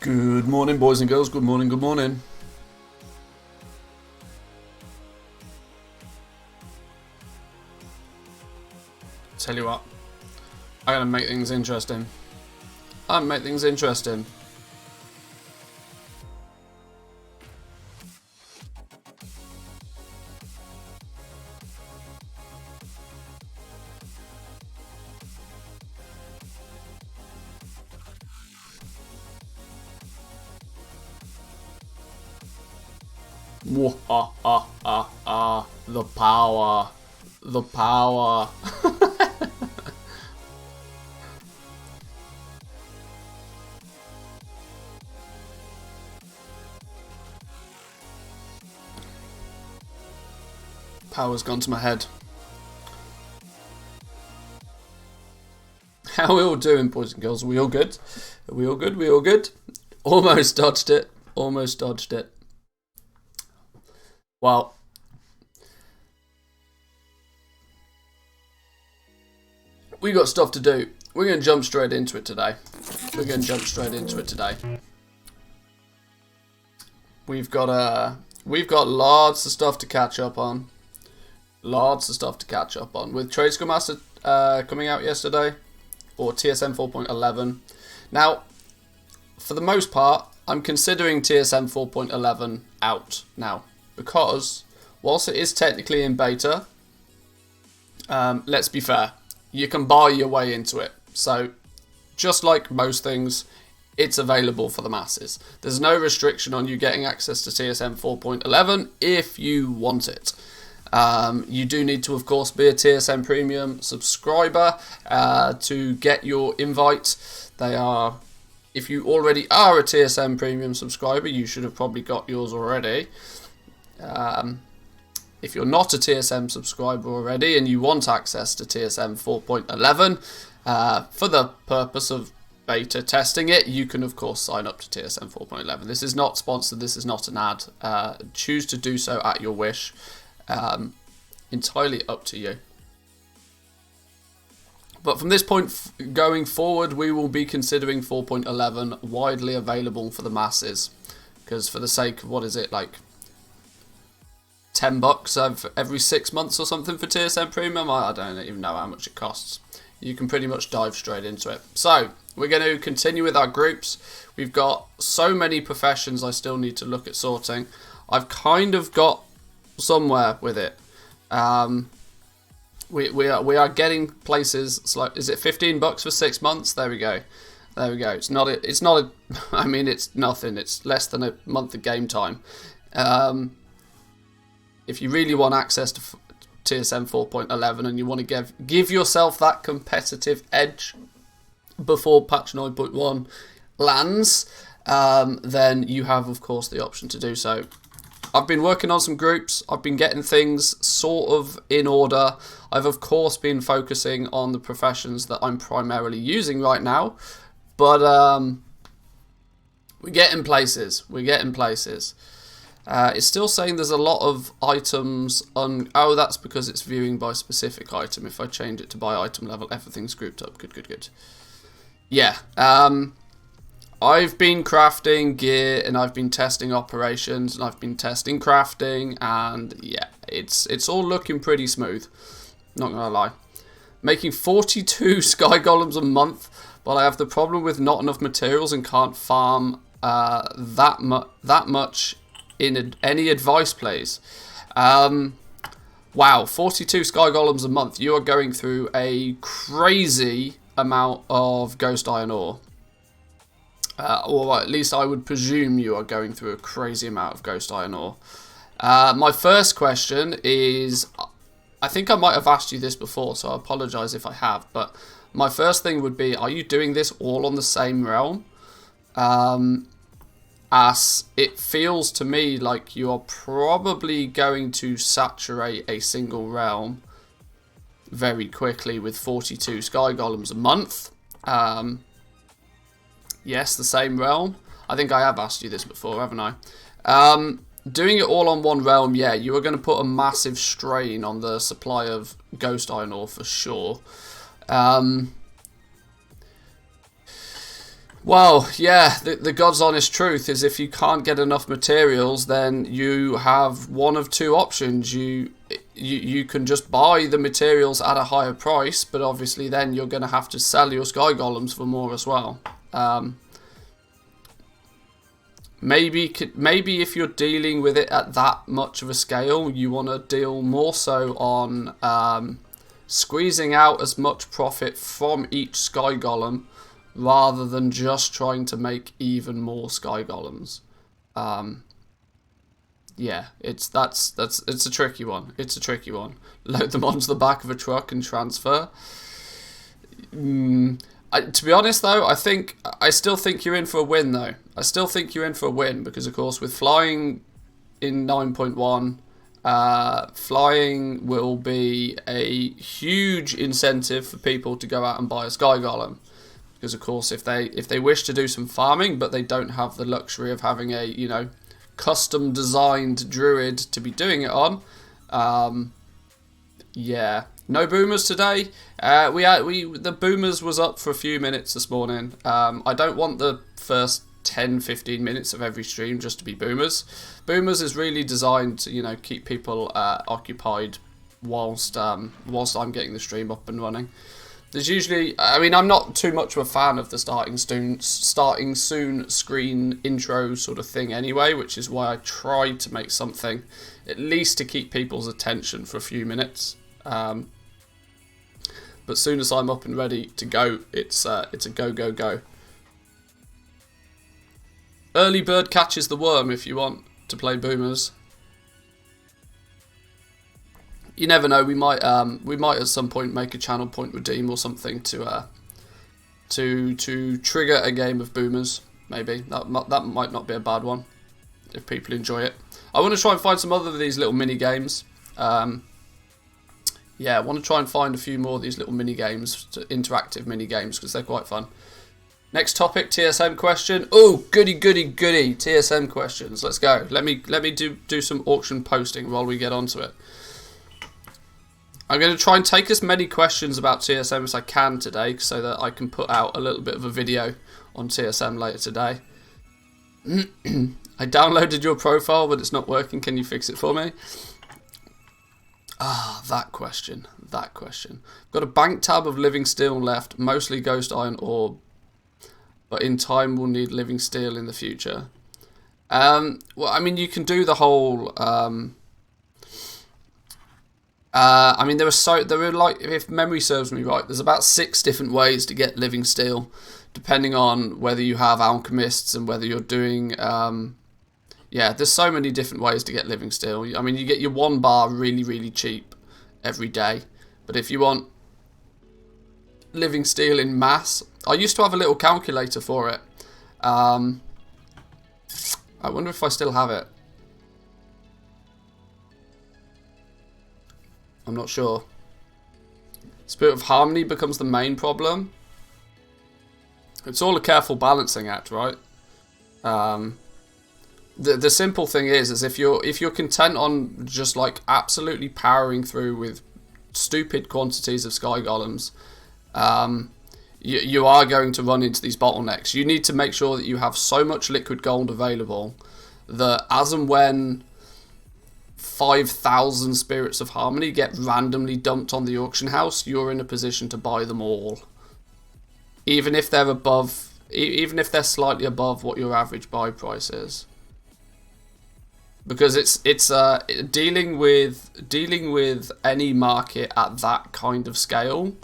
Good morning, boys and girls. Good morning, good morning. Tell you what, I'm gonna make things interesting. The power. The power. Power's gone to my head. How are we all doing, boys and girls? Are we all good? Are we all good? We all good? Almost dodged it. Almost dodged it. Well, we got stuff to do. We're going to jump straight into it today. We've got lots of stuff to catch up on. With Trade Scrum Master coming out yesterday, or TSM 4.11. Now, for the most part, I'm considering TSM 4.11 out now, because whilst it is technically in beta, let's be fair, you can buy your way into it. So, just like most things, it's available for the masses. There's no restriction on you getting access to TSM 4.11 if you want it. You do need to, of course, be a TSM Premium subscriber to get your invite. If you already are a TSM Premium subscriber, you should have probably got yours already. If you're not a TSM subscriber already and you want access to TSM 4.11 for the purpose of beta testing it, you can of course sign up to TSM 4.11. This is not sponsored, this is not an ad. Choose to do so at your wish. Entirely up to you. But from this point going forward, we will be considering 4.11 widely available for the masses. Because for the sake of, what is it, like $10 every 6 months or something for TSM Premium? I don't even know how much it costs. You can pretty much dive straight into it. So, we're going to continue with our groups. We've got so many professions I still need to look at sorting. I've kind of got somewhere with it. We are getting places. It's like, is it $15 for 6 months? There we go. It's not I mean, it's nothing. It's less than a month of game time. If you really want access to TSM 4.11 and you want to give yourself that competitive edge before patch 9.1 lands, then you have, of course, the option to do so. I've been working on some groups. I've been getting things sort of in order. I've, of course, been focusing on the professions that I'm primarily using right now. But we're getting places. It's still saying there's a lot of items on... Oh, that's because it's viewing by specific item. If I change it to by item level, everything's grouped up. Good. Yeah. I've been crafting gear and I've been testing operations and I've been testing crafting, and yeah, it's all looking pretty smooth. Not gonna lie. Making 42 sky golems a month, but I have the problem with not enough materials and can't farm that much in any advice plays. Wow, 42 sky golems a month. You are going through a crazy amount of ghost iron ore. Or at least I would presume you are going through a crazy amount of ghost iron ore. My first question is, I think I might have asked you this before, so I apologise if I have, but my first thing would be, are you doing this all on the same realm? As it feels to me like you are probably going to saturate a single realm very quickly with 42 sky golems a month. Yes, the same realm. I think I have asked you this before, haven't I? Doing it all on one realm, yeah, you are going to put a massive strain on the supply of ghost iron ore for sure. Well, yeah, the God's honest truth is if you can't get enough materials, then you have one of two options. You can just buy the materials at a higher price, but obviously then you're going to have to sell your sky golems for more as well. Maybe if you're dealing with it at that much of a scale, you want to deal more so on squeezing out as much profit from each sky golem, rather than just trying to make even more sky golems. Yeah, it's a tricky one. It's a tricky one. Load them onto the back of a truck and transfer. To be honest though, I still think you're in for a win though. I still think you're in for a win because of course with flying in 9.1, flying will be a huge incentive for people to go out and buy a sky golem. Because of course, if they wish to do some farming, but they don't have the luxury of having a custom designed druid to be doing it on, yeah, no boomers today. The boomers was up for a few minutes this morning. I don't want the first 10-15 minutes of every stream just to be boomers. Boomers is really designed to keep people occupied whilst I'm getting the stream up and running. There's usually, I'm not too much of a fan of the starting soon screen intro sort of thing anyway, which is why I tried to make something at least to keep people's attention for a few minutes. But as soon as I'm up and ready to go, it's a go. Early bird catches the worm if you want to play boomers. You never know. We might at some point make a channel point redeem or something to trigger a game of boomers. Maybe that might not be a bad one if people enjoy it. I want to try and find some other of these little mini games. Yeah, I want to try and find a few more of these little mini games, interactive mini games, because they're quite fun. Next topic, TSM question. Oh, goody. TSM questions. Let's go. Let me do some auction posting while we get onto it. I'm going to try and take as many questions about TSM as I can today so that I can put out a little bit of a video on TSM later today. I downloaded your profile, but it's not working. Can you fix it for me? Ah, that question. Got a bank tab of living steel left, mostly ghost iron ore, but in time we'll need living steel in the future. Well, you can do the whole... there were like, if memory serves me right, there's about 6 different ways to get living steel, depending on whether you have alchemists and whether you're doing, yeah, there's so many different ways to get living steel. You get your 1 bar really cheap every day, but if you want living steel in mass, I used to have a little calculator for it. I wonder if I still have it. I'm not sure. Spirit of Harmony becomes the main problem. It's all a careful balancing act, right? The simple thing is if you're content on just like absolutely powering through with stupid quantities of sky golems, you are going to run into these bottlenecks. You need to make sure that you have so much liquid gold available that as and when 5,000 Spirits of Harmony get randomly dumped on the auction house, you're in a position to buy them all, even if they're slightly above what your average buy price is, because it's dealing with any market at that kind of scale,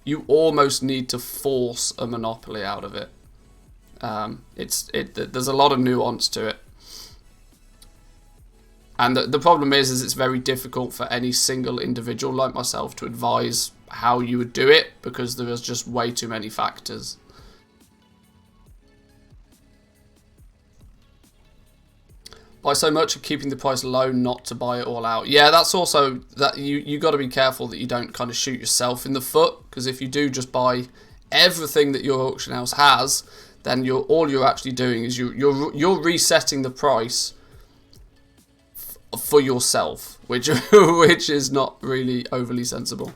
you almost need to force a monopoly out of it. There's a lot of nuance to it. And the problem is it's very difficult for any single individual like myself to advise how you would do it, because there is just way too many factors. Buy so much of keeping the price low not to buy it all out. Yeah, that's also that you got to be careful that you don't kind of shoot yourself in the foot, because if you do just buy everything that your auction house has, then all you're actually doing is you're resetting the price for yourself, which is not really overly sensible.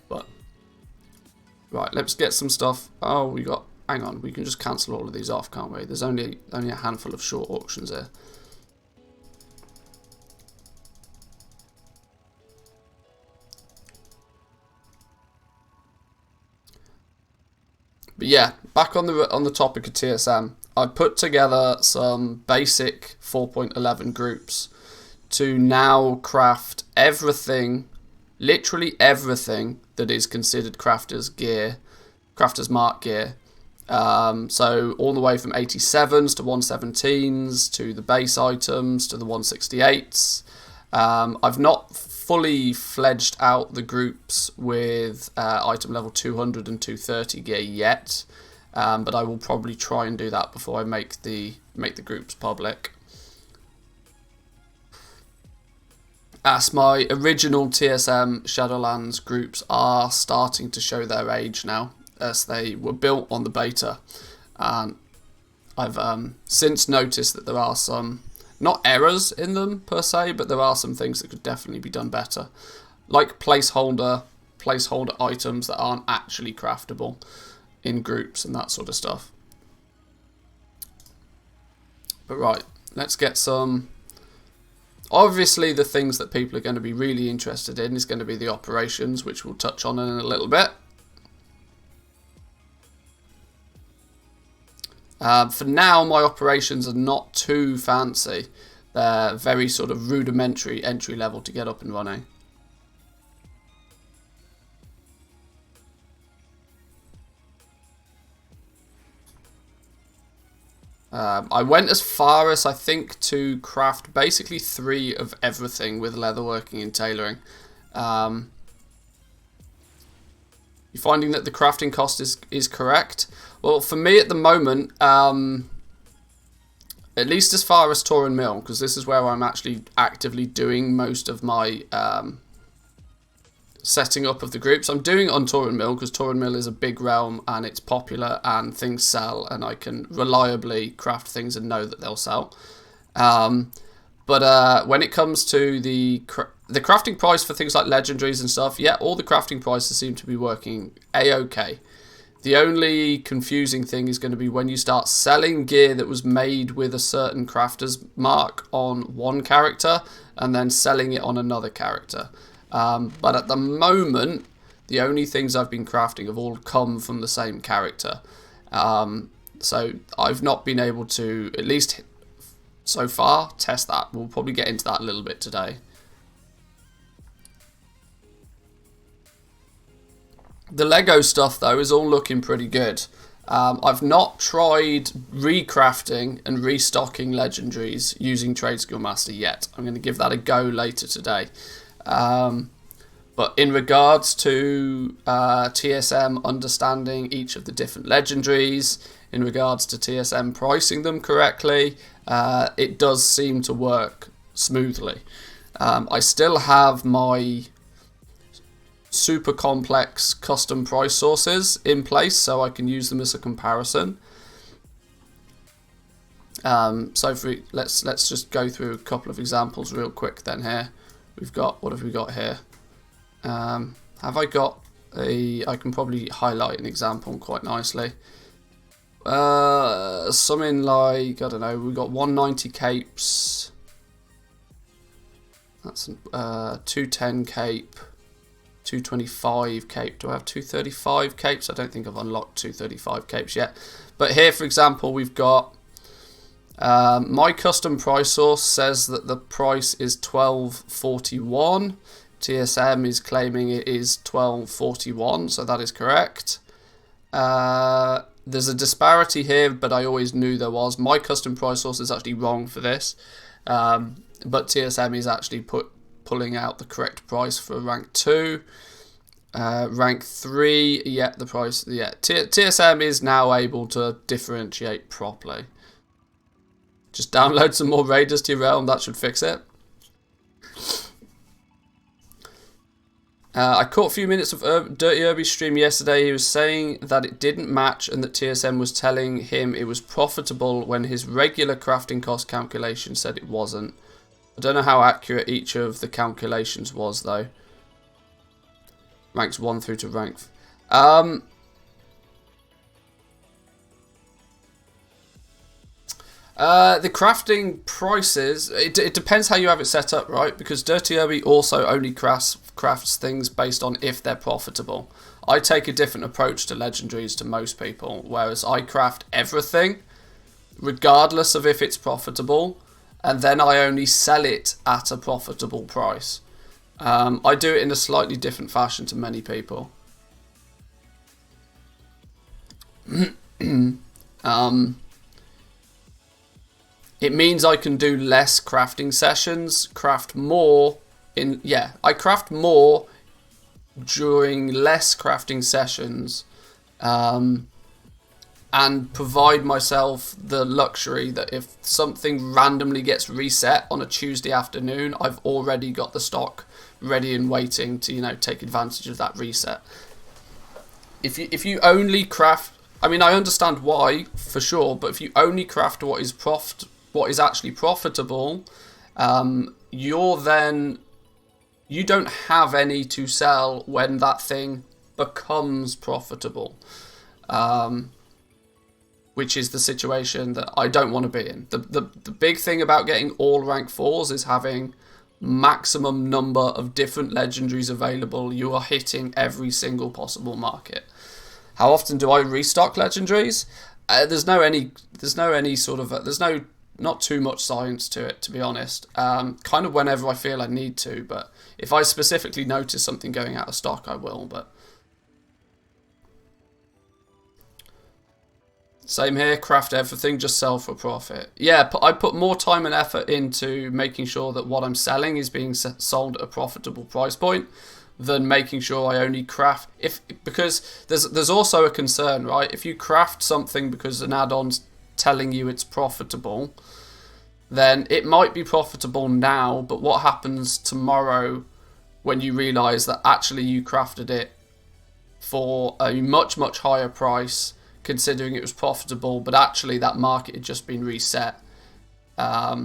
But right, let's get some stuff. Oh, we got hang on, we can just cancel all of these off, can't we? There's only a handful of short auctions here. But yeah, back on the topic of TSM, I put together some basic 4.11 groups to now craft everything, literally everything that is considered crafter's gear, crafter's mark gear. So all the way from 87s to 117s to the base items to the 168s. I've not fully fledged out the groups with item level 200 and 230 gear yet, but I will probably try and do that before I make the groups public. As my original TSM Shadowlands groups are starting to show their age now, as they were built on the beta, and I've since noticed that there are some, not errors in them per se, but there are some things that could definitely be done better, like placeholder items that aren't actually craftable in groups and that sort of stuff. But right, let's get some. Obviously, the things that people are going to be really interested in is going to be the operations, which we'll touch on in a little bit. For now, my operations are not too fancy. They're very sort of rudimentary entry level to get up and running. I went as far as I think to craft basically 3 of everything with leatherworking and tailoring. You're finding that the crafting cost is correct? Well, for me at the moment, at least as far as Torin Mill, because this is where I'm actually actively doing most of my setting up of the groups. I'm doing it on Torin Mill because Torin Mill is a big realm and it's popular and things sell and I can reliably craft things and know that they'll sell. But when it comes to the crafting price for things like legendaries and stuff, yeah, all the crafting prices seem to be working a-okay. The only confusing thing is going to be when you start selling gear that was made with a certain crafter's mark on one character and then selling it on another character. But at the moment, the only things I've been crafting have all come from the same character. So I've not been able to, at least so far, test that. We'll probably get into that a little bit today. The Lego stuff, though, is all looking pretty good. I've not tried recrafting and restocking legendaries using Trade Skill Master yet. I'm going to give that a go later today. But in regards to TSM understanding each of the different legendaries, in regards to TSM pricing them correctly, it does seem to work smoothly. I still have my super complex custom price sources in place so I can use them as a comparison. Let's just go through a couple of examples real quick then here. What have we got here? Have I got I can probably highlight an example quite nicely. Something like, I don't know, we've got 190 capes. That's 210 cape. 225 cape. Do I have 235 capes? I don't think I've unlocked 235 capes yet. But here, for example, we've got my custom price source says that the price is 1241. TSM is claiming it is 1241, so that is correct. There's a disparity here, but I always knew there was. My custom price source is actually wrong for this, but TSM is actually pulling out the correct price for rank 2. Rank 3, yeah, the price, yeah. TSM is now able to differentiate properly. Just download some more raiders to your realm, that should fix it. I caught a few minutes of Dirty Irby's stream yesterday. He was saying that it didn't match and that TSM was telling him it was profitable when his regular crafting cost calculation said it wasn't. I don't know how accurate each of the calculations was though. Ranks 1 through to rank. The crafting prices, it depends how you have it set up, right? Because Dirty Obi also only crafts things based on if they're profitable. I take a different approach to legendaries to most people, whereas I craft everything, regardless of if it's profitable, and then I only sell it at a profitable price. I do it in a slightly different fashion to many people. It means I can do less crafting sessions, craft more I craft more during less crafting sessions, and provide myself the luxury that if something randomly gets reset on a Tuesday afternoon, I've already got the stock ready and waiting to, take advantage of that reset. If you only craft, I mean, I understand why for sure, but if you only craft what is actually profitable, you don't have any to sell when that thing becomes profitable, which is the situation that I don't want to be in. The big thing about getting all rank 4s is having maximum number of different legendaries available. You are hitting every single possible market. How often do I restock legendaries? There's not too much science to it, to be honest. Kind of whenever I feel I need to, but if I specifically notice something going out of stock, I will. But same here, craft everything, just sell for profit. Yeah, I put more time and effort into making sure that what I'm selling is being sold at a profitable price point than making sure I only craft because there's also a concern, right? If you craft something because an add-on's telling you it's profitable, then it might be profitable now, but what happens tomorrow when you realize that actually you crafted it for a much higher price considering it was profitable, but actually that market had just been reset? Yeah.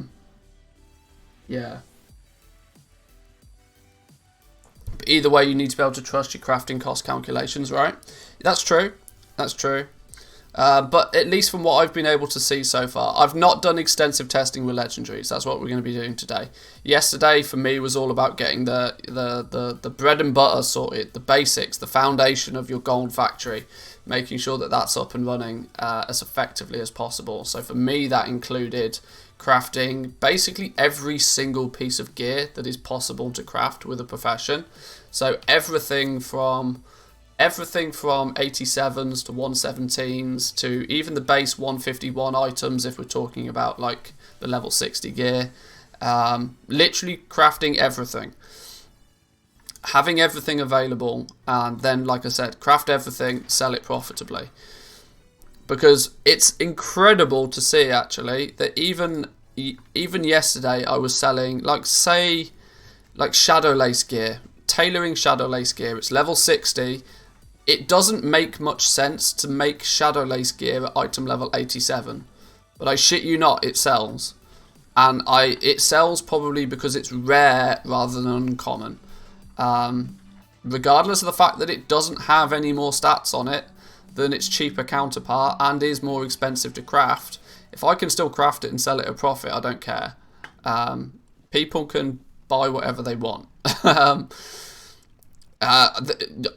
But either way, you need to be able to trust your crafting cost calculations, right? That's true. But at least from what I've been able to see so far, I've not done extensive testing with legendaries. That's what we're going to be doing today. Yesterday for me was all about getting the bread and butter sorted, the basics, the foundation of your gold factory, making sure that that's up and running as effectively as possible. So for me, that included crafting basically every single piece of gear that is possible to craft with a profession. So everything from 87s to 117s to even the base 151 items if we're talking about like the level 60 gear. Literally crafting everything. Having everything available, and then, like I said, craft everything, sell it profitably. Because it's incredible to see, actually, that even yesterday I was selling, like Shadow Lace gear. Tailoring Shadow Lace gear, it's level 60. It doesn't make much sense to make Shadow Lace gear at item level 87. But I shit you not, it sells. And it sells probably because it's rare rather than uncommon. Regardless of the fact that it doesn't have any more stats on it than its cheaper counterpart and is more expensive to craft, if I can still craft it and sell it at a profit, I don't care. People can buy whatever they want.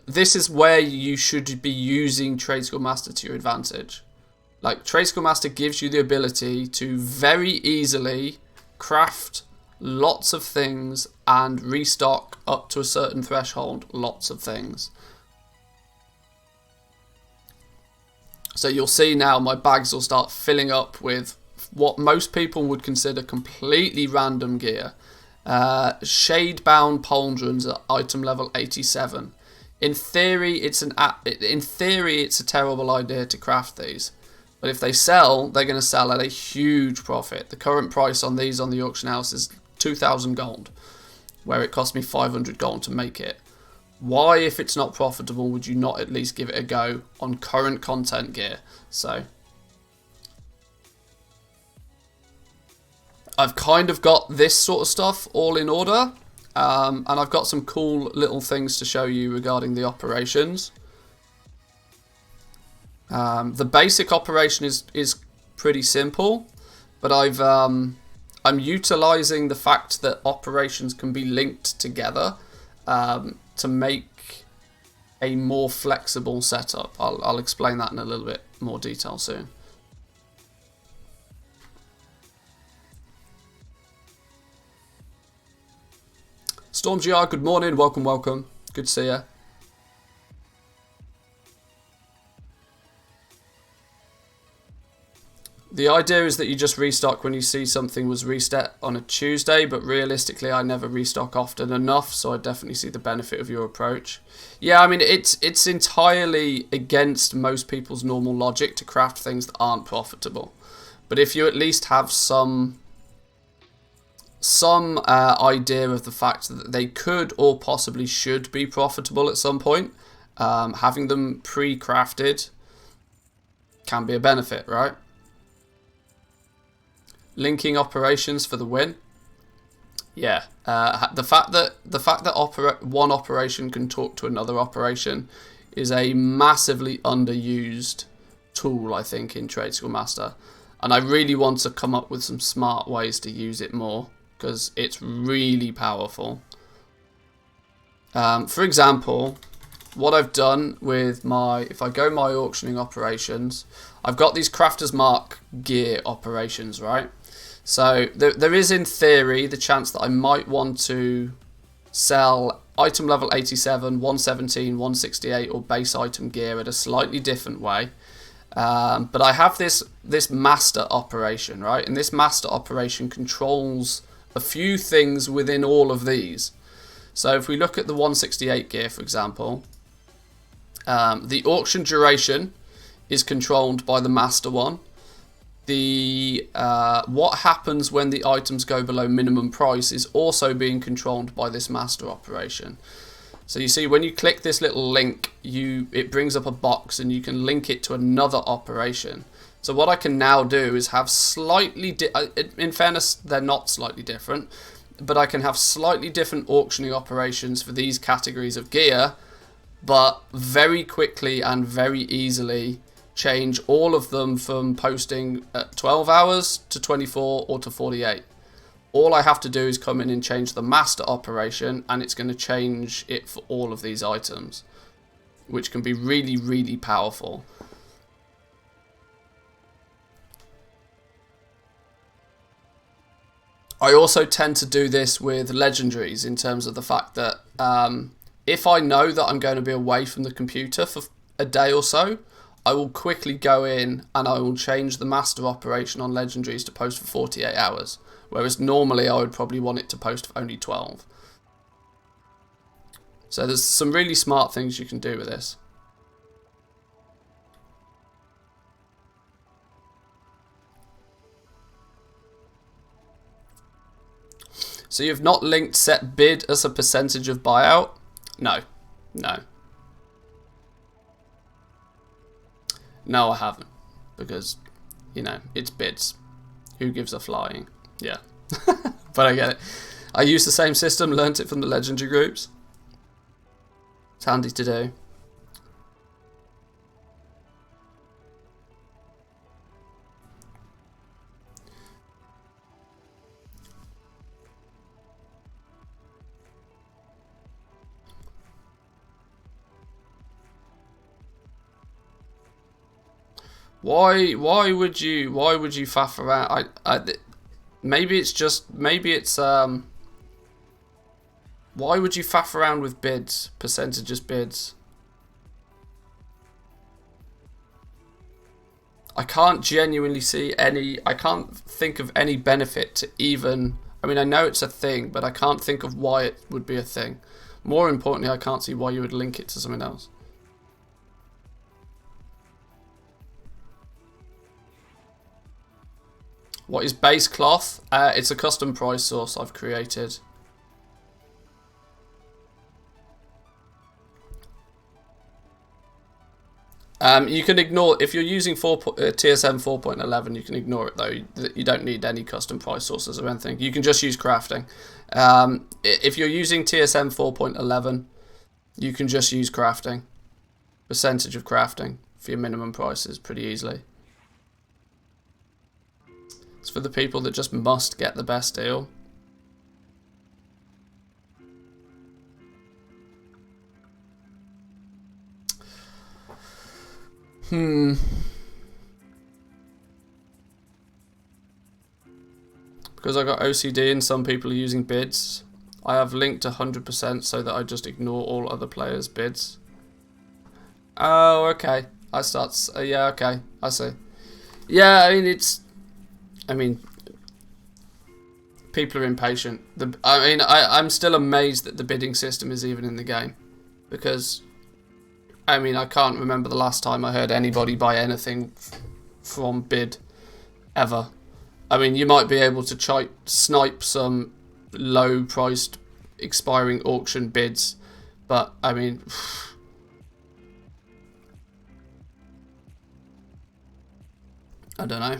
This is where you should be using Trade Skill Master to your advantage. Like, Trade Skill Master gives you the ability to very easily craft lots of things and restock up to a certain threshold lots of things. So you'll see now my bags will start filling up with what most people would consider completely random gear. Shade-bound pauldrons at item level 87. In theory, it's a terrible idea to craft these, but if they sell, they're going to sell at a huge profit. The current price on these on the auction house is 2,000 gold, where it cost me 500 gold to make it. Why, if it's not profitable, would you not at least give it a go on current content gear? So I've kind of got this sort of stuff all in order, and I've got some cool little things to show you regarding the operations. The basic operation is pretty simple. but I'm utilizing the fact that operations can be linked together to make a more flexible setup. I'll explain that in a little bit more detail soon. Storm GR, good morning, welcome, welcome. Good to see you. The idea is that you just restock when you see something was reset on a Tuesday, but realistically I never restock often enough, so I definitely see the benefit of your approach. Yeah, I mean, it's entirely against most people's normal logic to craft things that aren't profitable. But if you at least have some idea of the fact that they could or possibly should be profitable at some point, having them pre-crafted can be a benefit, right? Linking operations for the win. Yeah, the fact that one operation can talk to another operation is a massively underused tool, I think, in Trade School Master, and I really want to come up with some smart ways to use it more because it's really powerful. For example, what I've done with if I go my auctioning operations, I've got these Crafter's Mark gear operations, right? So there is, in theory, the chance that I might want to sell item level 87, 117, 168, or base item gear at a slightly different way. But I have this master operation, right? And this master operation controls a few things within all of these. So if we look at the 168 gear, for example, the auction duration is controlled by the master one. What happens when the items go below minimum price is also being controlled by this master operation. So you see, when you click this little link, it brings up a box and you can link it to another operation. So what I can now do is have in fairness, they're not slightly different, but I can have slightly different auctioning operations for these categories of gear, but very quickly and very easily change all of them from posting at 12 hours to 24 or to 48. All I have to do is come in and change the master operation, and it's going to change it for all of these items, which can be really, really powerful. I also tend to do this with legendaries in terms of the fact that if I know that I'm going to be away from the computer for a day or so, I will quickly go in and I will change the master operation on legendaries to post for 48 hours. Whereas normally I would probably want it to post for only 12. So there's some really smart things you can do with this. So you've not linked set bid as a percentage of buyout? No. No. No, I haven't. Because, you know, it's bids. Who gives a flying? Yeah. But I get it. I use the same system, learnt it from the legendary groups. It's handy to do. Why would you faff around? Maybe it's why would you faff around with bids, percentages bids? I can't genuinely see I can't think of any benefit to even, I mean, I know it's a thing, but I can't think of why it would be a thing. More importantly, I can't see why you would link it to something else. What is base cloth? It's a custom price source I've created. You can ignore, if you're using TSM 4.11, you can ignore it though. You don't need any custom price sources or anything. You can just use crafting. If you're using TSM 4.11, you can just use crafting. Percentage of crafting for your minimum prices pretty easily. It's for the people that just must get the best deal. Because I got OCD and some people are using bids, I have linked 100% so that I just ignore all other players' bids. Oh, okay. Yeah, okay. I see. Yeah, I mean, people are impatient. I'm still amazed that the bidding system is even in the game. Because, I mean, I can't remember the last time I heard anybody buy anything from bid, ever. I mean, you might be able to snipe some low-priced expiring auction bids, but, I mean, I don't know.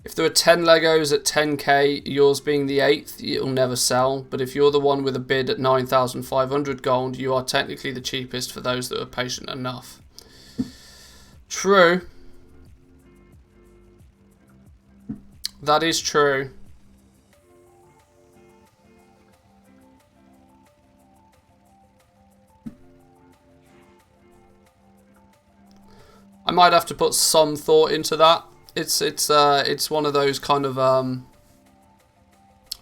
If there are 10 Legos at 10k, yours being the 8th, it'll never sell. But if you're the one with a bid at 9,500 gold, you are technically the cheapest for those that are patient enough. True. That is true. I might have to put some thought into that. It's one of those kind of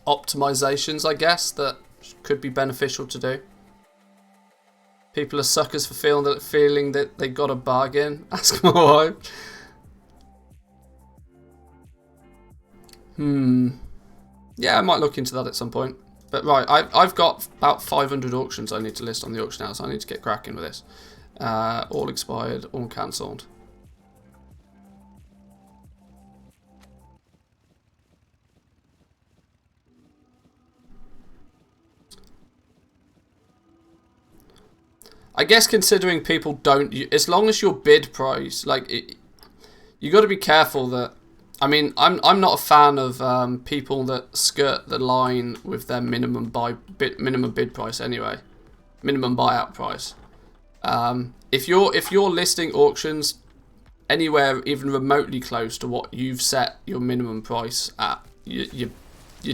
optimizations, I guess, that could be beneficial to do. People are suckers for feeling that they got a bargain. Ask my wife. Yeah, I might look into that at some point. But right, I've got about 500 auctions I need to list on the auction house. I need to get cracking with this. All expired, all cancelled. I guess considering people don't, as long as your bid price, like, you got to be careful that. I mean, I'm not a fan of people that skirt the line with their minimum bid price anyway, minimum buyout price. If you're listing auctions anywhere even remotely close to what you've set your minimum price at, you're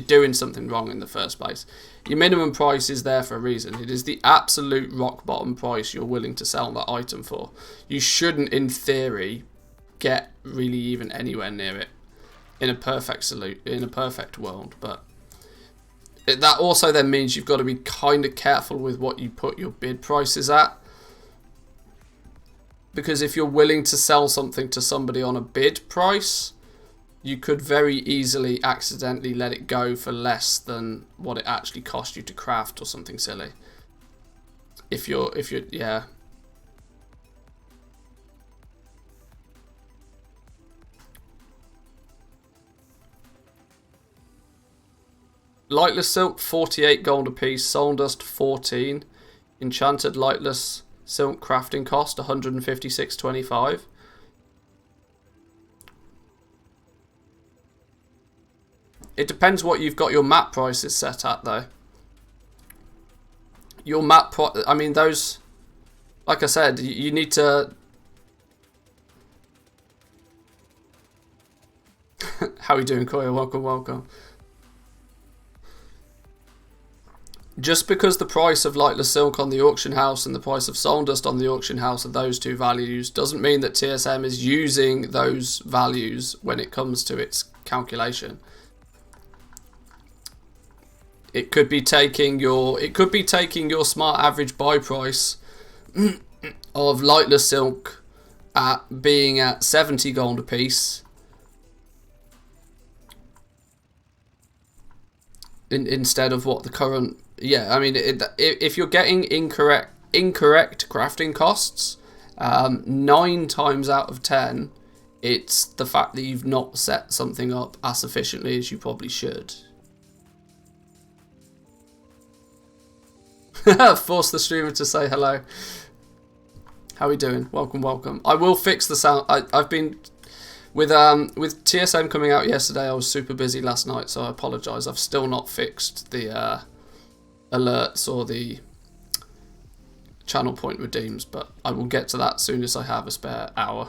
doing something wrong in the first place. Your minimum price is there for a reason. It is the absolute rock bottom price you're willing to sell that item for. You shouldn't, in theory, get really even anywhere near it in a perfect world. But that also then means you've got to be kind of careful with what you put your bid prices at. Because if you're willing to sell something to somebody on a bid price, you could very easily accidentally let it go for less than what it actually cost you to craft or something silly. If you're, yeah. Lightless silk, 48 gold a piece. Soul dust, 14. Enchanted lightless silk crafting cost, 156.25. It depends what you've got your map prices set at, though. Your map I mean, those, like I said, you need to. How are you doing, Koya? Welcome, welcome. Just because the price of lightless silk on the auction house and the price of soul dust on the auction house are those two values doesn't mean that TSM is using those values when it comes to its calculation. It could be taking your smart average buy price of lightless silk being at 70 gold a piece instead of what the current. Yeah, I mean, if you're getting incorrect crafting costs, 9 times out of 10, it's the fact that you've not set something up as efficiently as you probably should. Force the streamer to say hello. How are we doing? Welcome, welcome. I will fix the sound. I've been with TSM coming out yesterday. I was super busy last night, so I apologise. I've still not fixed the alerts or the channel point redeems, but I will get to that as soon as I have a spare hour.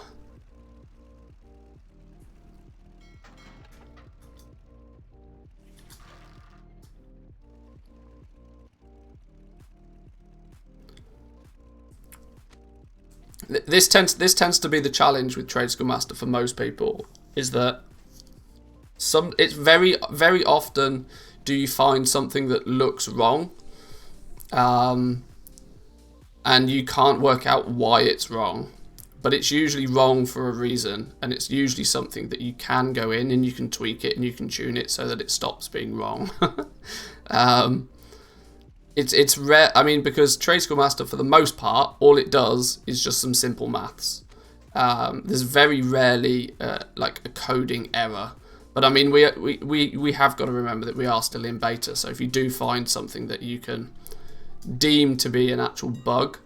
This tends to be the challenge with Trade School Master for most people, is that it's very often do you find something that looks wrong, and you can't work out why it's wrong, but it's usually wrong for a reason, and it's usually something that you can go in and you can tweak it and you can tune it so that it stops being wrong. It's rare. I mean, because Trade School Master, for the most part, all it does is just some simple maths. There's very rarely like a coding error. But I mean, we have got to remember that we are still in beta. So if you do find something that you can deem to be an actual bug,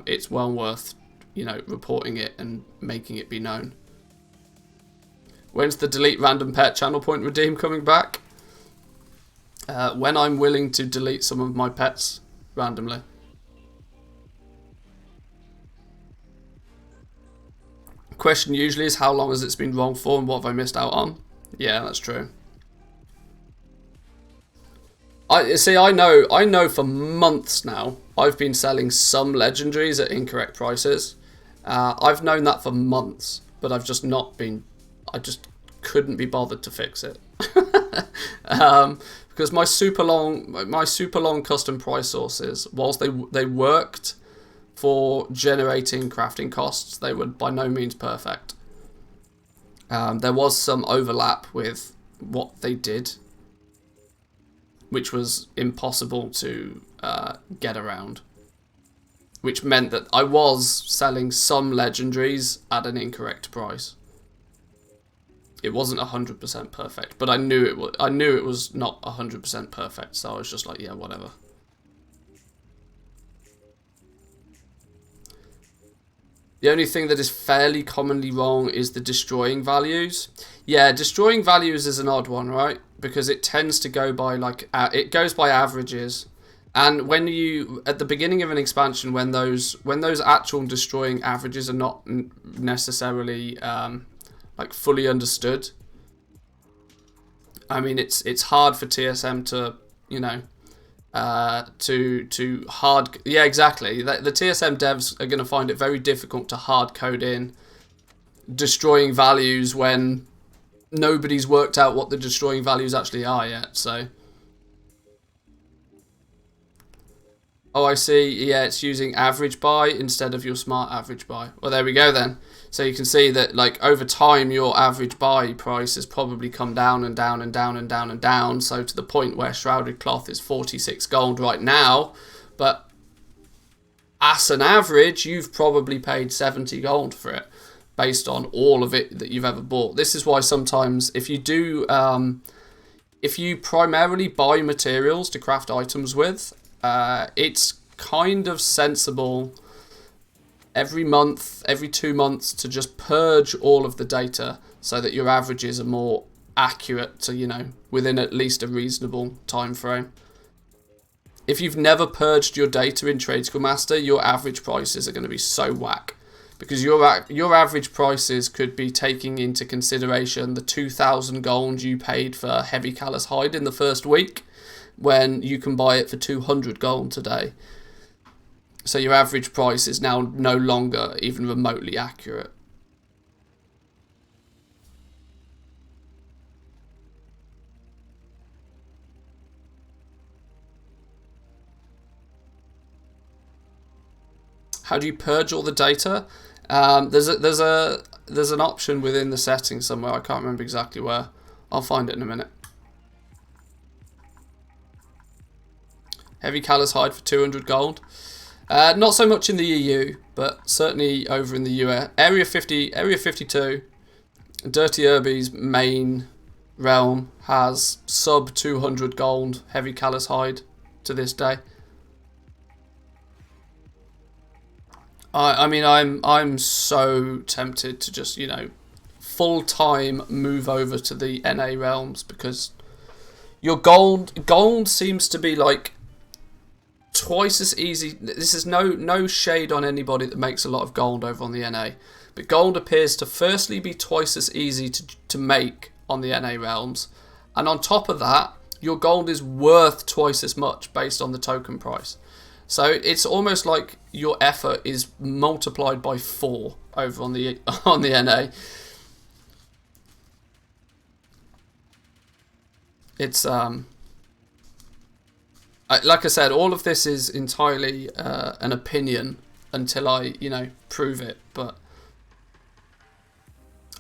it's well worth, reporting it and making it be known. When's the delete random pet channel point redeem coming back? When I'm willing to delete some of my pets randomly. Question usually is how long has it been wrong for and what have I missed out on? Yeah, that's true. I know for months now I've been selling some legendaries at incorrect prices. I've known that for months, but I just couldn't be bothered to fix it. Because my super long custom price sources, whilst they worked for generating crafting costs, they were by no means perfect. There was some overlap with what they did, which was impossible to get around. Which meant that I was selling some legendaries at an incorrect price. It wasn't 100% perfect, but I knew it was not 100% perfect, so I was just like, yeah, whatever. The only thing that is fairly commonly wrong is the destroying values. Yeah, destroying values is an odd one, right? Because it tends to go by it goes by averages. And when at the beginning of an expansion, when those actual destroying averages are not necessarily fully understood. I mean, it's hard for TSM to, to hard. Yeah, exactly. The TSM devs are going to find it very difficult to hard code in destroying values when nobody's worked out what the destroying values actually are yet. So. Oh, I see. Yeah, it's using average buy instead of your smart average buy. Well, there we go then. So you can see that over time your average buy price has probably come down and down and down and down and down. So to the point where Shrouded Cloth is 46 gold right now. But as an average, you've probably paid 70 gold for it based on all of it that you've ever bought. This is why sometimes if you do, if you primarily buy materials to craft items with, it's kind of sensible every month, every 2 months to just purge all of the data so that your averages are more accurate to, within at least a reasonable time frame. If you've never purged your data in Trade School Master, your average prices are going to be so whack. Because your average prices could be taking into consideration the 2,000 gold you paid for Heavy Callous Hide in the first week, when you can buy it for 200 gold today. So your average price is now no longer even remotely accurate. How do you purge all the data? There's an option within the settings somewhere. I can't remember exactly where. I'll find it in a minute. Heavy Callous Hide for 200 gold. Not so much in the EU, but certainly over in the US. Area 52, Dirty Irby's main realm has sub 200 gold Heavy Callous Hide to this day. I mean, I'm so tempted to just, full-time move over to the NA realms, because your gold seems to be like twice as easy. This is no shade on anybody that makes a lot of gold over on the NA, but gold appears to firstly be twice as easy to make on the NA realms, and on top of that, your gold is worth twice as much based on the token price. So it's almost like your effort is multiplied by 4 over on the NA. It's like I said, all of this is entirely an opinion until I, prove it. But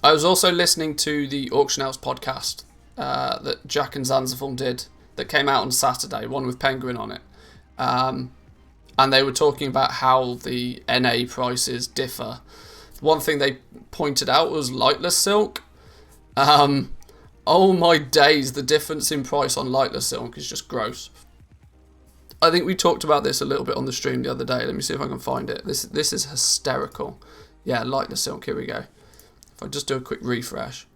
I was also listening to the Auction House podcast that Jack and Zanziform did that came out on Saturday, one with Penguin on it. And they were talking about how the NA prices differ. One thing they pointed out was lightless silk. Oh my days, the difference in price on lightless silk is just gross. I think we talked about this a little bit on the stream the other day. Let me see if I can find it. This is hysterical. Yeah, lightless silk, here we go. If I just do a quick refresh.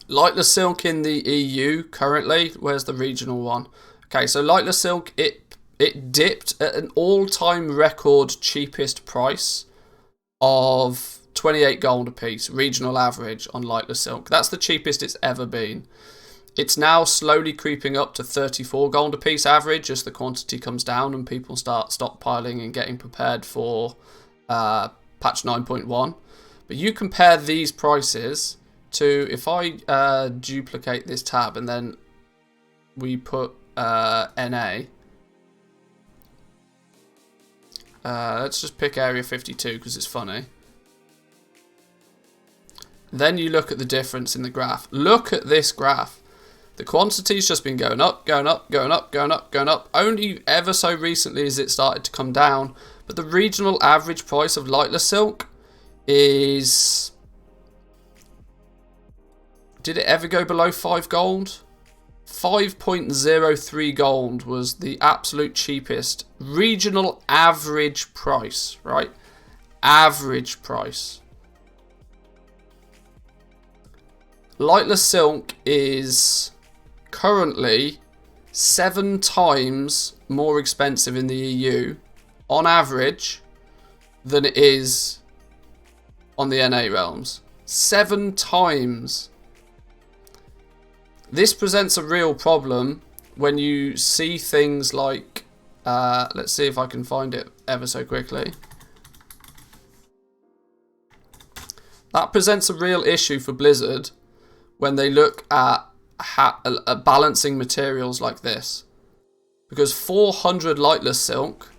Lightless silk in the EU currently, where's the regional one? Okay, so lightless silk, it dipped at an all-time record cheapest price of 28 gold a piece, regional average on lightless silk. That's the cheapest it's ever been. It's now slowly creeping up to 34 gold a piece average as the quantity comes down and people start stockpiling and getting prepared for patch 9.1. But you compare these prices to, if I duplicate this tab and then we put NA, let's just pick area 52 because it's funny. Then you look at the difference in the graph. Look at this graph. The quantity's just been going up, going up, going up, going up, going up. Only ever so recently has it started to come down. But the regional average price of lightless silk is... Did it ever go below 5 gold? 5.03 gold was the absolute cheapest regional average price, right? Average price. Lightless silk is currently 7 times more expensive in the EU on average than it is on the NA realms. 7 times. This presents a real problem when you see things like, let's see if I can find it ever so quickly. That presents a real issue for Blizzard when they look at balancing materials like this. Because 400 lightless silk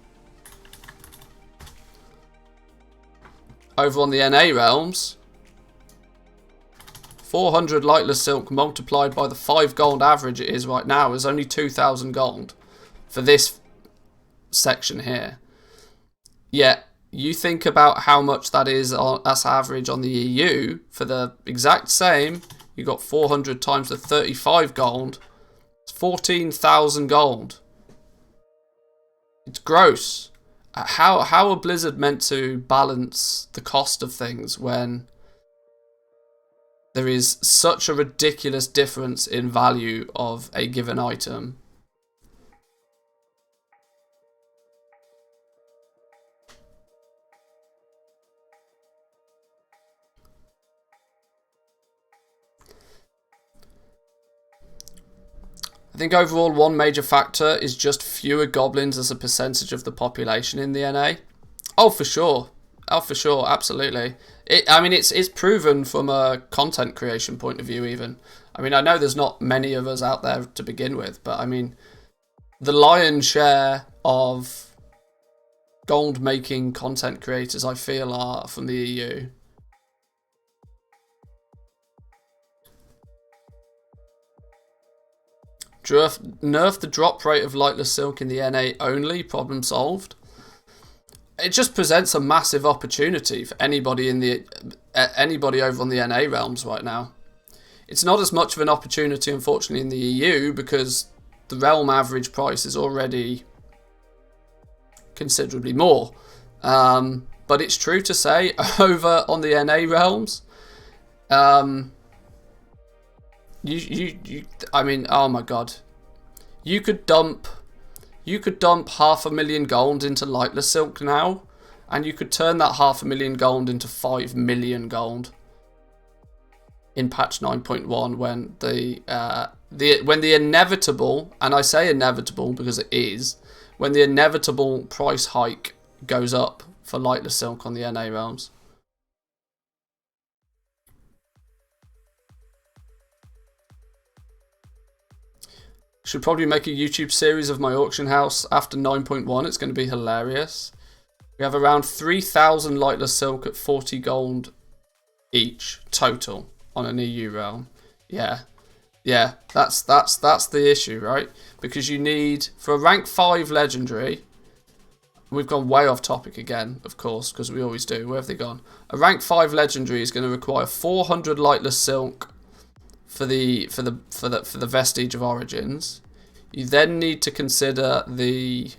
over on the NA realms, 400 lightless silk multiplied by the 5 gold average it is right now is only 2,000 gold for this section here. Yet you think about how much that is as average on the EU for the exact same. You got 400 times the 35 gold. It's 14,000 gold. It's gross. How are Blizzard meant to balance the cost of things when there is such a ridiculous difference in value of a given item? I think overall one major factor is just fewer goblins as a percentage of the population in the NA. Oh, for sure. Oh, for sure. Absolutely. I mean, it's proven from a content creation point of view even. I mean, I know there's not many of us out there to begin with, but I mean, the lion's share of gold making content creators I feel are from the EU. Nerf the drop rate of lightless silk in the NA only, problem solved. It just presents a massive opportunity for anybody anybody over on the NA realms right now. It's not as much of an opportunity, unfortunately, in the EU because the realm average price is already considerably more. But it's true to say over on the NA realms, I mean, oh my god. You could dump 500,000 gold into lightless silk now, and you could turn that 500,000 gold into 5 million gold in patch 9.1 when the inevitable, and I say inevitable because it is, when the inevitable price hike goes up for lightless silk on the NA realms. Should probably make a YouTube series of my auction house after 9.1. It's going to be hilarious. We have around 3,000 lightless silk at 40 gold each total on an EU realm. Yeah, that's the issue, right? Because you need, for a rank 5 legendary, we've gone way off topic again, of course, because we always do. Where have they gone? A rank 5 legendary is going to require 400 lightless silk for the Vestige of Origins. You then need to consider the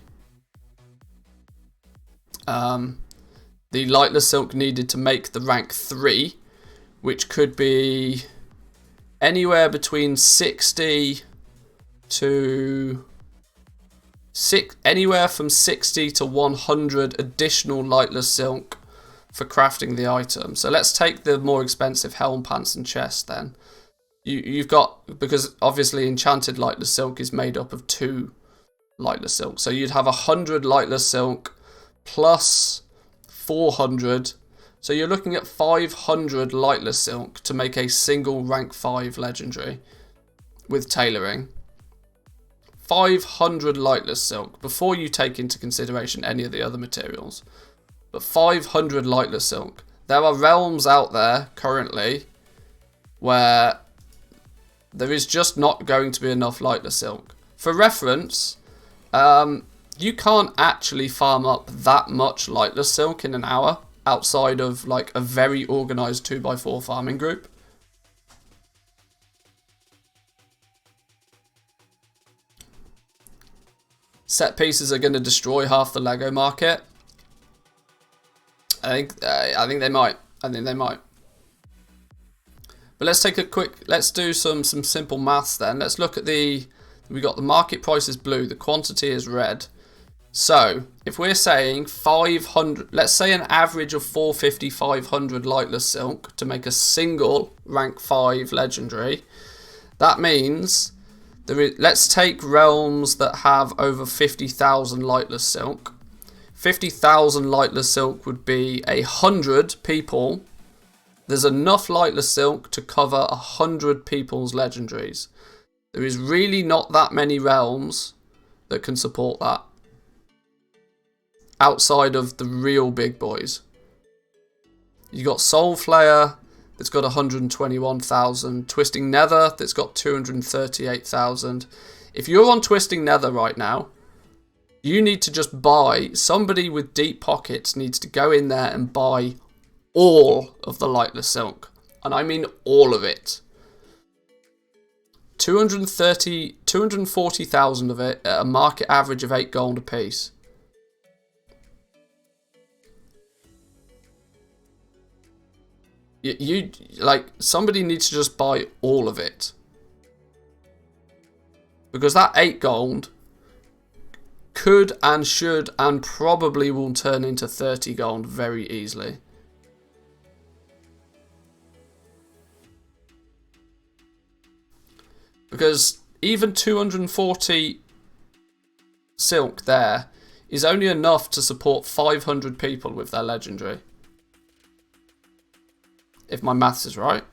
lightless silk needed to make the rank 3, which could be anywhere between 60 to anywhere from 60 to 100 additional lightless silk for crafting the item. So let's take the more expensive helm, pants and chest then. You've got, because obviously enchanted lightless silk is made up of 2 lightless silk. So you'd have 100 lightless silk plus 400. So you're looking at 500 lightless silk to make a single rank 5 legendary with tailoring. 500 lightless silk before you take into consideration any of the other materials. But 500 lightless silk. There are realms out there currently where there is just not going to be enough lightless silk. For reference, you can't actually farm up that much lightless silk in an hour outside of like a very organized 2x4 farming group. Set pieces are going to destroy half the Lego market. I think they might. I think they might. But let's take a quick, let's do some simple maths then. Let's look at we got the market price is blue, the quantity is red. So if we're saying 500, let's say an average of 450, 500 lightless silk to make a single rank 5 legendary, that means let's take realms that have over 50,000 lightless silk. 50,000 lightless silk would be 100 people. There's enough lightless silk to cover 100 people's legendaries. There is really not that many realms that can support that outside of the real big boys. You got Soulflayer that's got 121,000, Twisting Nether that's got 238,000. If you're on Twisting Nether right now, you need to just buy, somebody with deep pockets needs to go in there and buy all of the lightless silk. And I mean all of it. 240,000 of it at a market average of 8 gold a piece. You like, somebody needs to just buy all of it. Because that 8 gold could and should and probably will turn into 30 gold very easily. Because even 240 silk there is only enough to support 500 people with their legendary. If my maths is right.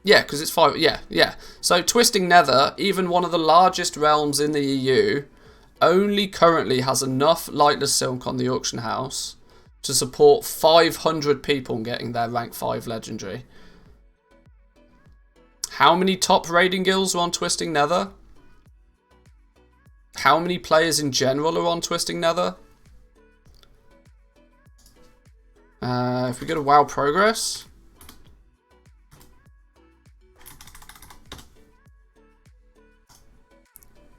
Yeah, because it's 5. Yeah. So Twisting Nether, even one of the largest realms in the EU, only currently has enough lightless silk on the auction house to support 500 people getting their rank 5 legendary. How many top raiding guilds are on Twisting Nether? How many players in general are on Twisting Nether? If we go to WoW Progress.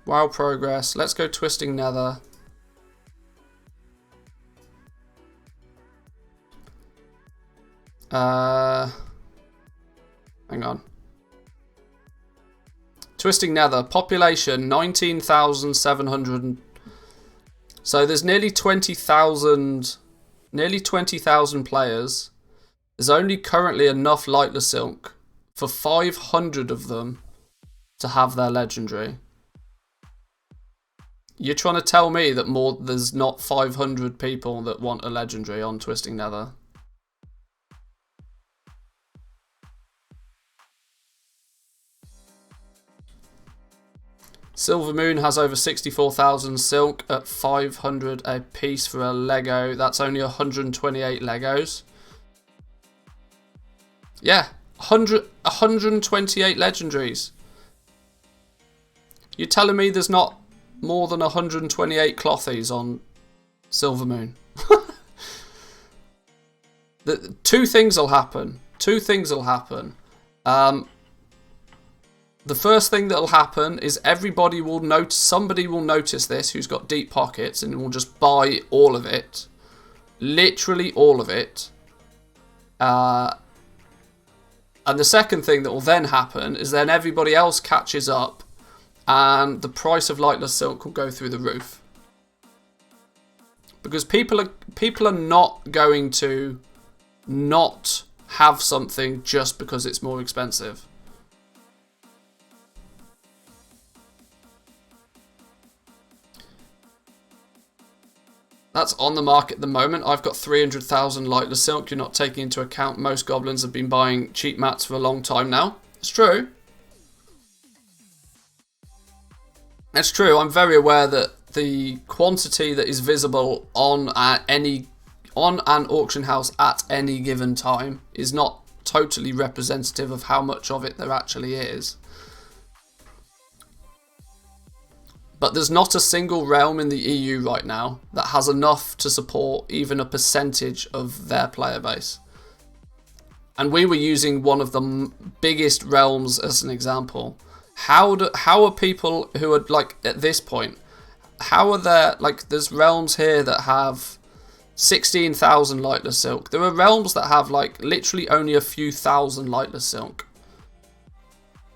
WoW Progress. Let's go Twisting Nether. Hang on. Twisting Nether, population 19,700. So there's nearly 20,000 players. There's only currently enough Lightless Silk for 500 of them to have their legendary. You're trying to tell me that there's not 500 people that want a legendary on Twisting Nether? Silver Moon has over 64,000 silk at 500 a piece for a Lego. That's only 128 Legos. Yeah, 128 legendaries. You're telling me there's not more than 128 clothies on Silver Moon? Two things will happen. The first thing that'll happen is somebody will notice this who's got deep pockets and will just buy all of it. Literally all of it. And the second thing that will then happen is then everybody else catches up and the price of Lightless Silk will go through the roof. Because people are not going to not have something just because it's more expensive. That's on the market at the moment. I've got 300,000 Lightless Silk. You're not taking into account most goblins have been buying cheap mats for a long time now. It's true. It's true. I'm very aware that the quantity that is visible on an auction house at any given time is not totally representative of how much of it there actually is. But there's not a single realm in the EU right now that has enough to support even a percentage of their player base. And we were using one of the biggest realms as an example. How are people who are like at this point, how are there, like there's realms here that have 16,000 Lightless Silk. There are realms that have like literally only a few thousand Lightless Silk.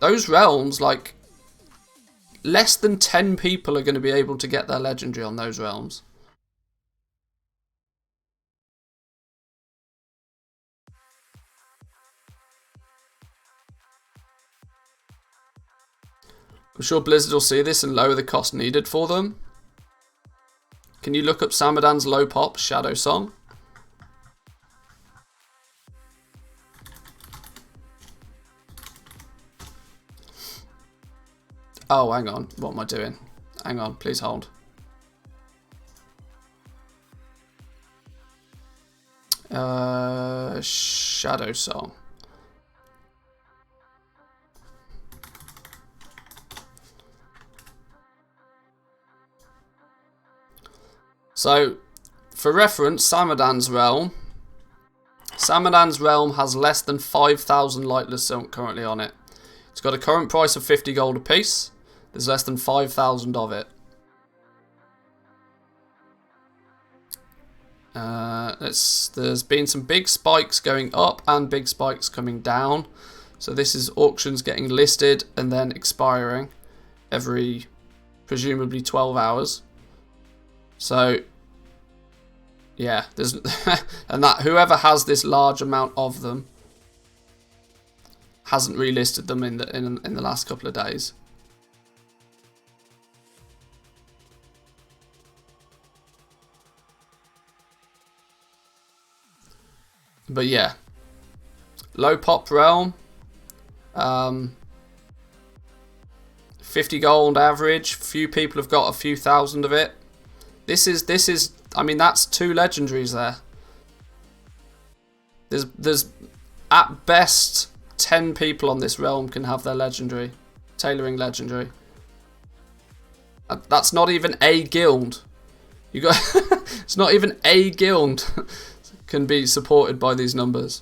Those realms, like, less than 10 people are going to be able to get their legendary on those realms. I'm sure Blizzard will see this and lower the cost needed for them. Can you look up Samadan's low pop Shadow Song? Oh, hang on. What am I doing? Hang on, please hold. Shadow Song. So, for reference, Samadan's Realm has less than 5,000 Lightless Silk currently on it. It's got a current price of 50 gold a piece. There's less than 5,000 of it. There's been some big spikes going up and big spikes coming down. So this is auctions getting listed and then expiring every presumably 12 hours. So yeah, there's and that whoever has this large amount of them hasn't relisted them in the last couple of days. But yeah, low pop realm, 50 gold average. Few people have got a few thousand of it. This is. I mean, that's 2 legendaries there. There's at best 10 people on this realm can have their legendary, tailoring legendary. That's not even a guild. You got it's not even a guild can be supported by these numbers.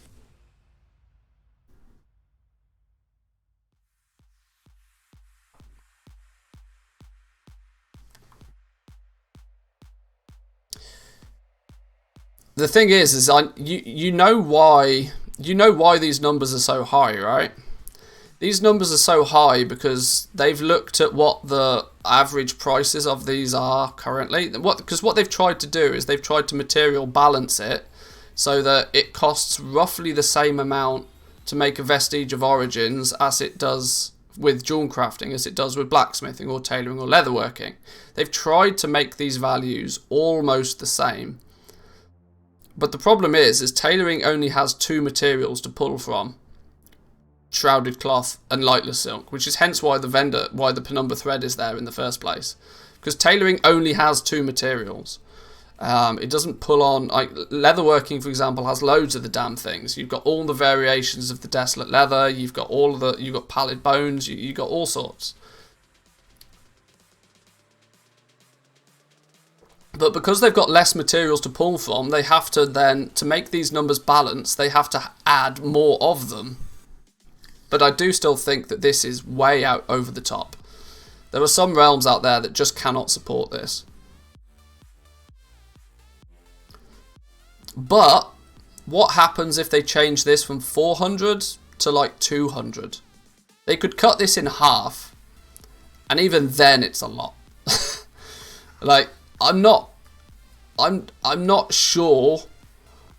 The thing is you know why you know why these numbers are so high, right? These numbers are so high because they've looked at what the average prices of these are currently. Because what they've tried to do is they've tried to material balance it so that it costs roughly the same amount to make a Vestige of Origins as it does with jewel crafting, as it does with blacksmithing or tailoring or leatherworking. They've tried to make these values almost the same. But the problem is tailoring only has two materials to pull from. Shrouded cloth and lightless silk, which is hence why the penumbra thread is there in the first place. Because tailoring only has two materials. It doesn't pull on, like leatherworking, for example, has loads of the damn things. You've got all the variations of the desolate leather. You've got you've got pallid bones. You've got all sorts. But because they've got less materials to pull from, they have to then, to make these numbers balance, they have to add more of them. But I do still think that this is way out over the top. There are some realms out there that just cannot support this. But what happens if they change this from 400 to like 200? They could cut this in half, and even then it's a lot. Like, I'm not sure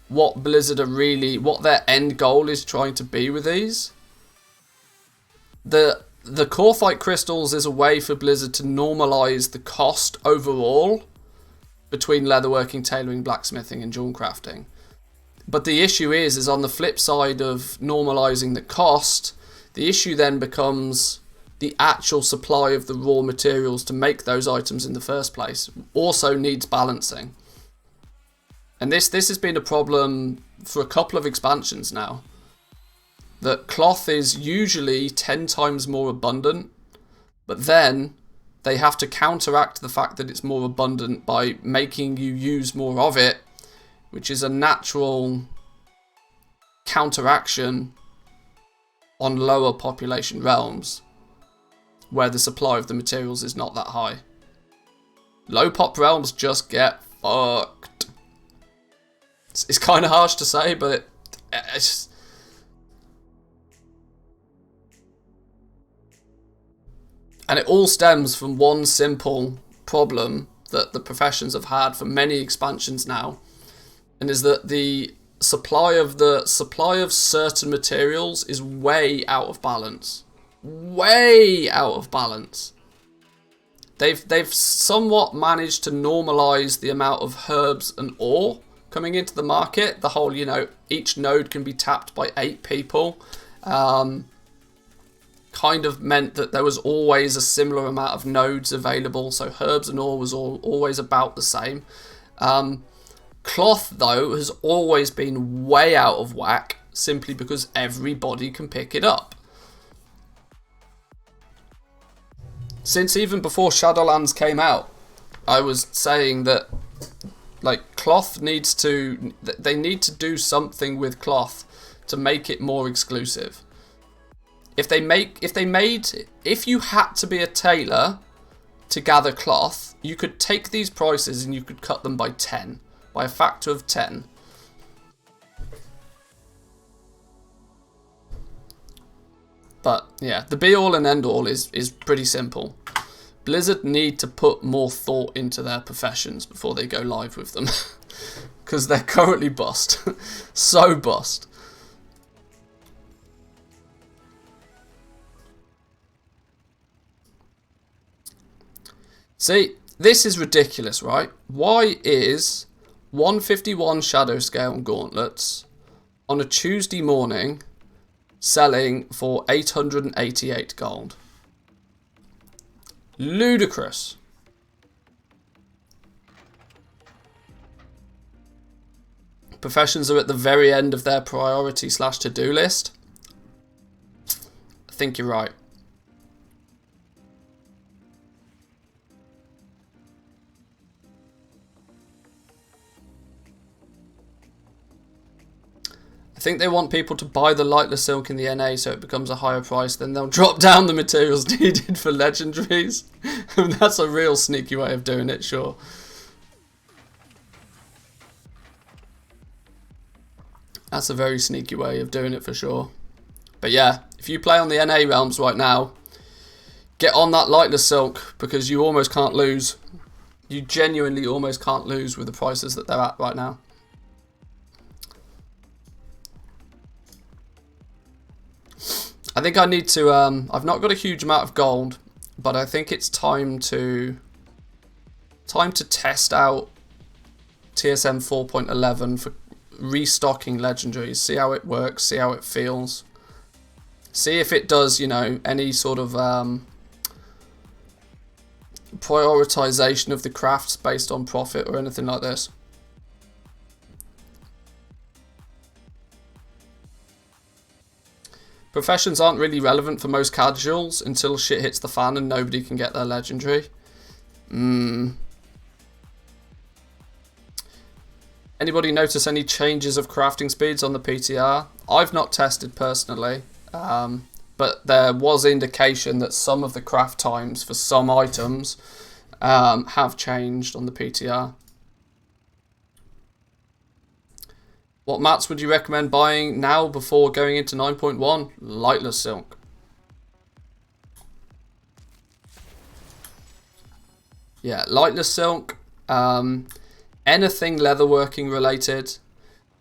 what Blizzard are really, what their end goal is trying to be with these. The core fight crystals is a way for Blizzard to normalize the cost overall between leatherworking, tailoring, blacksmithing and jewel crafting. But the issue is on the flip side of normalizing the cost, the issue then becomes the actual supply of the raw materials to make those items in the first place also needs balancing. And this has been a problem for a couple of expansions now. That cloth is usually 10 times more abundant, but then they have to counteract the fact that it's more abundant by making you use more of it, which is a natural counteraction on lower population realms where the supply of the materials is not that high. Low pop realms just get fucked. It's kind of harsh to say, but it's... And it all stems from one simple problem that the professions have had for many expansions now, and is that the supply of certain materials is way out of balance. Way out of balance. They've somewhat managed to normalize the amount of herbs and ore coming into the market. The whole, each node can be tapped by 8 people. Kind of meant that there was always a similar amount of nodes available, so herbs and ore was always about the same. Cloth, though, has always been way out of whack, simply because everybody can pick it up. Since even before Shadowlands came out, I was saying that, like, cloth needs to... They need to do something with cloth to make it more exclusive. If you had to be a tailor to gather cloth, you could take these prices and you could cut them by 10, by a factor of 10. But yeah, the be all and end all is pretty simple. Blizzard need to put more thought into their professions before they go live with them, because they're currently bust. So bust. See, this is ridiculous, right? Why is 151 Shadow Scale gauntlets on a Tuesday morning selling for 888 gold? Ludicrous. Professions are at the very end of their priority / to-do list. I think you're right. I think they want people to buy the lightless silk in the NA so it becomes a higher price, then they'll drop down the materials needed for legendaries. That's a real sneaky way of doing it, sure. That's a very sneaky way of doing it for sure. But yeah, if you play on the NA realms right now, get on that lightless silk, because you almost can't lose. You genuinely almost can't lose with the prices that they're at right now. I think I need to, I've not got a huge amount of gold, but I think it's time to test out TSM 4.11 for restocking legendaries, see how it works, see how it feels. See if it does, you know, any sort of prioritization of the crafts based on profit or anything like this. Professions aren't really relevant for most casuals until shit hits the fan and nobody can get their legendary. Anybody notice any changes of crafting speeds on the PTR? I've not tested personally, but there was indication that some of the craft times for some items have changed on the PTR. What mats would you recommend buying now before going into 9.1? Lightless silk. Yeah, lightless silk. Anything leatherworking related,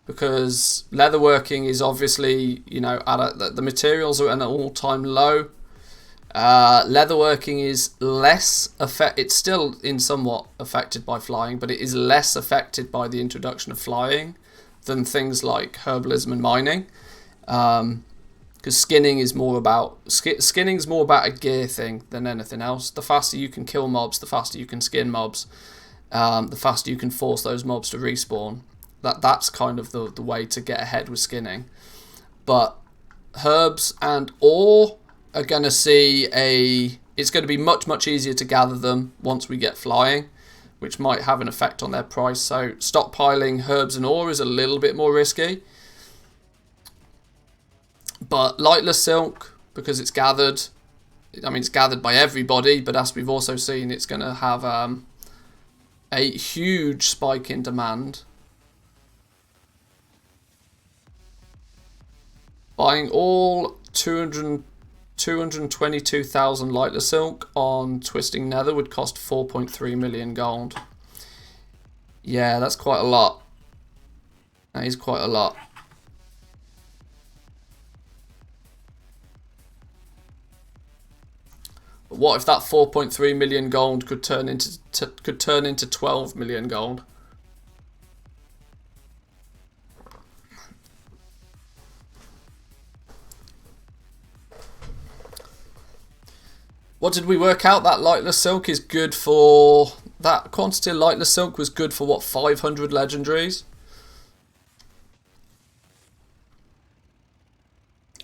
because leatherworking is obviously, you know, the materials are at an all-time low. Leatherworking is less it's still in somewhat affected by flying, but it is less affected by the introduction of flying than things like herbalism and mining, because skinning is more about a gear thing than anything else. The faster you can kill mobs, the faster you can skin mobs, the faster you can force those mobs to respawn. That's kind of the way to get ahead with skinning. But herbs and ore are going to see it's going to be much easier to gather them once we get flying, which might have an effect on their price. So stockpiling herbs and ore is a little bit more risky. But lightless silk, because it's gathered, I mean, it's gathered by everybody, but as we've also seen, it's going to have a huge spike in demand. Buying all 222,000 lightless silk on Twisting Nether would cost 4.3 million gold. Yeah, that's quite a lot. That is quite a lot. But what if that 4.3 million gold could turn into 12 million gold? What did we work out? That lightless silk is good for... That quantity of lightless silk was good for, what, 500 legendaries?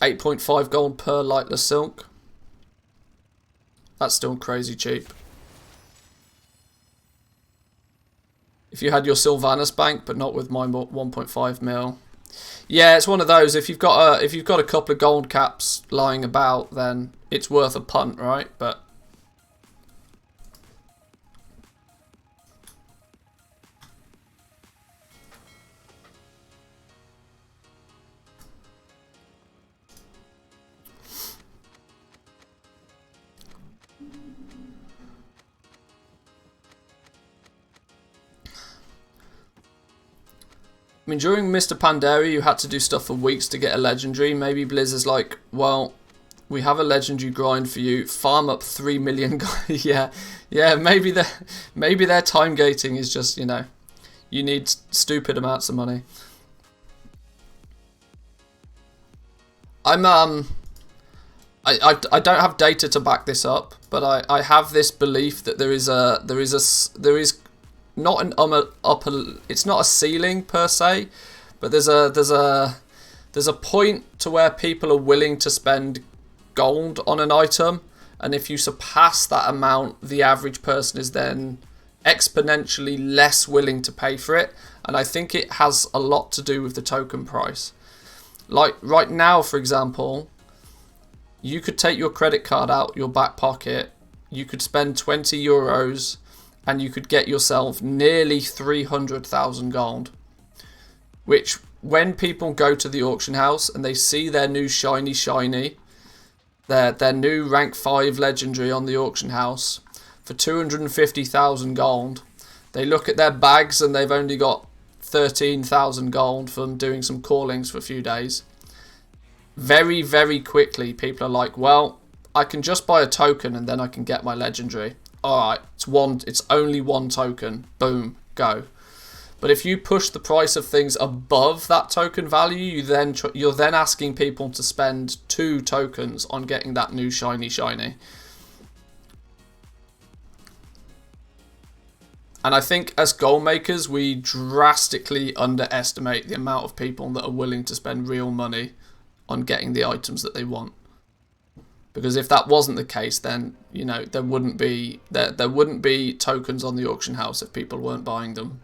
8.5 gold per lightless silk. That's still crazy cheap. If you had your Sylvanas bank, but not with my 1.5 mil. Yeah, it's one of those. If you've got a couple of gold caps lying about, then it's worth a punt, right? But I mean, during Mr. Pandaria, you had to do stuff for weeks to get a legendary. Maybe Blizz is like, well, we have a legendary grind for you. Farm up 3 million. yeah, maybe their time gating is just, you know, you need stupid amounts of money. I don't have data to back this up, but I have this belief that there is not an upper, it's not a ceiling per se, but there's a point to where people are willing to spend gold on an item, and if you surpass that amount, the average person is then exponentially less willing to pay for it, and I think it has a lot to do with the token price. Like right now, for example, you could take your credit card out your back pocket, you could spend 20 euros and you could get yourself nearly 300,000 gold, which when people go to the auction house and they see their new shiny, their new rank 5 legendary on the auction house for 250,000 gold, they look at their bags and they've only got 13,000 gold from doing some callings for a few days. Very, very quickly, people are like, well, I can just buy a token and then I can get my legendary. Alright, it's only one token. Boom, go. But if you push the price of things above that token value, you're then asking people to spend 2 tokens on getting that new shiny. And I think as goal makers, we drastically underestimate the amount of people that are willing to spend real money on getting the items that they want. Because if that wasn't the case, then there wouldn't be tokens on the auction house if people weren't buying them.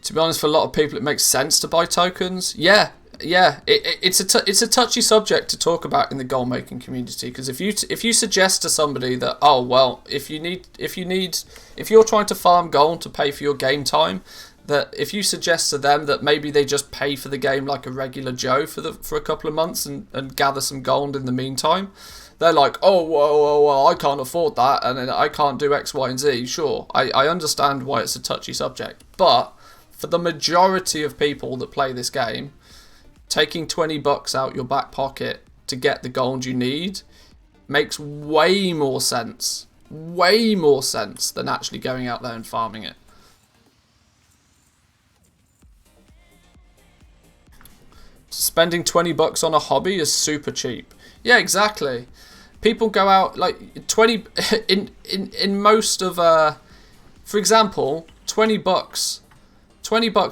To be honest, for a lot of people, it makes sense to buy tokens. Yeah. It's a touchy subject to talk about in the goal making community, because if you suggest to somebody that, oh well, if you're trying to farm gold to pay for your game time, that if you suggest to them that maybe they just pay for the game like a regular Joe for a couple of months and gather some gold in the meantime, they're like, oh, well, I can't afford that, and I can't do X, Y, and Z. Sure, I understand why it's a touchy subject, but for the majority of people that play this game, taking $20 out your back pocket to get the gold you need makes way more sense than actually going out there and farming it. Spending $20 on a hobby is super cheap. Yeah, exactly. People go out like 20 in most of for example, $20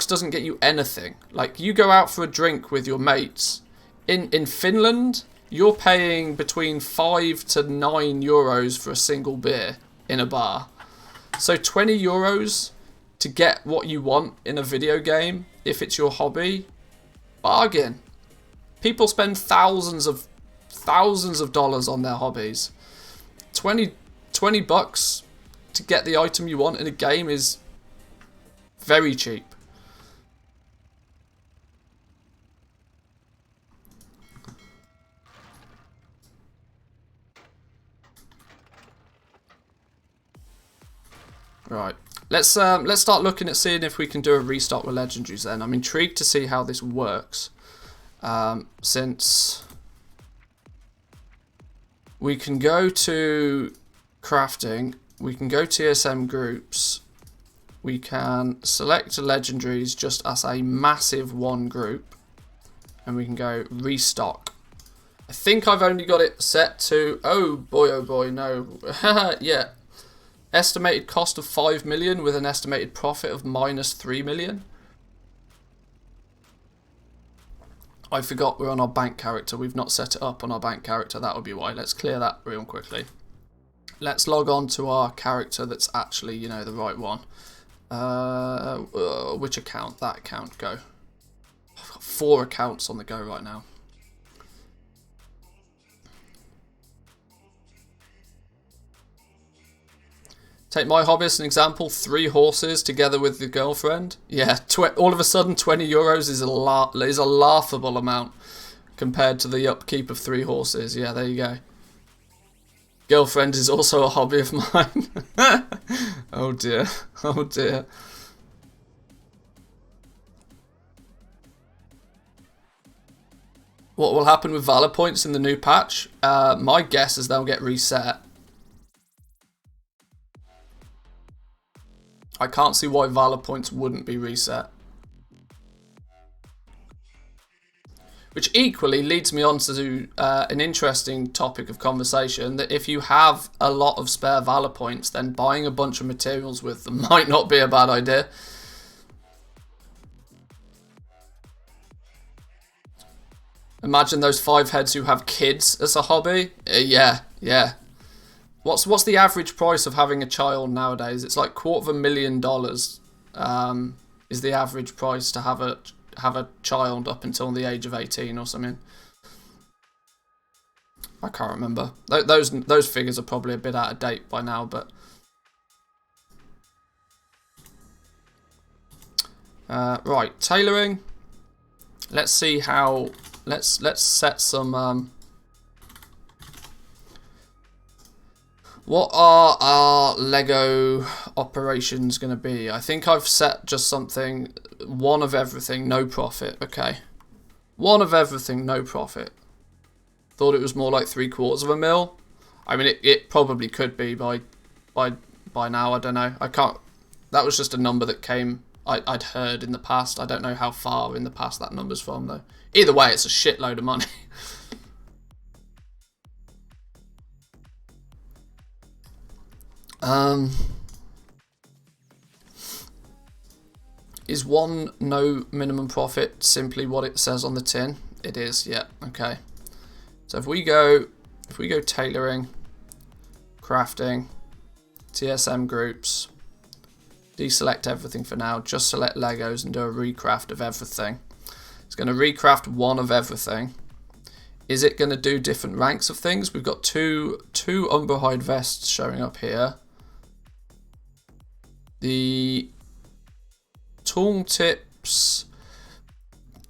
doesn't get you anything. Like, you go out for a drink with your mates. In Finland, you're paying between 5 to 9 euros for a single beer in a bar. So 20 euros to get what you want in a video game, if it's your hobby, bargain. People spend thousands of dollars on their hobbies. 20 bucks to get the item you want in a game is very cheap. Right. Let's start looking at seeing if we can do a restock with legendaries then. I'm intrigued to see how this works. Since we can go to crafting, we can go TSM groups, we can select legendaries just as a massive one group, and we can go restock. I think I've only got it set to, oh boy, no. Yeah. Estimated cost of 5 million with an estimated profit of minus 3 million. I forgot we're on our bank character. We've not set it up on our bank character. That would be why. Let's clear that real quickly. Let's log on to our character that's actually, the right one. Which account? That account. Go. I've got 4 accounts on the go right now. Take my hobby as an example, 3 horses together with the girlfriend. Yeah, all of a sudden 20 euros is a laughable amount compared to the upkeep of 3 horses. Yeah, there you go. Girlfriend is also a hobby of mine. Oh dear, oh dear. What will happen with Valor points in the new patch? My guess is they'll get reset. I can't see why Valor points wouldn't be reset. Which equally leads me on to an interesting topic of conversation, that if you have a lot of spare Valor points, then buying a bunch of materials with them might not be a bad idea. Imagine those 5 heads who have kids as a hobby. Yeah. What's the average price of having a child nowadays? It's like $250,000 is the average price to have a child up until the age of 18 or something. I can't remember. Those figures are probably a bit out of date by now, but right, tailoring. Let's see how. Let's set some. What are our Lego operations going to be? I think I've set just something, one of everything, no profit. Okay. One of everything, no profit. Thought it was more like 3/4 mil. I mean, it probably could be by now. I don't know. I can't. That was just a number that came. I'd heard in the past. I don't know how far in the past that number's from though. Either way, it's a shitload of money. Is one no minimum profit simply what it says on the tin? It is, yeah, okay. So if we go tailoring, crafting, TSM groups, deselect everything for now, just select Legos and do a recraft of everything. It's going to recraft one of everything. Is it going to do different ranks of things? We've got two Umberhide vests showing up here. The tooltips,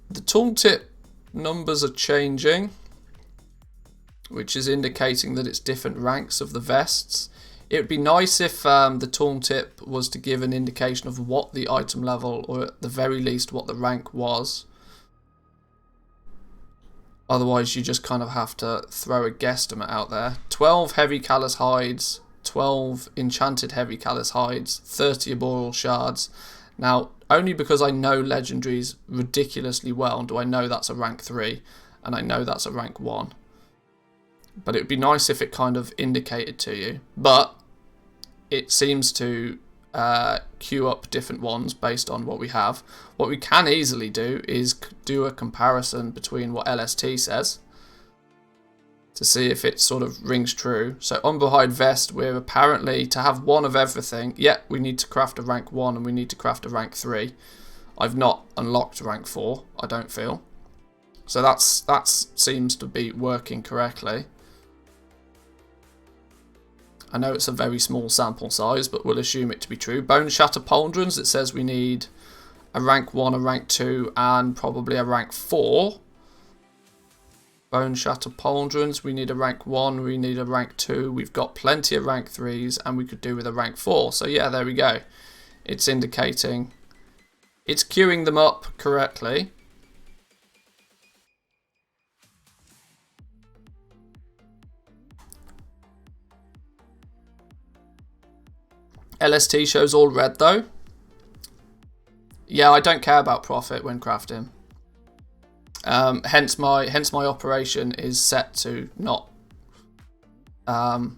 the tooltip numbers are changing, which is indicating that it's different ranks of the vests. It would be nice if the tooltip was to give an indication of what the item level, or at the very least what the rank was. Otherwise you just kind of have to throw a guesstimate out there. 12 heavy callous hides, 12 enchanted heavy callous hides, 30 arboreal shards. Now, only because I know legendaries ridiculously well do I know that's a rank 3, and I know that's a rank 1. But it would be nice if it kind of indicated to you. But it seems to queue up different ones based on what we have. What we can easily do is do a comparison between what LST says to see if it sort of rings true. So Umberhide vest, we're apparently to have one of everything. Yeah, we need to craft a rank 1 and we need to craft a rank 3. I've not unlocked rank 4, I don't feel. So that seems to be working correctly. I know it's a very small sample size, but we'll assume it to be true. Bone Shatter Pauldrons, it says we need a rank 1, a rank 2, and probably a rank 4. Bone Shatter Pauldrons, we need a rank 1, we need a rank 2. We've got plenty of rank 3s, and we could do with a rank 4. So yeah, there we go. It's indicating, it's queuing them up correctly. LST shows all red though. Yeah, I don't care about profit when crafting. Hence my operation is set to not. I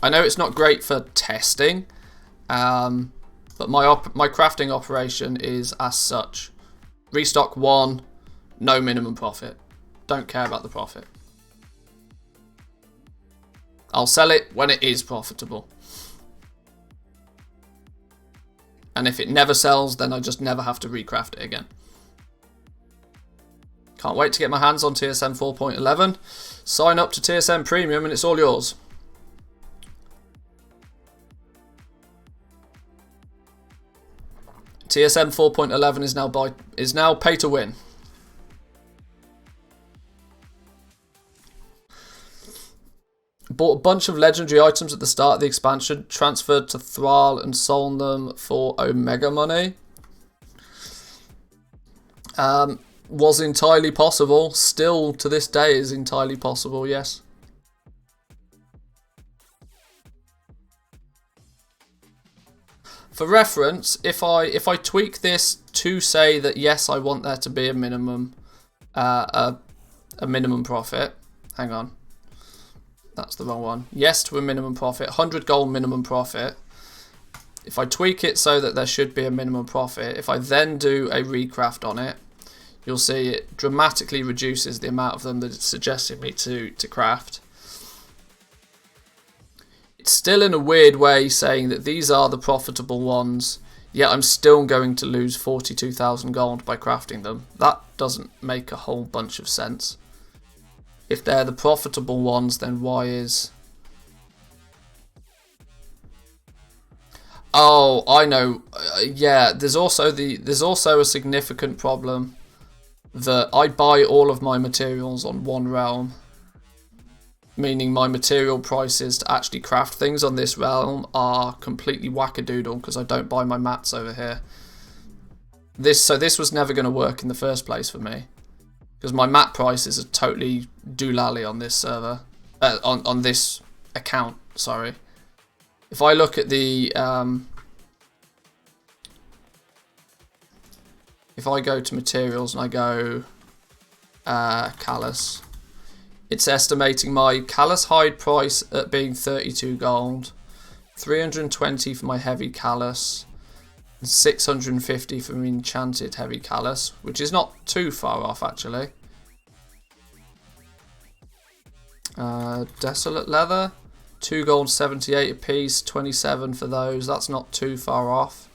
know it's not great for testing, but my crafting operation is as such. Restock 1, no minimum profit. Don't care about the profit. I'll sell it when it is profitable. And if it never sells, then I just never have to recraft it again. Can't wait to get my hands on TSM 4.11. Sign up to TSM Premium and it's all yours. TSM 4.11 is now pay to win. Bought a bunch of legendary items at the start of the expansion, transferred to Thrall and sold them for Omega money. Was entirely possible. Still to this day is entirely possible, yes. For reference, if I tweak this to say that yes, I want there to be a minimum minimum profit. Hang on. That's the wrong one. Yes to a minimum profit, 100 gold minimum profit. If I tweak it so that there should be a minimum profit, if I then do a recraft on it, you'll see it dramatically reduces the amount of them that it's suggesting me to craft. it's still in a weird way saying that these are the profitable ones, yet I'm still going to lose 42,000 gold by crafting them. That doesn't make a whole bunch of sense. If they're the profitable ones, then why is... Oh, I know. Yeah, there's also a significant problem that I buy all of my materials on one realm, meaning my material prices to actually craft things on this realm are completely wackadoodle because I don't buy my mats over here. So this was never going to work in the first place for me because my mat prices are totally doolally on this server, on this account. Sorry. If I look at the if I go to materials and I go callus, it's estimating my callus hide price at being 32 gold, 320 for my heavy callus, and 650 for my enchanted heavy callus, which is not too far off actually. Desolate leather, 2 gold 78 a piece, 27 for those, that's not too far off.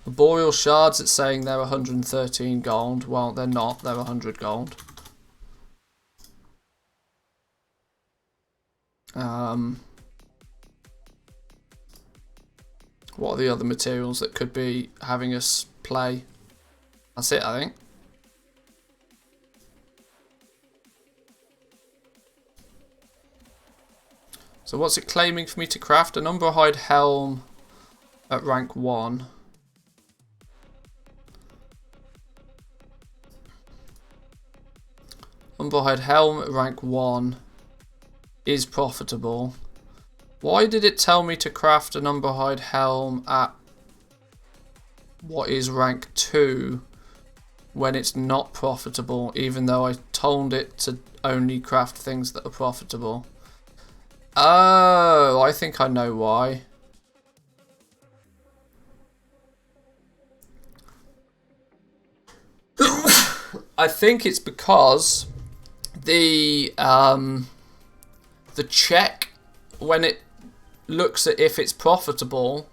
The boreal shards, it's saying they're 113 gold. Well, they're not, they're 100 gold. What are the other materials that could be having us play? That's it, I think. So what's it claiming for me to craft? An umberhide helm at rank 1. Umberhide helm at rank 1 is profitable. Why did it tell me to craft an umberhide helm at what is rank 2 when it's not profitable, even though I told it to only craft things that are profitable? Oh, I think I know why. I think it's because the check when it looks at if it's profitable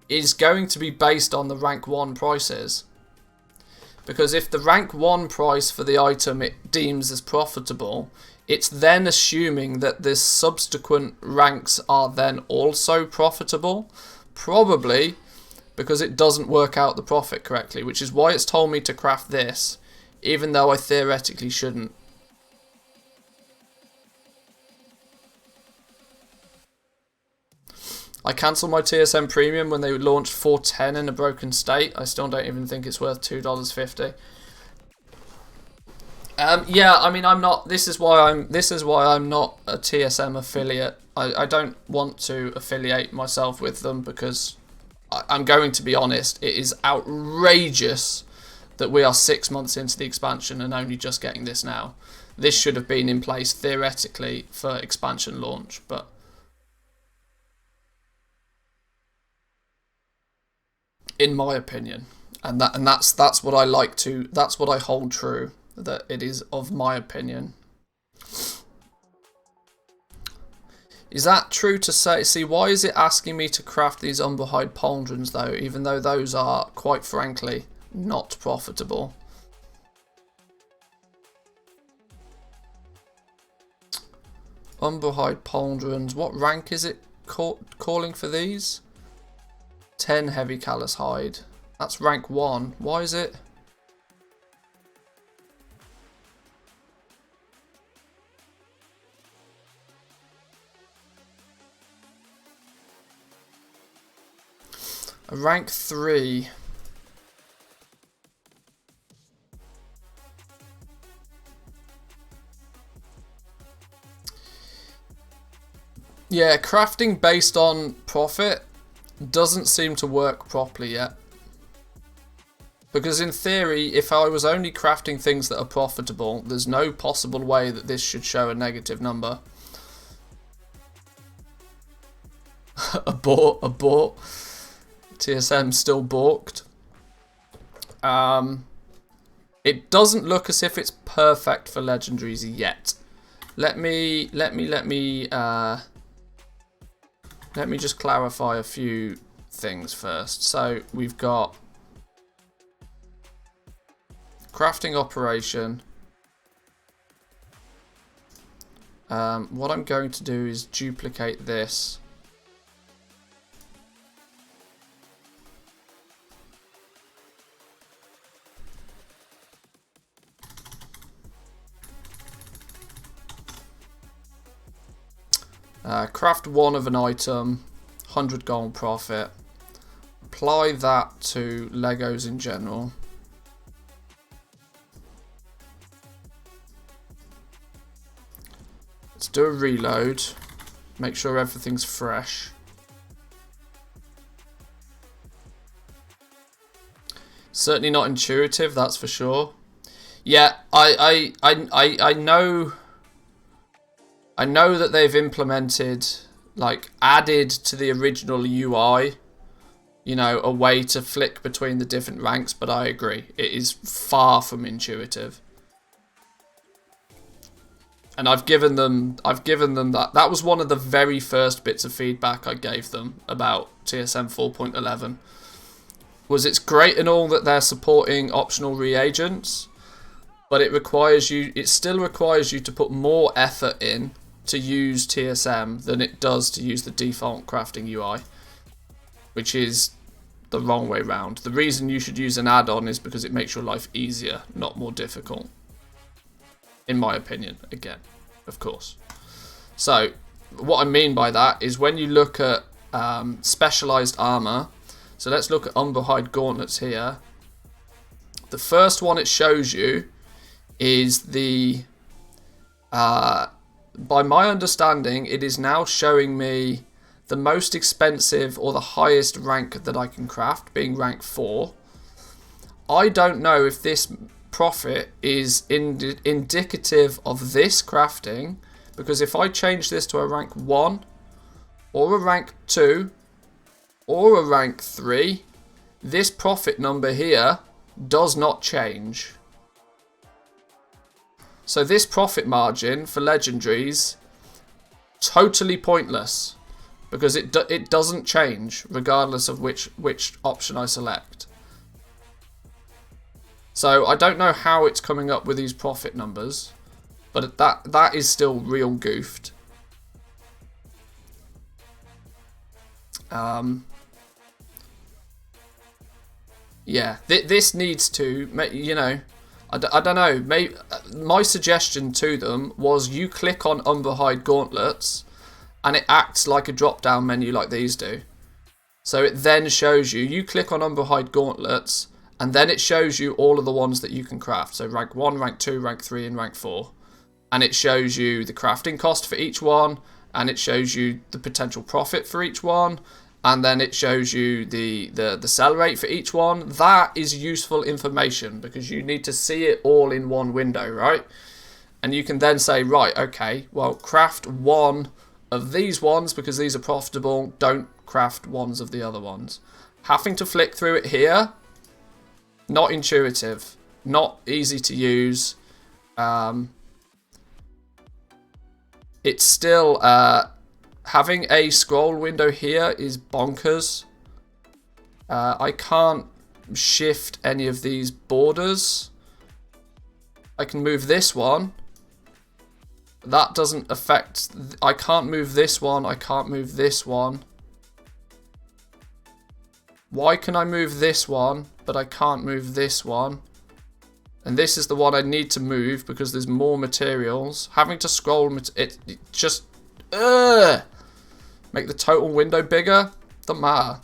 is going to be based on the rank 1 prices. Because if the rank 1 price for the item it deems as profitable, it's then assuming that the subsequent ranks are then also profitable. Probably because it doesn't work out the profit correctly, which is why it's told me to craft this, even though I theoretically shouldn't. I cancelled my TSM premium when they launched 410 in a broken state. I still don't even think it's worth $2.50. Yeah, I mean, I'm not. This is why I'm not a TSM affiliate. I don't want to affiliate myself with them because I'm going to be honest. It is outrageous that we are 6 months into the expansion and only just getting this now. This should have been in place theoretically for expansion launch, but in my opinion, and that's what I like to. That's what I hold true. That it is of my opinion. Is that true to say? See, why is it asking me to craft these umberhide pauldrons though, even though those are, quite frankly, not profitable? Umberhide pauldrons, what rank is it calling for these? 10 heavy callus hide. That's rank 1. Why is it? A rank 3. Yeah, crafting based on profit doesn't seem to work properly yet. Because in theory, if I was only crafting things that are profitable, there's no possible way that this should show a negative number. Abort. TSM still balked. It doesn't look as if it's perfect for legendaries yet. Let me just clarify a few things first. So we've got crafting operation. What I'm going to do is duplicate this. Craft one of an item, 100 gold profit. Apply that to Legos in general. Let's do a reload. Make sure everything's fresh. Certainly not intuitive, that's for sure. Yeah, I know. I know that they've implemented, like, added to the original UI, you know, a way to flick between the different ranks, but I agree, it is far from intuitive. And I've given them that. That was one of the very first bits of feedback I gave them about TSM 4.11. Was it's great and all that they're supporting optional reagents, but it still requires you to put more effort in to use TSM than it does to use the default crafting UI, which is the wrong way round. The reason you should use an add-on is because it makes your life easier, not more difficult. In my opinion, again, of course. So, what I mean by that is when you look at specialized armor, so let's look at Umberhide gauntlets here. The first one it shows you is the by my understanding, it is now showing me the most expensive or the highest rank that I can craft, being rank 4. I don't know if this profit is indicative of this crafting, because if I change this to a rank 1, or a rank 2, or a rank 3, this profit number here does not change. So this profit margin for legendaries, totally pointless, because it doesn't change regardless of which option I select. So I don't know how it's coming up with these profit numbers, but that is still real goofed. Yeah, this needs to, you know, I don't know. Maybe my suggestion to them was you click on Umberhide gauntlets, and it acts like a drop-down menu like these do. So it then shows you. You click on Umberhide gauntlets, and then it shows you all of the ones that you can craft. So rank 1, rank 2, rank 3, and rank 4, and it shows you the crafting cost for each one, and it shows you the potential profit for each one. And then it shows you the sell rate for each one. That is useful information because you need to see it all in one window, right? And you can then say, right, okay, well, craft one of these ones because these are profitable. Don't craft ones of the other ones. Having to flick through it here, not intuitive, not easy to use. It's still... having a scroll window here is bonkers. I can't shift any of these borders. I can move this one. That doesn't affect... I can't move this one. I can't move this one. Why can I move this one, but I can't move this one? And this is the one I need to move because there's more materials. Having to scroll... It just... Make the total window bigger? Doesn't matter.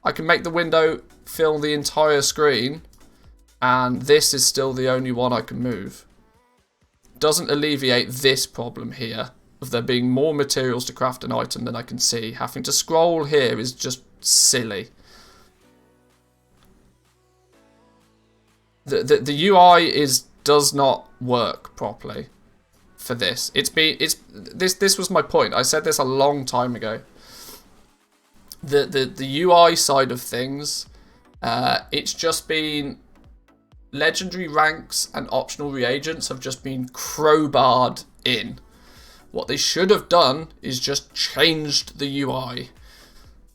I can make the window fill the entire screen, and this is still the only one I can move. Doesn't alleviate this problem here of there being more materials to craft an item than I can see. Having to scroll here is just silly. The UI does not work properly for this. This was my point. I said this a long time ago. The UI side of things, it's just been legendary ranks and optional reagents have just been crowbarred in. What they should have done is just changed the UI.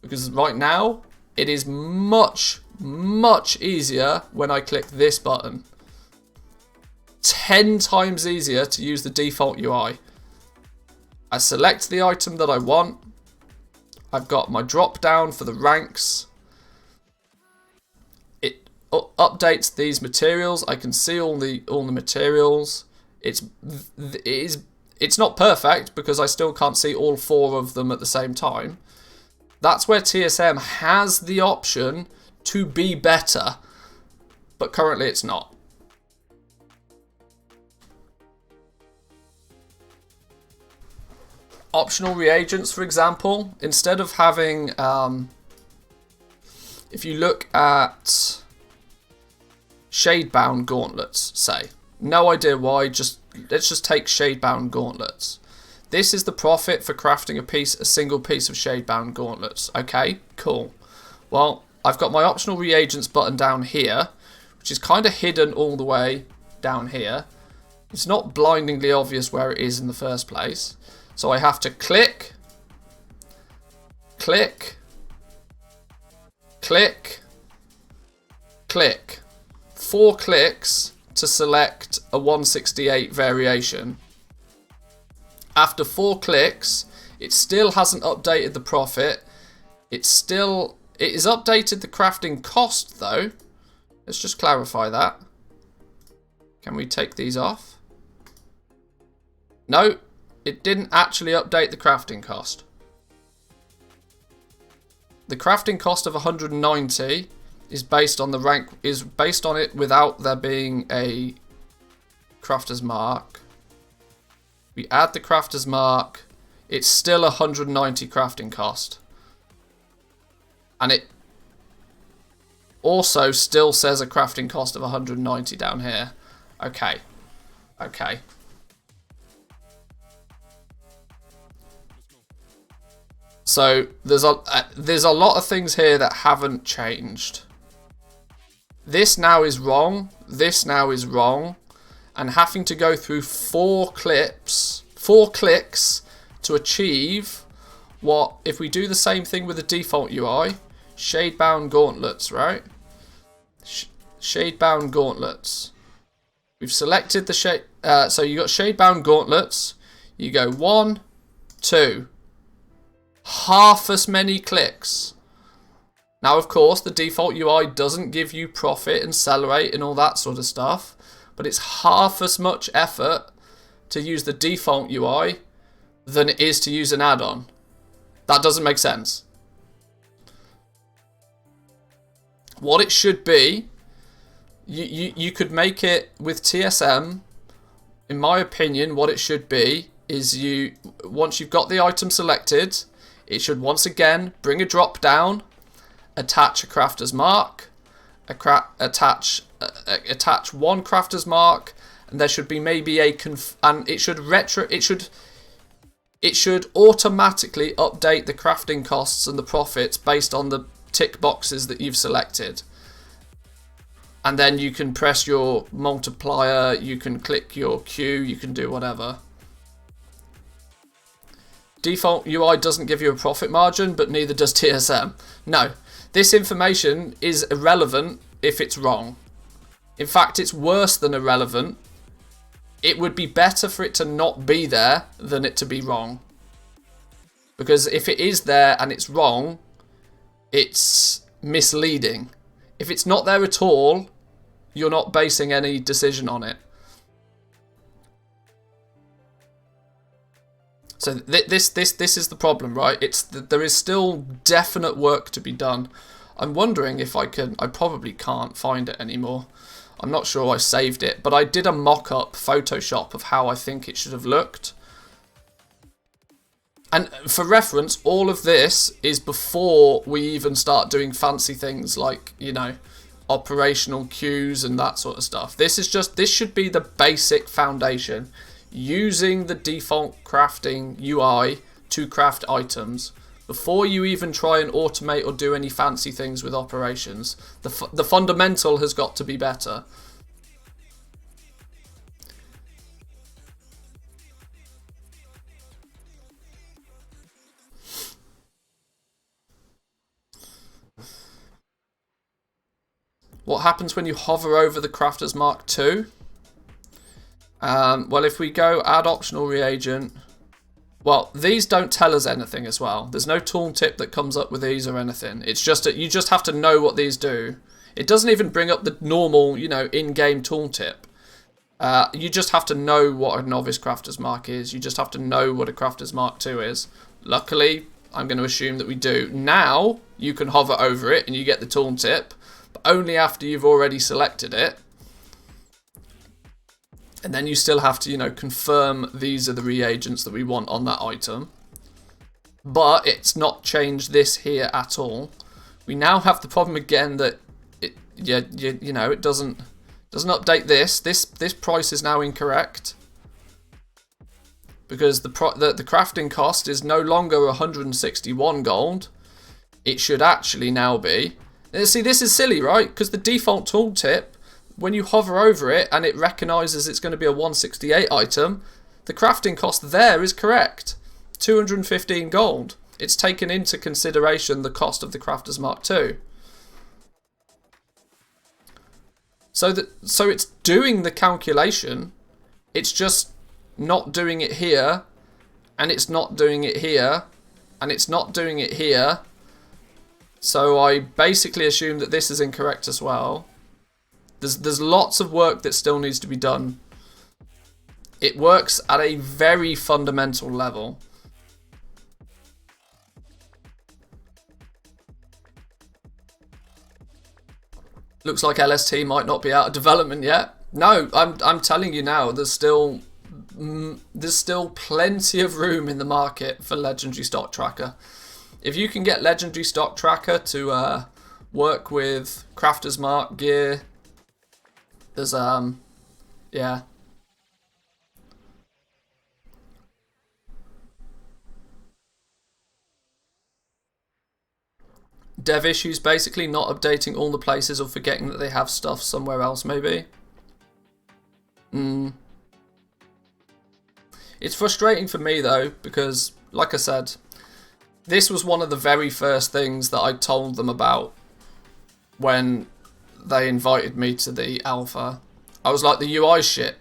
Because right now, it is much, much easier when I click this button. 10 times easier to use the default UI. I select the item that I want. I've got my drop down for the ranks. It updates these materials. I can see all the materials. It's not perfect because I still can't see all 4 of them at the same time. That's where TSM has the option to be better, but currently it's not. Optional reagents, for example, instead of having, if you look at shade-bound gauntlets, say, no idea why, let's just take shade-bound gauntlets. This is the profit for crafting a single piece of shade-bound gauntlets. Okay, cool. Well, I've got my optional reagents button down here, which is kind of hidden all the way down here. It's not blindingly obvious where it is in the first place. So I have to click, click, click, click. 4 clicks to select a 168 variation. After 4 clicks, it still hasn't updated the profit. It is updated the crafting cost though. Let's just clarify that. Can we take these off? No. It didn't actually update the crafting cost. The crafting cost of 190 is based on it without there being a crafter's mark. We add the crafter's mark, it's still 190 crafting cost. And it also still says a crafting cost of 190 down here. Okay. Okay. So there's a lot of things here that haven't changed. This now is wrong. This now is wrong, and having to go through 4 clicks to achieve what, if we do the same thing with the default UI, shade-bound gauntlets, right? Shade-bound gauntlets. We've selected the shade. So you got shade-bound gauntlets. You go 1, 2. Half as many clicks. Now, of course, the default UI doesn't give you profit and sell rate and all that sort of stuff, but it's half as much effort to use the default UI than it is to use an add-on. That doesn't make sense. What it should be, you could make it with TSM, in my opinion, what it should be is once you've got the item selected, it should once again bring a drop down, attach a crafter's mark, attach one crafter's mark, and there should be maybe and it should automatically update the crafting costs and the profits based on the tick boxes that you've selected. And then you can press your multiplier, you can click your Q, you can do whatever. Default UI doesn't give you a profit margin, but neither does TSM. No, this information is irrelevant if it's wrong. In fact, it's worse than irrelevant. It would be better for it to not be there than it to be wrong. Because if it is there and it's wrong, it's misleading. If it's not there at all, you're not basing any decision on it. So this is the problem, right? There is still definite work to be done. I'm wondering if I probably can't find it anymore. I'm not sure I saved it, but I did a mock-up Photoshop of how I think it should have looked. And for reference, all of this is before we even start doing fancy things like, you know, operational queues and that sort of stuff. This should be the basic foundation. Using the default crafting UI to craft items before you even try and automate or do any fancy things with operations. The fundamental has got to be better. What happens when you hover over the Crafter's Mark II? Well, if we go add optional reagent, well, these don't tell us anything as well. There's no tooltip that comes up with these or anything. It's just that you just have to know what these do. It doesn't even bring up the normal, you know, in-game tooltip. You just have to know what a Novice Crafter's Mark is. You just have to know what a Crafter's Mark II is. Luckily, I'm going to assume that we do. Now, you can hover over it and you get the tooltip, but only after you've already selected it. And then you still have to, you know, confirm these are the reagents that we want on that item. But it's not changed this here at all. We now have the problem again that it, you know, it doesn't update this. This price is now incorrect because the crafting cost is no longer 161 gold. It should actually now be. See, this is silly, right? Because the default tooltip, when you hover over it and it recognises it's going to be a 168 item, the crafting cost there is correct. 215 gold. It's taken into consideration the cost of the Crafter's Mark II. So it's doing the calculation. It's just not doing it here, and it's not doing it here, and it's not doing it here. So I basically assume that this is incorrect as well. There's lots of work that still needs to be done. It works at a very fundamental level. Looks like LST might not be out of development yet. No, I'm telling you now, there's still plenty of room in the market for Legendary Stock Tracker. If you can get Legendary Stock Tracker to work with Crafter's Mark gear, there's yeah. Dev issues, basically not updating all the places or forgetting that they have stuff somewhere else, maybe. It's frustrating for me though, because like I said, this was one of the very first things that I told them about when they invited me to the alpha. I was like, the UI shit.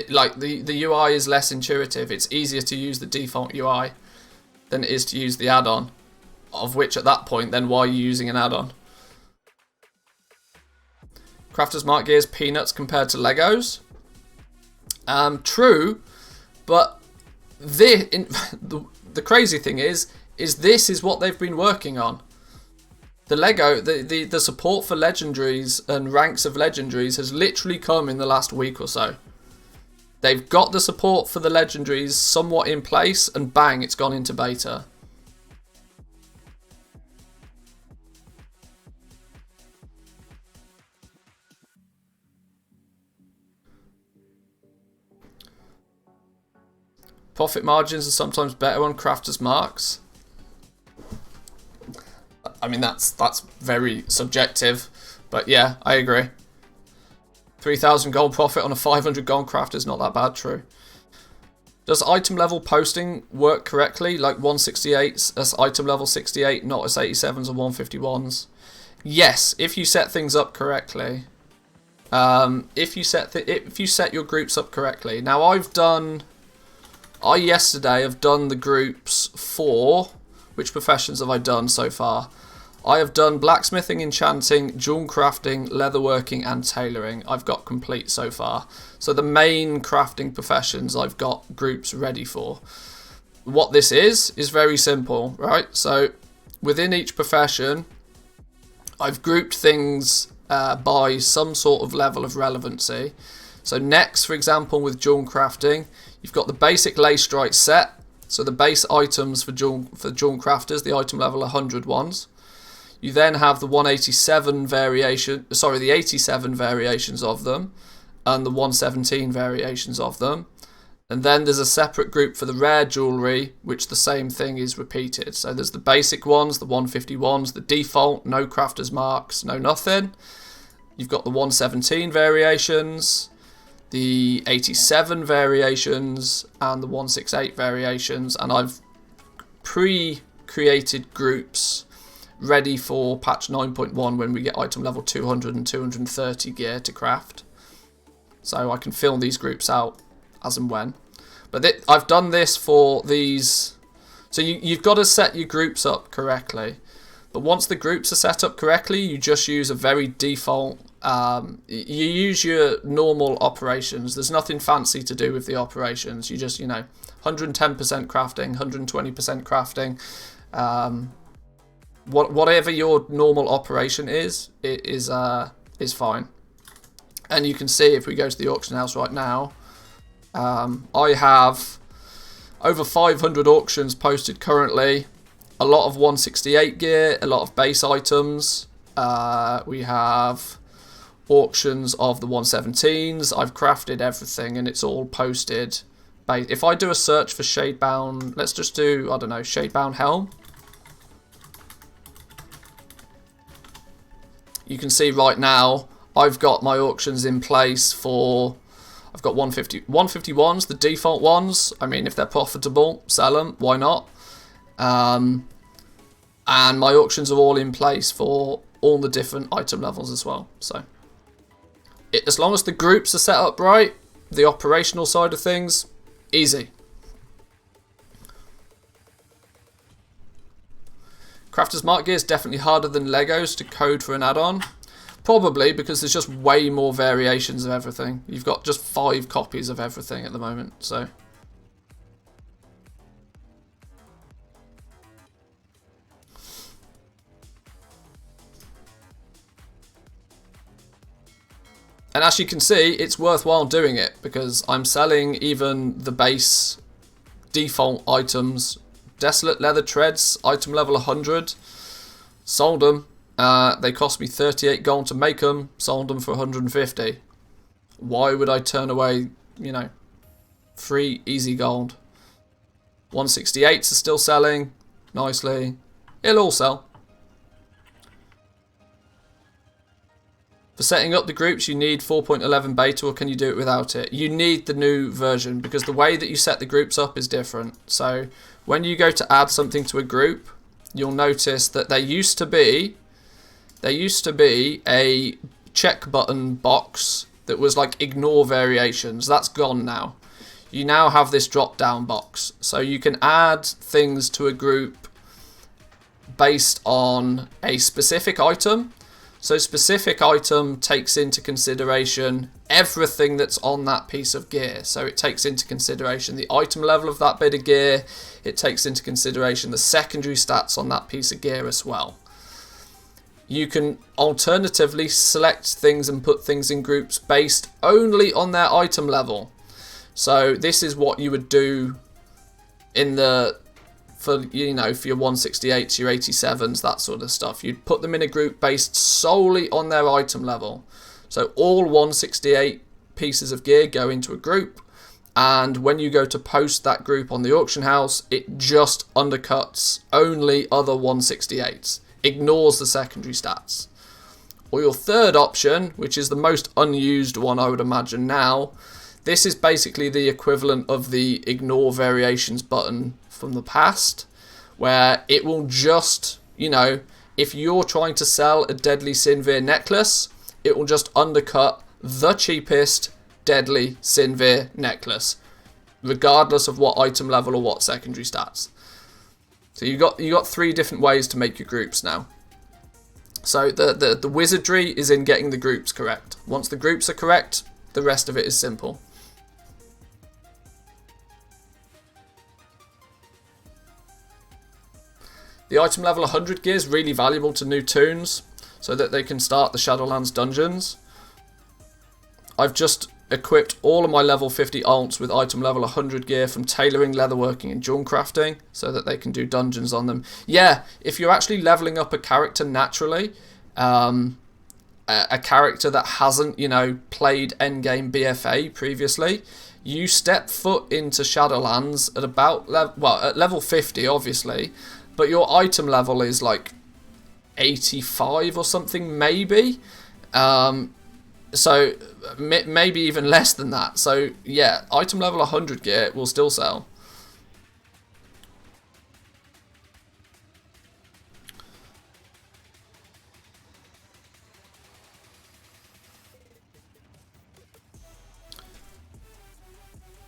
Like the UI is less intuitive. It's easier to use the default UI than it is to use the add-on. Of which at that point, then why are you using an add-on? Crafter's Mark gear is peanuts compared to Legos. True, but the crazy thing is this is what they've been working on. The Lego, the support for legendaries and ranks of legendaries has literally come in the last week or so. They've got the support for the legendaries somewhat in place, and bang, it's gone into beta. Profit margins are sometimes better on Crafter's Marks. I mean, that's very subjective, but yeah, I agree. 3,000 gold profit on a 500 gold crafter is not that bad, true. Does item level posting work correctly, like 168s as item level 68, not as 87s or 151s? Yes, if you set things up correctly. If you set your groups up correctly. Now I yesterday have done the groups for, which professions have I done so far? I have done blacksmithing, enchanting, jewel crafting, leatherworking and tailoring. I've got complete so far. So the main crafting professions I've got groups ready for. What this is very simple, right? So within each profession, I've grouped things by some sort of level of relevancy. So next, for example, with jewel crafting, you've got the basic lay strike set. So the base items for jewel crafters, the item level 100 ones. You then have the 187 variation, sorry, the 87 variations of them, and the 117 variations of them. And then there's a separate group for the rare jewellery, which the same thing is repeated. So there's the basic ones, the 151s, the default, no Crafter's Marks, no nothing. You've got the 117 variations, the 87 variations, and the 168 variations. And I've pre-created groups ready for patch 9.1 when we get item level 200 and 230 gear to craft. So I can fill these groups out as and when. But I've done this for these. So you've got to set your groups up correctly. But once the groups are set up correctly, you just use a very default. You use your normal operations. There's nothing fancy to do with the operations. You just, 110% crafting, 120% crafting. Whatever your normal operation is fine. And you can see if we go to the auction house right now, I have over 500 auctions posted currently. A lot of 168 gear, a lot of base items. We have auctions of the 117s. I've crafted everything and it's all posted. If I do a search for Shadebound, let's just do, I don't know, Shadebound Helm. You can see right now, I've got my auctions in place for, I've got 151s, the default ones. I mean, if they're profitable, sell them, why not? And my auctions are all in place for all the different item levels as well. So, as long as the groups are set up right, the operational side of things, easy. Crafter's Mark gear is definitely harder than Legos to code for an add-on. Probably because there's just way more variations of everything. You've got just 5 copies of everything at the moment, so. And as you can see, it's worthwhile doing it because I'm selling even the base default items. Desolate leather treads, item level 100. Sold them. They cost me 38 gold to make them. Sold them for 150. Why would I turn away, free easy gold? 168s are still selling nicely. It'll all sell. For setting up the groups, you need 4.11 beta, or can you do it without it? You need the new version because the way that you set the groups up is different. So when you go to add something to a group, you'll notice that there used to be a check button box that was like ignore variations. That's gone now. You now have this drop down box. So you can add things to a group based on a specific item. So specific item takes into consideration everything that's on that piece of gear. So it takes into consideration the item level of that bit of gear. It takes into consideration the secondary stats on that piece of gear as well. You can alternatively select things and put things in groups based only on their item level. So this is what you would do in for your 168s, your 87s, that sort of stuff. You'd put them in a group based solely on their item level. So all 168 pieces of gear go into a group, and when you go to post that group on the auction house, it just undercuts only other 168s, ignores the secondary stats. Or your third option, which is the most unused one I would imagine now, this is basically the equivalent of the ignore variations button from the past, where it will just, if you're trying to sell a deadly Sinveer necklace, it will just undercut the cheapest deadly Sinveer necklace, regardless of what item level or what secondary stats. So you got 3 different ways to make your groups now. So the wizardry is in getting the groups correct. Once the groups are correct, the rest of it is simple. The item level 100 gear is really valuable to new toons so that they can start the Shadowlands dungeons. I've just equipped all of my level 50 alts with item level 100 gear from tailoring, leatherworking and jewel crafting so that they can do dungeons on them. Yeah, if you're actually leveling up a character naturally, a character that hasn't, played endgame BFA previously, you step foot into Shadowlands at about, at level 50 obviously, but your item level is like 85 or something maybe. So maybe even less than that. So yeah, item level 100 gear will still sell.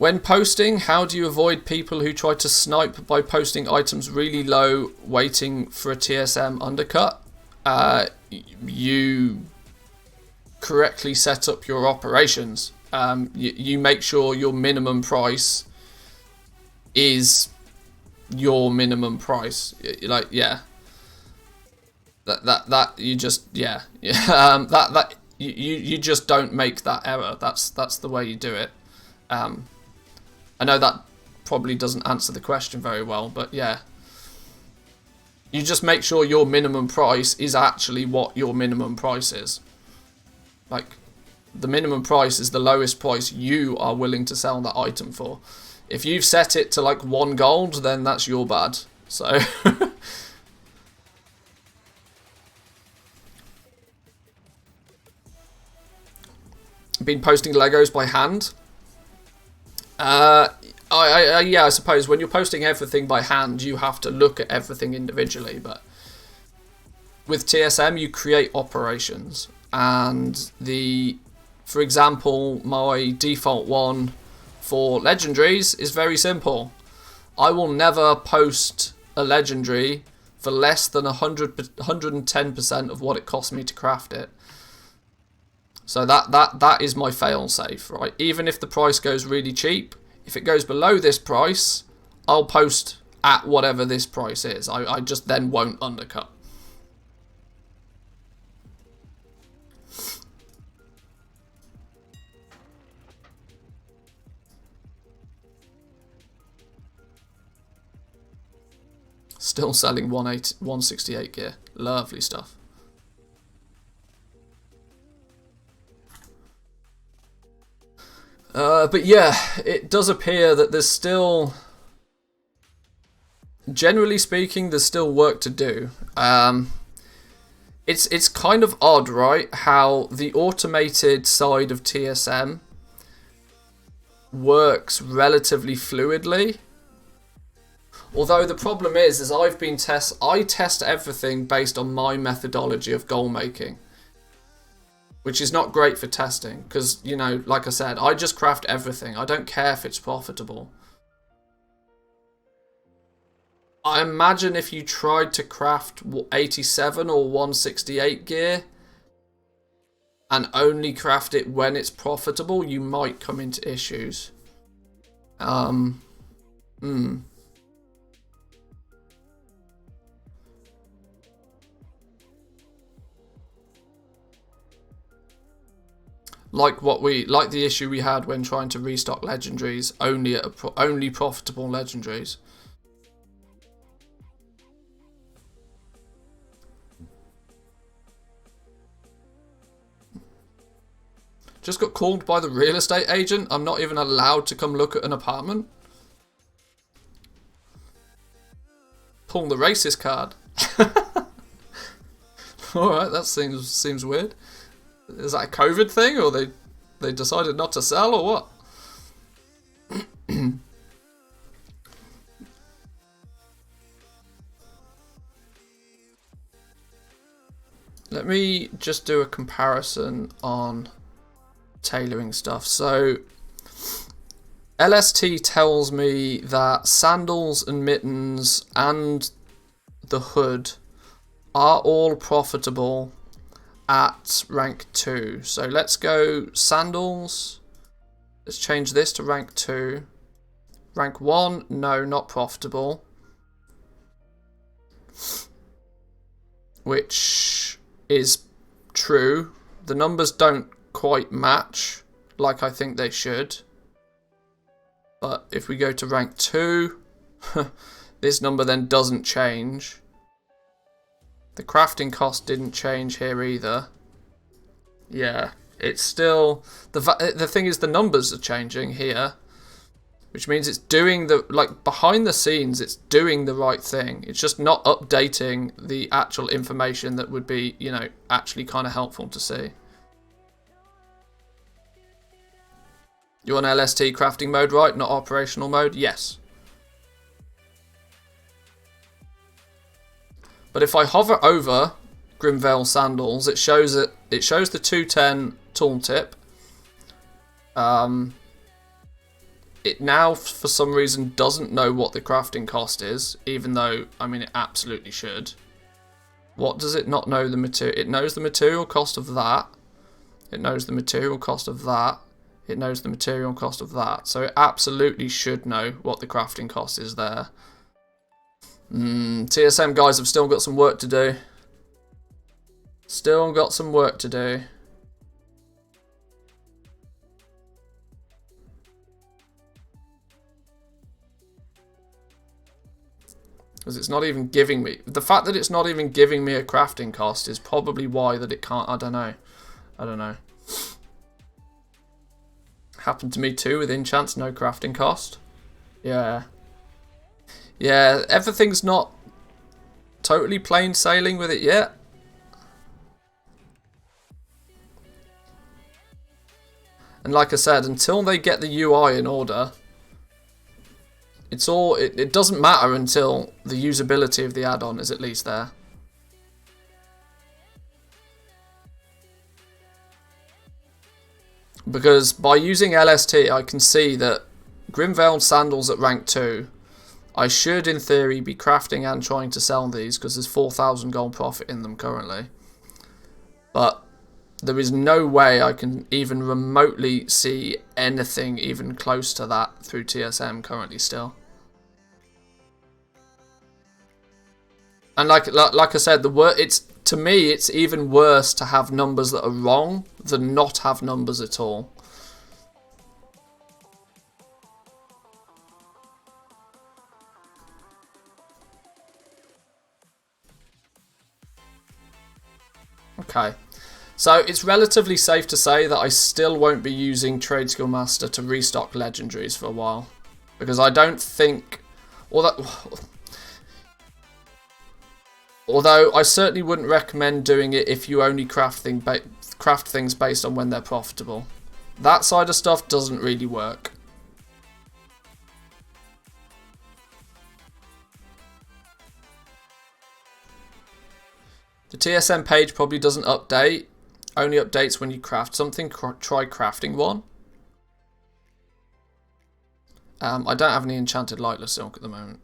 When posting, how do you avoid people who try to snipe by posting items really low, waiting for a TSM undercut? You correctly set up your operations. You make sure your minimum price is your minimum price. Like, yeah. That you just, yeah. That you just don't make that error. That's the way you do it. I know that probably doesn't answer the question very well, but yeah. You just make sure your minimum price is actually what your minimum price is. Like, the minimum price is the lowest price you are willing to sell that item for. If you've set it to like 1 gold, then that's your bad. So... Been posting Legos by hand. Yeah, I suppose when you're posting everything by hand, you have to look at everything individually. But with TSM, you create operations, and for example, my default one for legendaries is very simple. I will never post a legendary for less than 110% of what it costs me to craft it. So that is my fail-safe, right? Even if the price goes really cheap, if it goes below this price, I'll post at whatever this price is. I just then won't undercut. Still selling 168 gear. Lovely stuff. But yeah, it does appear that there's still, generally speaking, there's still work to do. It's kind of odd, right? How the automated side of TSM works relatively fluidly. Although the problem is I test everything based on my methodology of goal making. Which is not great for testing, because, you know, like I said, I just craft everything. I don't care if it's profitable. I imagine if you tried to craft 87 or 168 gear, and only craft it when it's profitable, you might come into issues. Like the issue we had when trying to restock legendaries only at only profitable legendaries. Just got called by the real estate agent. I'm not even allowed to come look at an apartment. Pull the racist card. All right, that seems weird. Is that a COVID thing, or they decided not to sell, or what? Let me just do a comparison on tailoring stuff. So LST tells me that sandals and mittens and the hood are all profitable at rank 2. So let's go sandals. Let's change this to rank 2. Rank 1, no, not profitable. Which is true. The numbers don't quite match like I think they should. But if we go to rank 2, this number then doesn't change. The crafting cost didn't change here either. Yeah, it's still... The thing is, the numbers are changing here. Which means it's doing the... Like, behind the scenes, it's doing the right thing. It's just not updating the actual information that would be, you know, actually kind of helpful to see. You're on LST crafting mode, right? Not operational mode? Yes. But if I hover over Grimvale Sandals, it shows the 210 tooltip. it now, for some reason, doesn't know what the crafting cost is, even though, I mean, it absolutely should. What does it not know the material? It knows the material cost of that. It knows the material cost of that. It knows the material cost of that. So it absolutely should know what the crafting cost is there. TSM guys have still got some work to do. Still got some work to do. Because it's not even giving me... The fact that it's not even giving me a crafting cost is probably why that it can't... I don't know. I don't know. Happened to me too with enchants, no crafting cost. Yeah. Yeah, everything's not totally plain sailing with it yet. And like I said, until they get the UI in order... It's all. It doesn't matter until the usability of the add-on is at least there. Because by using LST, I can see that Grimveiled Sandals at rank 2, I should in theory be crafting and trying to sell these because there's 4,000 gold profit in them currently. But there is no way I can even remotely see anything even close to that through TSM currently still. And like I said, to me it's even worse to have numbers that are wrong than not have numbers at all. Okay, so it's relatively safe to say that I still won't be using Trade Skill Master to restock legendaries for a while, because I don't think, although I certainly wouldn't recommend doing it if you only craft things based on when they're profitable. That side of stuff doesn't really work. The TSM page probably doesn't update. Only updates when you craft something. Try crafting one. I don't have any enchanted lightless silk at the moment.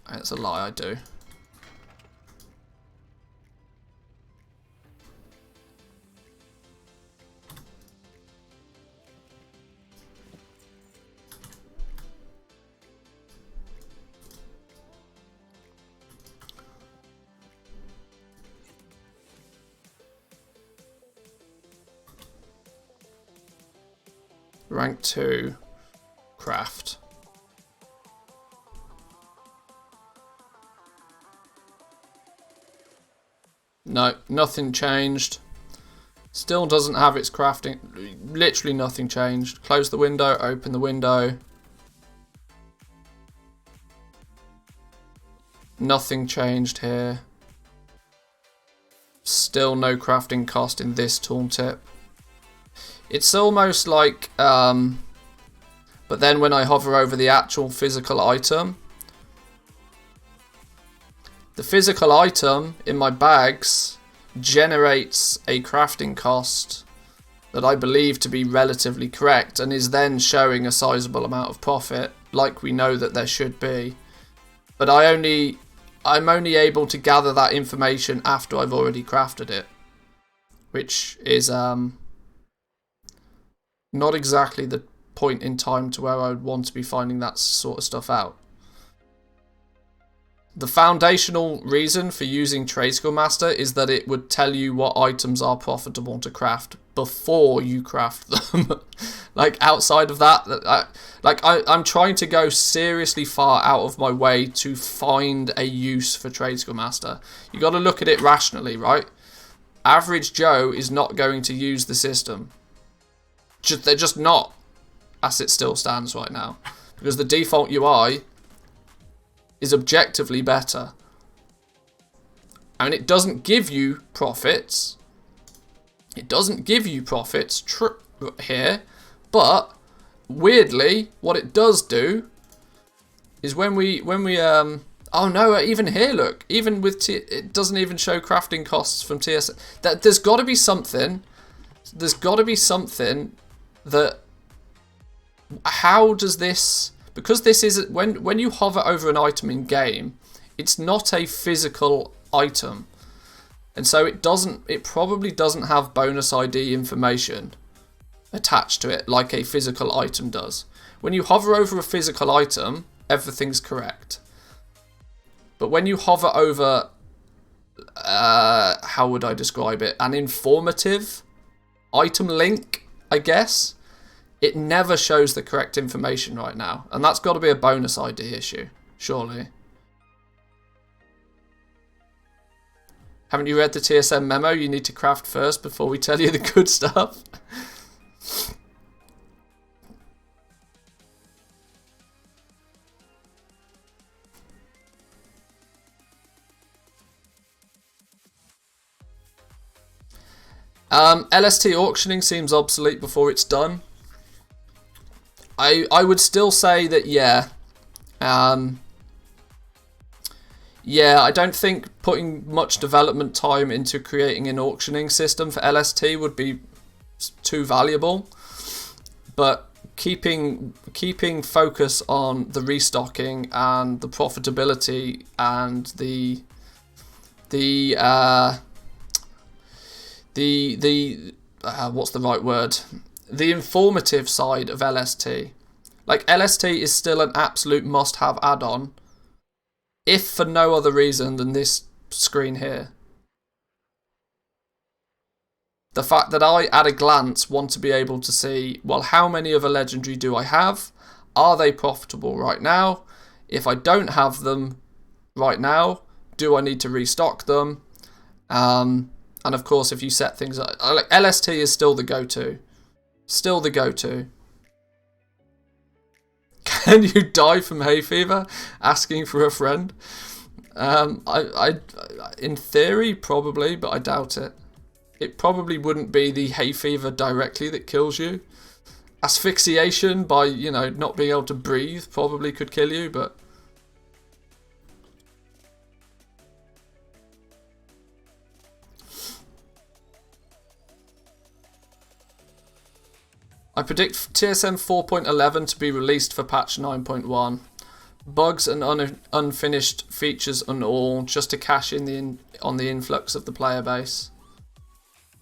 That's a lie, I do. Rank 2, craft. No, nothing changed. Still doesn't have its crafting. Literally nothing changed. Close the window, open the window. Nothing changed here. Still no crafting cost in this tooltip. It's almost like, but then when I hover over the actual physical item, the physical item in my bags generates a crafting cost that I believe to be relatively correct and is then showing a sizable amount of profit, like we know that there should be. But I'm only able to gather that information after I've already crafted it, which is not exactly the point in time to where I would want to be finding that sort of stuff out. The foundational reason for using Trade Skill Master is that it would tell you what items are profitable to craft before you craft them. Like outside of that, I'm trying to go seriously far out of my way to find a use for Trade Skill Master. You got to look at it rationally, right? Average Joe is not going to use the system. They're just not, as it still stands right now, because the default UI is objectively better. I mean, it doesn't give you profits. It doesn't give you profits here, but weirdly, what it does do is when we oh no, even here, look, even with it doesn't even show crafting costs from TSM. There's got to be something. There's got to be something that how does this, because this is, when you hover over an item in game, it's not a physical item. And so it probably doesn't have bonus ID information attached to it like a physical item does. When you hover over a physical item, everything's correct. But when you hover over, how would I describe it? An informative item link, I guess. It never shows the correct information right now. And that's got to be a bonus ID issue, surely. Haven't you read the TSM memo? You need to craft first before we tell you the good stuff. LST auctioning seems obsolete before it's done. I would still say that, yeah. Yeah, I don't think putting much development time into creating an auctioning system for LST would be too valuable. But keeping focus on the restocking and the profitability and the what's the right word? The informative side of LST. Like, LST is still an absolute must-have add-on, if for no other reason than this screen here. The fact that I, at a glance, want to be able to see, well, how many of a legendary do I have? Are they profitable right now? If I don't have them right now, do I need to restock them? And of course, if you set things up, like, LST is still the go-to. Still the go-to. Can you die from hay fever? Asking for a friend. In theory, probably, but I doubt it. It probably wouldn't be the hay fever directly that kills you. Asphyxiation by, you know, not being able to breathe probably could kill you, but... I predict TSM 4.11 to be released for patch 9.1. Bugs and unfinished features and all, just to cash in on the influx of the player base.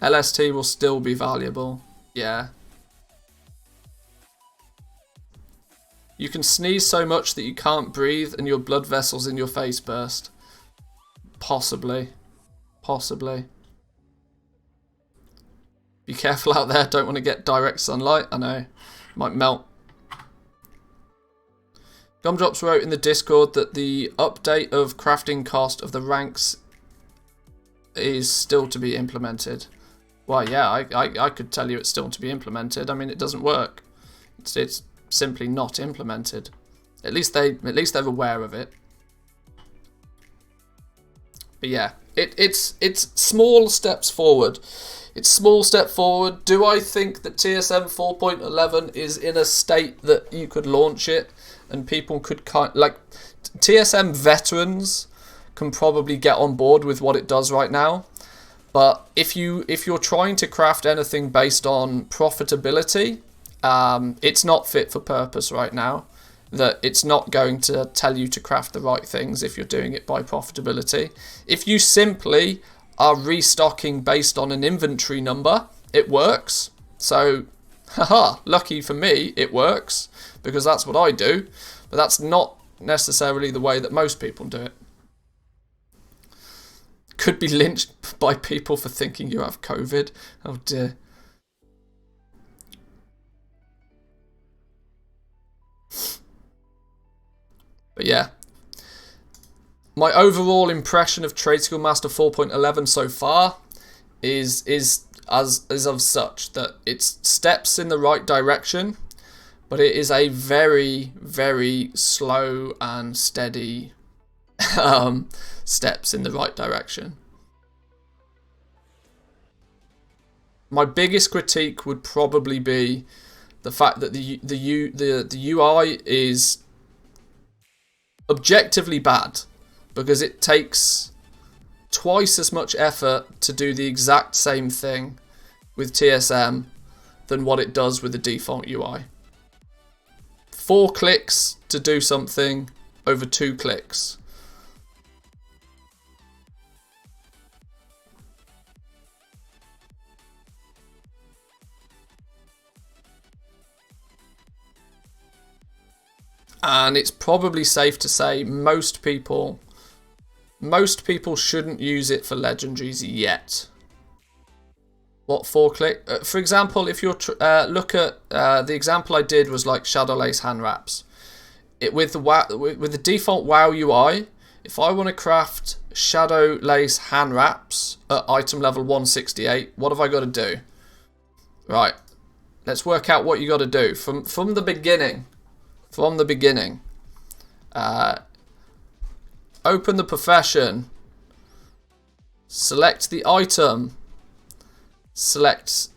LST will still be valuable. Yeah. You can sneeze so much that you can't breathe and your blood vessels in your face burst. Possibly. Possibly. Be careful out there, don't want to get direct sunlight. I know, might melt. Gumdrops wrote in the Discord that the update of crafting cost of the ranks is still to be implemented. Well, yeah, I could tell you it's still to be implemented. I mean, it doesn't work. It's simply not implemented. At least they're aware of it. But yeah, it's small steps forward. It's small step forward. Do I think that TSM 4.11 is in a state that you could launch it and people could like TSM veterans can probably get on board with what it does right now. But if you're trying to craft anything based on profitability, it's not fit for purpose right now. That it's not going to tell you to craft the right things if you're doing it by profitability. If you simply are restocking based on an inventory number, it works. So, haha, lucky for me, it works, because that's what I do. But that's not necessarily the way that most people do it. Could be lynched by people for thinking you have COVID. Oh dear. But yeah. My overall impression of Trade Skill Master 4.11 so far is of such that it's steps in the right direction, but it is a very, very slow and steady steps in the right direction. My biggest critique would probably be the fact that the UI is objectively bad, because it takes twice as much effort to do the exact same thing with TSM than what it does with the default UI. 4 clicks to do something over 2 clicks. And it's probably safe to say most people shouldn't use it for legendaries yet. What 4 click? For example, if you're look at the example I did was like Shadow Lace hand wraps. With the default WoW UI, if I want to craft Shadow Lace hand wraps at item level 168, what have I got to do? Right, let's work out what you got to do from the beginning. From the beginning, open the profession, select the item, set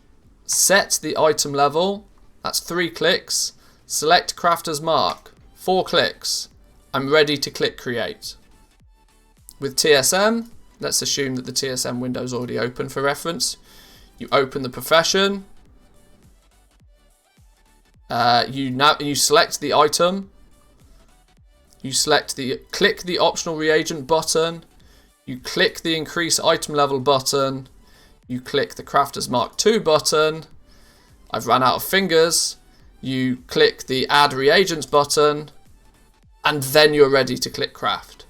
the item level, that's 3 clicks, select crafter's mark, 4 clicks, I'm ready to click create. With TSM, let's assume that the TSM window is already open for reference. You open the profession. You select the item. You click the optional reagent button. You click the increase item level button. You click the crafter's mark 2 button. I've run out of fingers. You click the add reagents button, and then you're ready to click craft.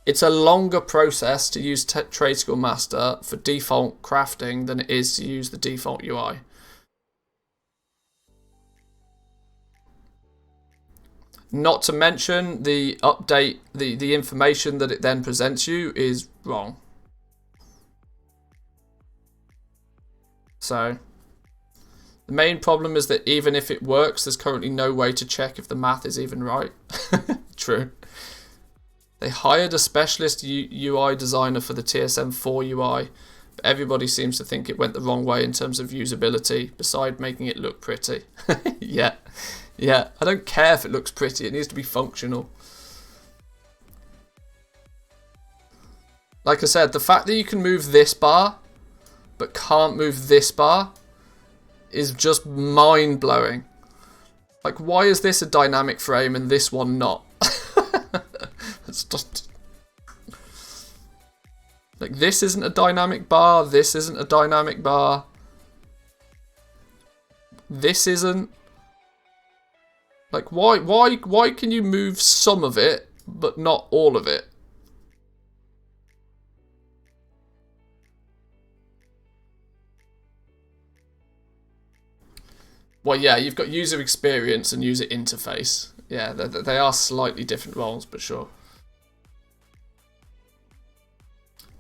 It's a longer process to use Trade Skill Master for default crafting than it is to use the default UI. Not to mention the update, the information that it then presents you is wrong. So the main problem is that even if it works, there's currently no way to check if the math is even right. True. They hired a specialist UI designer for the TSM 4 UI, but everybody seems to think it went the wrong way in terms of usability, besides making it look pretty. Yeah, I don't care if it looks pretty, it needs to be functional. Like I said, the fact that you can move this bar, but can't move this bar, is just mind-blowing. Like, why is this a dynamic frame and this one not? It's just... Like, this isn't a dynamic bar, this isn't a dynamic bar. This isn't. Like, why can you move some of it, but not all of it? Well, yeah, you've got user experience and user interface. Yeah, they are slightly different roles, but sure.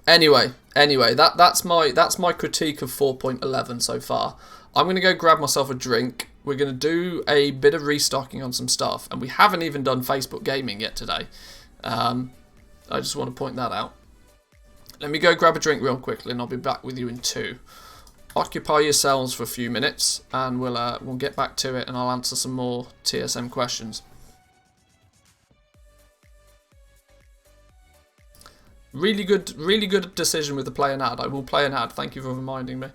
Anyway, that's my critique of 4.11 so far. I'm going to go grab myself a drink. We're going to do a bit of restocking on some stuff. And we haven't even done Facebook gaming yet today. I just want to point that out. Let me go grab a drink real quickly and I'll be back with you in 2. Occupy yourselves for a few minutes and we'll get back to it and I'll answer some more TSM questions. Really good decision with the play an ad. I will play an ad. Thank you for reminding me.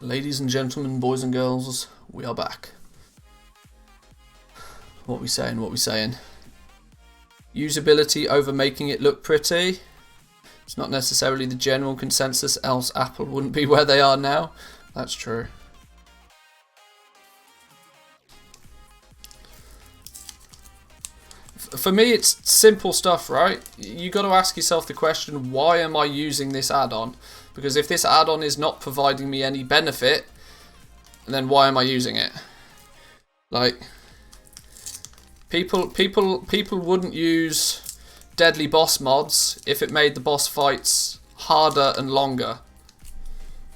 Ladies and gentlemen, boys and girls, we are back. What we saying, what we saying? Usability over making it look pretty. It's not necessarily the general consensus, else Apple wouldn't be where they are now. That's true. For me, it's simple stuff, right? You got to ask yourself the question, why am I using this add-on? Because if this add-on is not providing me any benefit, then why am I using it? Like, people wouldn't use deadly boss mods if it made the boss fights harder and longer.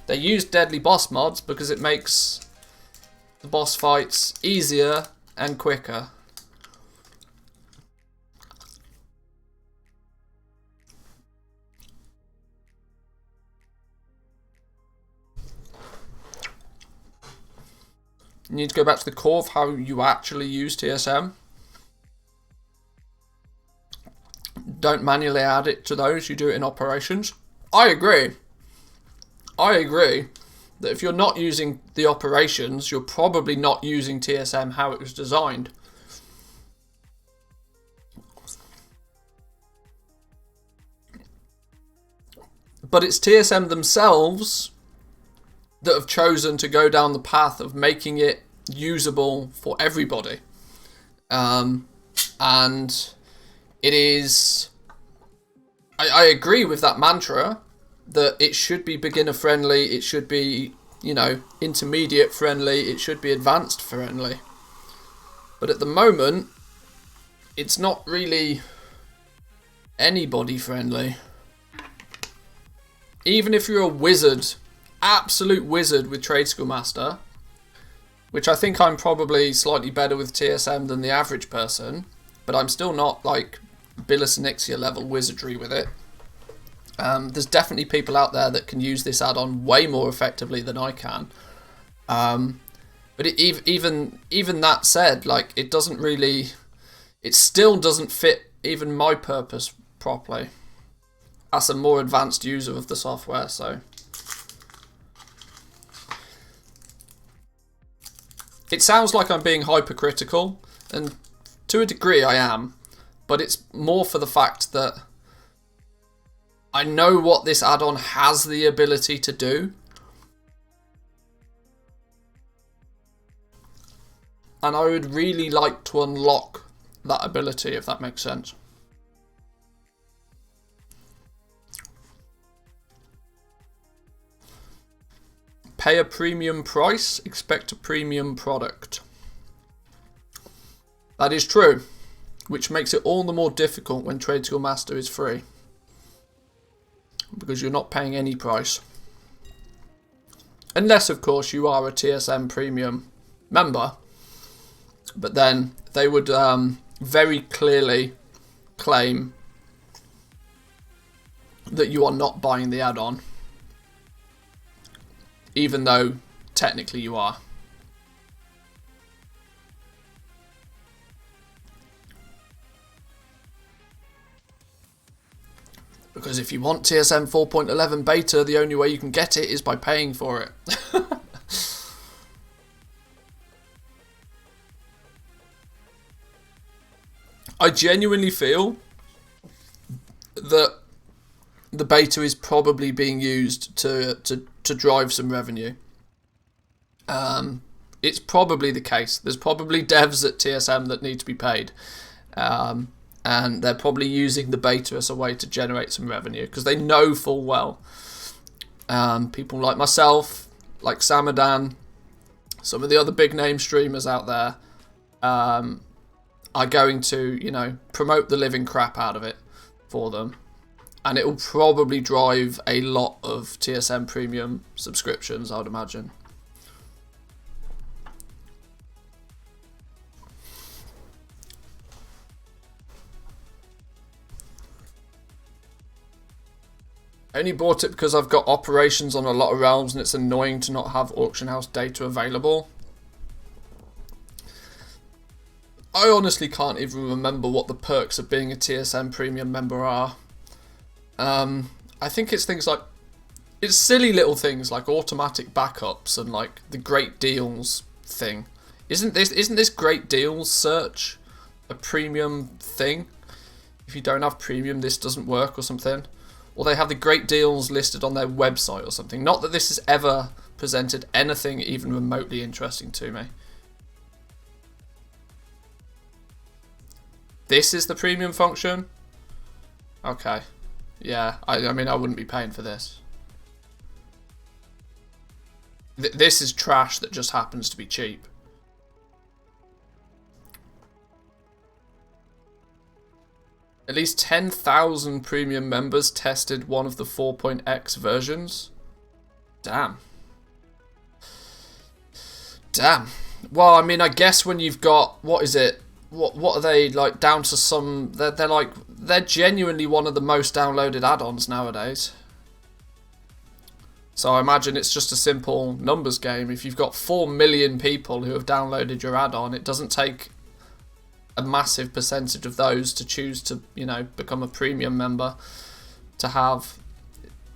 They use deadly boss mods because it makes the boss fights easier and quicker. You need to go back to the core of how you actually use TSM. Don't manually add it to those, you do it in operations. I agree. I agree that if you're not using the operations, you're probably not using TSM how it was designed. But it's TSM themselves that have chosen to go down the path of making it usable for everybody. And it is... I agree with that mantra that it should be beginner friendly, it should be, you know, intermediate friendly, it should be advanced friendly. But at the moment, it's not really anybody friendly. Even if you're a wizard, absolute wizard with Trade School Master, which I think I'm probably slightly better with TSM than the average person, but I'm still not like Billis Nixia level wizardry with it. There's definitely people out there that can use this add-on way more effectively than I can. But even that said, like, it doesn't really, it still doesn't fit even my purpose properly as a more advanced user of the software. So it sounds like I'm being hypercritical, and to a degree I am, but it's more for the fact that I know what this add-on has the ability to do, and I would really like to unlock that ability, if that makes sense. Pay a premium price, expect a premium product. That is true, which makes it all the more difficult when Trade School Master is free, because you're not paying any price. Unless, of course, you are a TSM Premium member, but then they would very clearly claim that you are not buying the add-on, even though technically you are. Because if you want TSM 4.11 beta, the only way you can get it is by paying for it. I genuinely feel that the beta is probably being used to drive some revenue. It's probably the case. There's probably devs at TSM that need to be paid. And they're probably using the beta as a way to generate some revenue, because they know full well people like myself, like Samadan, some of the other big name streamers out there are going to, you know, promote the living crap out of it for them, and it will probably drive a lot of TSM Premium subscriptions, I would imagine. I only bought it because I've got operations on a lot of realms and it's annoying to not have auction house data available. I honestly can't even remember what the perks of being a TSM Premium member are. I think it's things like It's silly little things like automatic backups and like the great deals thing. Isn't this great deals search a premium thing? If you don't have premium, this doesn't work or something. Or they have the great deals listed on their website or something. Not that this has ever presented anything even remotely interesting to me. This is the premium function? Okay. Yeah, I mean, I wouldn't be paying for this. This is trash that just happens to be cheap. At least 10,000 premium members tested one of the 4.x versions. Damn. Damn. Well, I mean, I guess when you've got, what is it? What are they, like, down to some... They're genuinely one of the most downloaded add-ons nowadays. So I imagine it's just a simple numbers game. If you've got 4 million people who have downloaded your add-on, it doesn't take a massive percentage of those to choose to, you know, become a premium member to have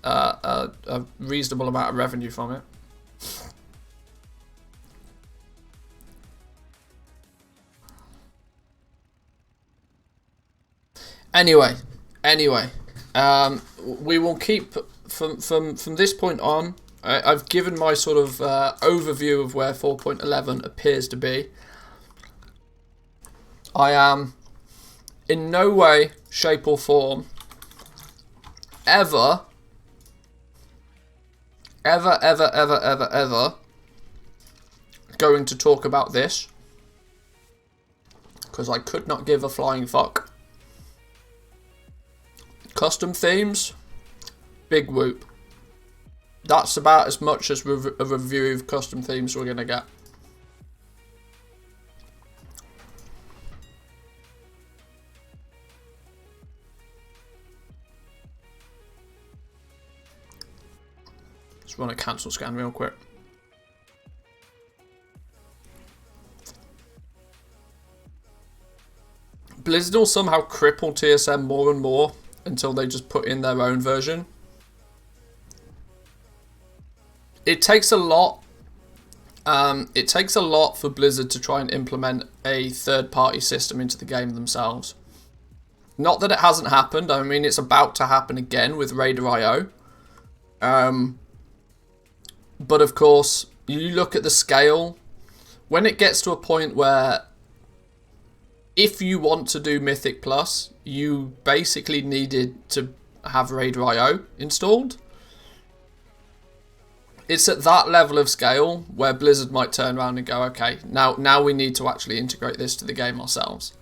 a reasonable amount of revenue from it. Anyway, we will keep from this point on. I've given my sort of overview of where 4.11 appears to be. I am in no way, shape or form ever going to talk about this, because I could not give a flying fuck. Custom themes, big whoop. That's about as much as a review of custom themes we're going to get. Let's run a cancel scan real quick. Blizzard will somehow cripple TSM more and more until they just put in their own version. It takes a lot. It takes a lot for Blizzard to try and implement a third-party system into the game themselves. Not that it hasn't happened. I mean, it's about to happen again with Raider.io. But of course, you look at the scale. When it gets to a point where, if you want to do Mythic Plus, you basically needed to have Raider.io installed. It's at that level of scale where Blizzard might turn around and go, okay, now we need to actually integrate this to the game ourselves.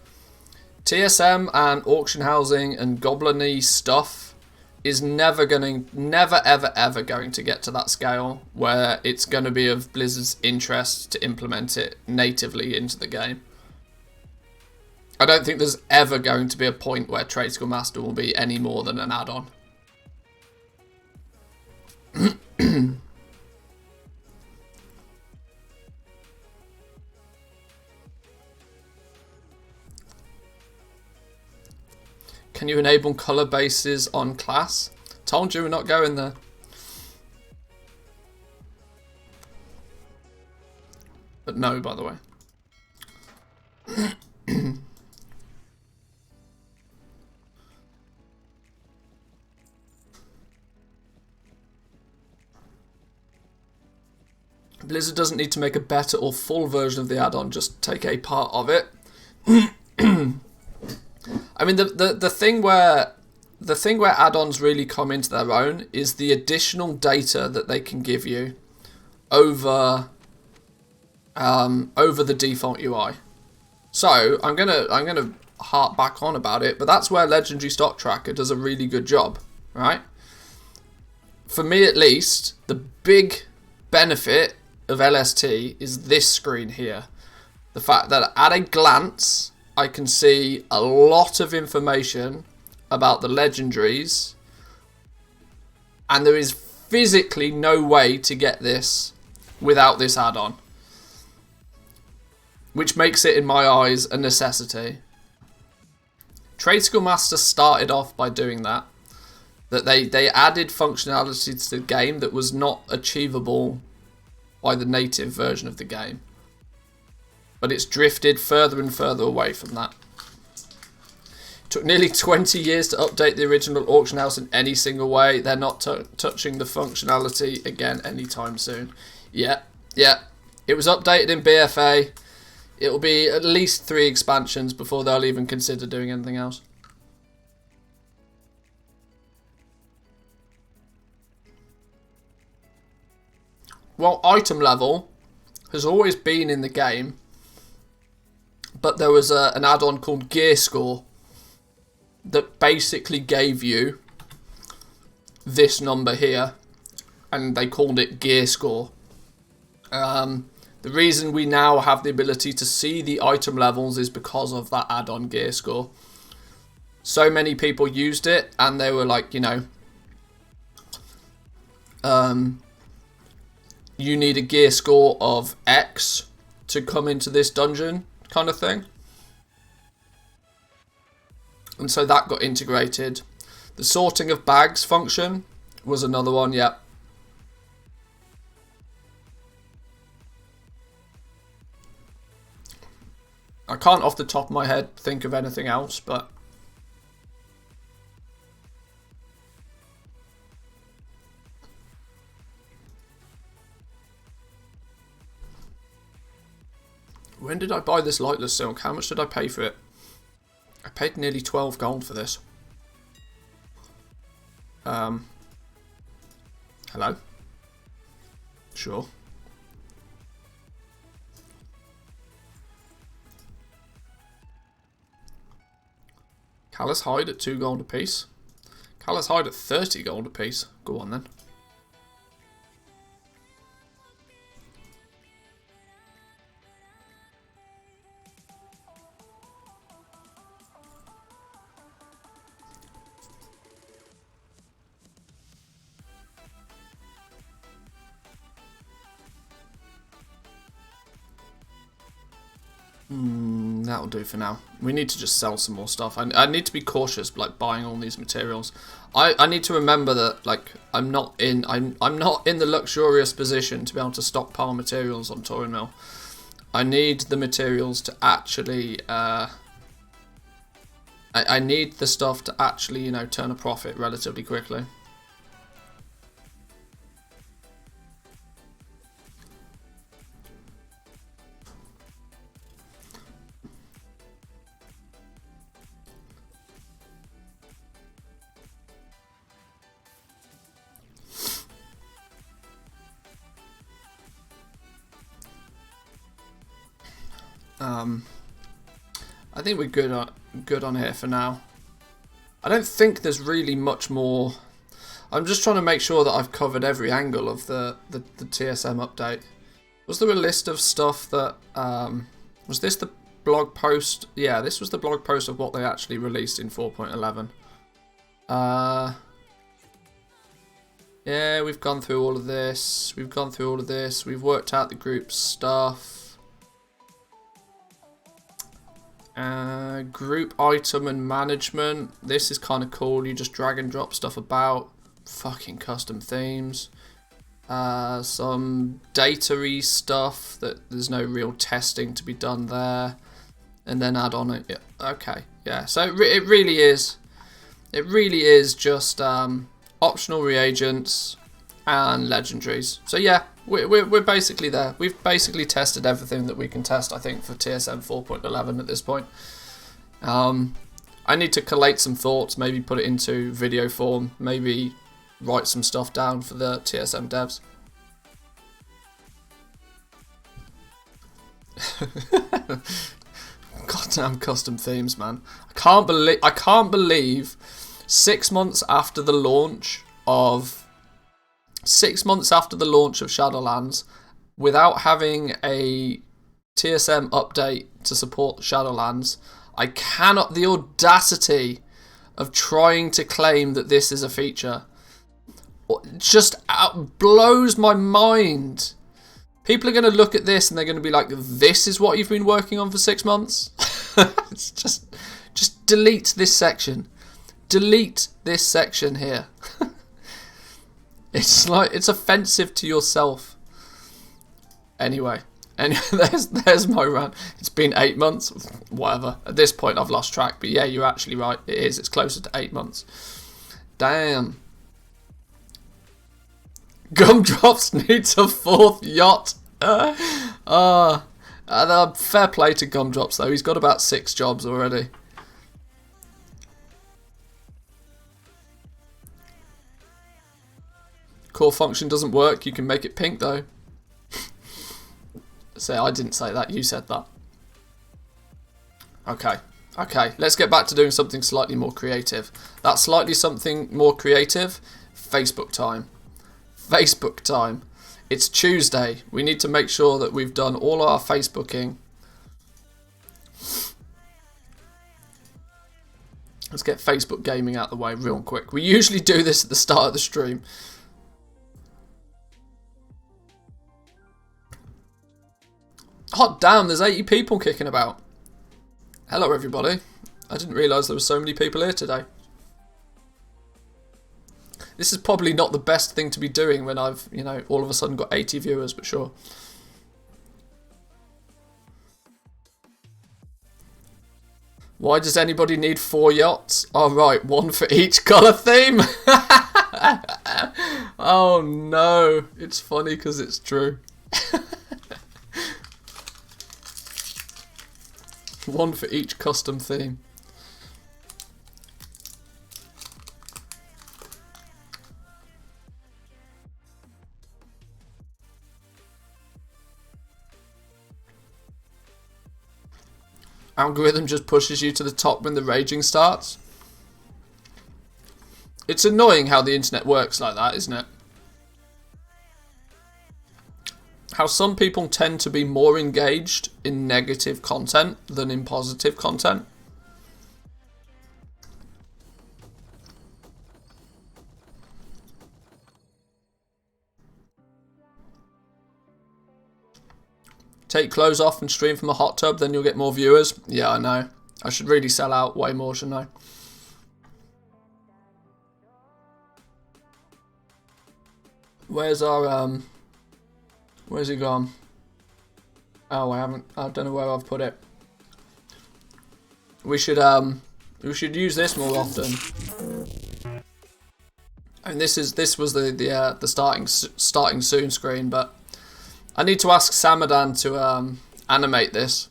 TSM and auction housing and goblin-y stuff is never ever going to get to that scale where it's going to be of Blizzard's interest to implement it natively into the game. I don't think there's ever going to be a point where Trade Skill Master will be any more than an add-on. Can you enable color bases on class? Told you we're not going there. But no, by the way. Blizzard doesn't need to make a better or full version of the add-on, just take a part of it. I mean, the thing where add-ons really come into their own is the additional data that they can give you over the default UI. So I'm gonna harp back on about it, but that's where Legendary Stock Tracker does a really good job, right? For me, at least, the big benefit of LST is this screen here. The fact that at a glance, I can see a lot of information about the legendaries, and there is physically no way to get this without this add-on, which makes it, in my eyes, a necessity. Trade Skill Master started off by doing that. That they added functionality to the game that was not achievable by the native version of the game. But it's drifted further and further away from that. It took nearly 20 years to update the original auction house in any single way. They're not touching the functionality again anytime soon. Yeah. It was updated in BFA. It will be at least 3 expansions before they'll even consider doing anything else. Well, item level has always been in the game, but there was an add-on called Gear Score that basically gave you this number here, and they called it Gear Score. The reason we now have the ability to see the item levels is because of that add-on Gear Score. So many people used it, and they were like, you know, you need a gear score of X to come into this dungeon, kind of thing. And so that got integrated. The sorting of bags function was another one, yeah. I can't off the top of my head think of anything else, but when did I buy this lightless silk? How much did I pay for it? I paid nearly 12 gold for this. Hello? Sure. Callous hide at 2 gold apiece. Callous hide at 30 gold apiece. Go on then. That'll do for now. We need to just sell some more stuff. I need to be cautious, like buying all these materials. I need to remember that, like, I'm not in the luxurious position to be able to stockpile materials on Touring Mill. I need the materials to actually. I need the stuff to actually, you know, turn a profit relatively quickly. I think we're good on here for now. I don't think there's really much more. I'm just trying to make sure that I've covered every angle of the TSM update. Was there a list of stuff that was this the blog post? Yeah, this was the blog post of what they actually released in 4.11. Yeah, we've gone through all of this. We've worked out the group stuff. Group item and management. This is kind of cool. You just drag and drop stuff about. Fucking custom themes. Some data-y stuff that there's no real testing to be done there. And then add on it. Yeah, okay, yeah. So it really is. It really is just optional reagents and legendaries. So yeah, we're basically there. We've basically tested everything that we can test, I think, for TSM 4.11 at this point. I need to collate some thoughts, maybe put it into video form, maybe write some stuff down for the TSM devs. Goddamn custom themes, man. I can't believe 6 months after the launch of Shadowlands, without having a TSM update to support Shadowlands, I cannot, the audacity of trying to claim that this is a feature just blows my mind. People are going to look at this and they're going to be like, this is what you've been working on for 6 months? It's just delete this section. Delete this section here. It's like, it's offensive to yourself. Anyway, and there's my rant. It's been 8 months, whatever. At this point, I've lost track. But yeah, you're actually right. It is. It's closer to 8 months. Damn. Gumdrops needs a 4th yacht. Fair play to Gumdrops though. He's got about 6 jobs already. Core function doesn't work. You can make it pink though. Say, I didn't say that. You said that. Okay. Okay. Let's get back to doing something slightly more creative. That's slightly something more creative. Facebook time. Facebook time. It's Tuesday. We need to make sure that we've done all our Facebooking. Let's get Facebook gaming out of the way real quick. We usually do this at the start of the stream. Hot damn, there's 80 people kicking about. Hello everybody. I didn't realise there were so many people here today. This is probably not the best thing to be doing when I've, you know, all of a sudden got 80 viewers, but sure. Why does anybody need 4 yachts? Oh right, 1 for each colour theme. Oh no, it's funny because it's true. 1 for each custom theme. Algorithm just pushes you to the top when the raging starts. It's annoying how the internet works like that, isn't it? How some people tend to be more engaged in negative content than in positive content. Take clothes off and stream from a hot tub, then you'll get more viewers. Yeah, I know. I should really sell out way more, shouldn't I? Where's our, where's he gone? Oh, I don't know where I've put it. We should use this more often. And this was the starting soon screen, but I need to ask Samadan to animate this.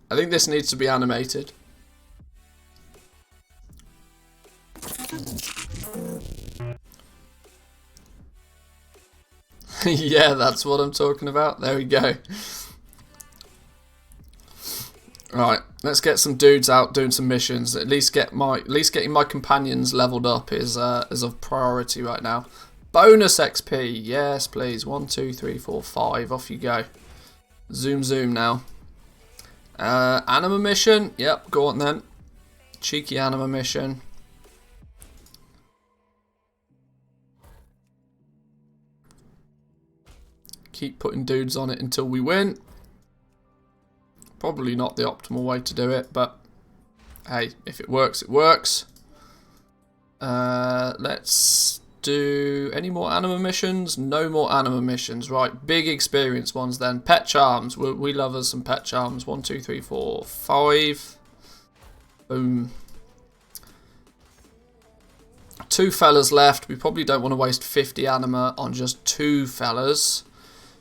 I think this needs to be animated. Yeah, that's what I'm talking about. There we go. Right, let's get some dudes out doing some missions. At least getting my companions leveled up is a priority right now. Bonus XP, yes please. 1, 2, 3, 4, 5. Off you go. Zoom now. Anima mission. Yep, go on then. Cheeky anima mission. Keep putting dudes on it until we win. Probably not the optimal way to do it, but hey, if it works, it works. Let's do any more anima missions? No more anima missions. Right, big experience ones then. Pet charms. We love us some pet charms. 1, 2, 3, 4, 5. Boom. 2 fellas left. We probably don't want to waste 50 anima on just 2 fellas.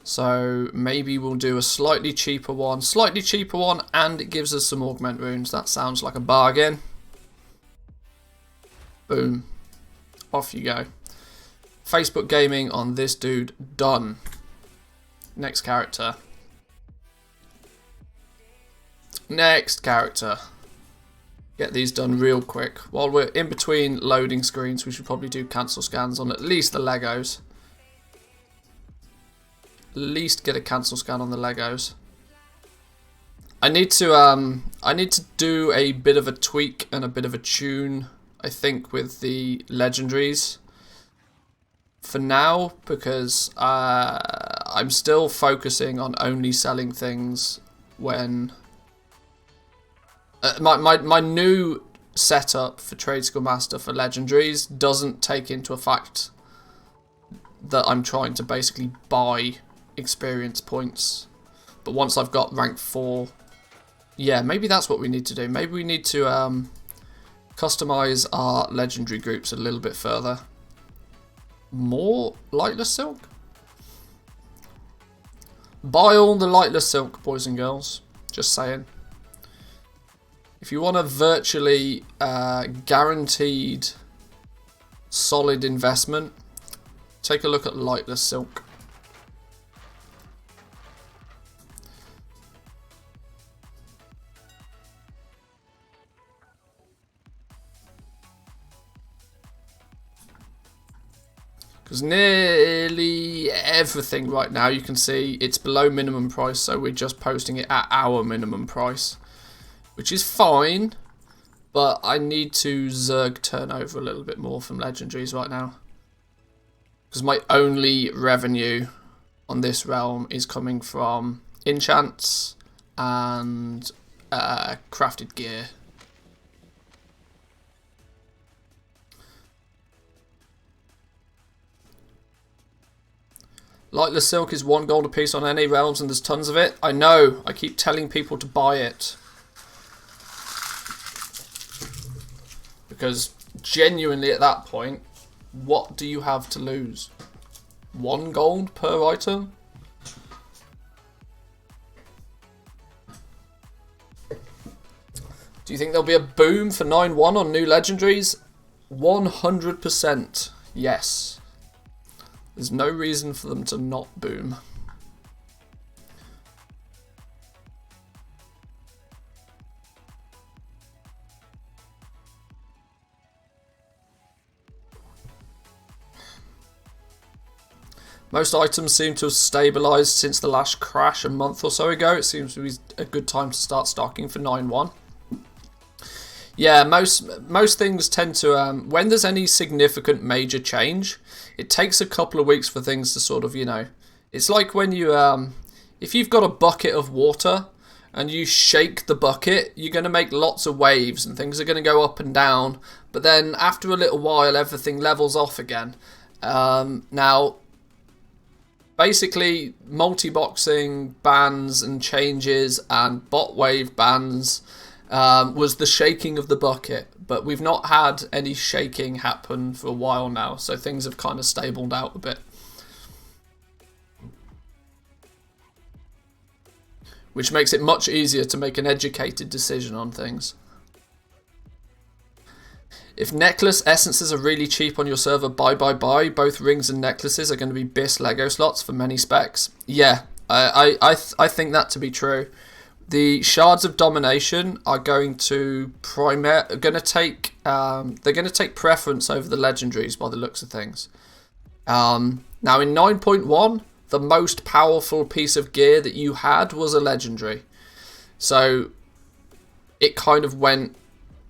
So maybe we'll do a slightly cheaper one. Slightly cheaper one, and it gives us some augment runes. That sounds like a bargain. Boom. Off you go. Facebook gaming on this dude. Done. Next character. Next character. Get these done real quick. While we're in between loading screens, we should probably do cancel scans on at least the Legos. At least get a cancel scan on the Legos. I need to do a bit of a tweak and a bit of a tune, I think, with the legendaries for now, because I'm still focusing on only selling things when my new setup for Trade Skill Master for legendaries doesn't take into effect that I'm trying to basically buy experience points. But once I've got rank 4, yeah, maybe that's what we need to do. Maybe we need to customize our legendary groups a little bit further. More lightless silk? Buy all the lightless silk, boys and girls. Just saying. If you want a virtually guaranteed solid investment, take a look at lightless silk. Because nearly everything right now, you can see it's below minimum price, so we're just posting it at our minimum price, which is fine, but I need to Zerg turnover a little bit more from legendaries right now. Because my only revenue on this realm is coming from enchants and crafted gear. Lightless silk is 1 gold a piece on any realms and there's tons of it. I know, I keep telling people to buy it. Because genuinely at that point, what do you have to lose? 1 gold per item? Do you think there'll be a boom for 9-1 on new legendaries? 100% yes. There's no reason for them to not boom. Most items seem to have stabilised since the last crash a month or so ago. It seems to be a good time to start stocking for 9-1. Yeah, most things tend to, when there's any significant major change, it takes a couple of weeks for things to sort of, you know, it's like when you, if you've got a bucket of water and you shake the bucket, you're going to make lots of waves and things are going to go up and down, but then after a little while everything levels off again. Now, basically multi-boxing bans and changes and bot wave bans was the shaking of the bucket, but we've not had any shaking happen for a while now, so things have kind of stabled out a bit. Which makes it much easier to make an educated decision on things. If necklace essences are really cheap on your server, buy. Both rings and necklaces are going to be BIS Lego slots for many specs. Yeah, I think that to be true. The shards of domination are going to they're going to take preference over the legendaries by the looks of things. Now in 9.1, the most powerful piece of gear that you had was a legendary, so it kind of went,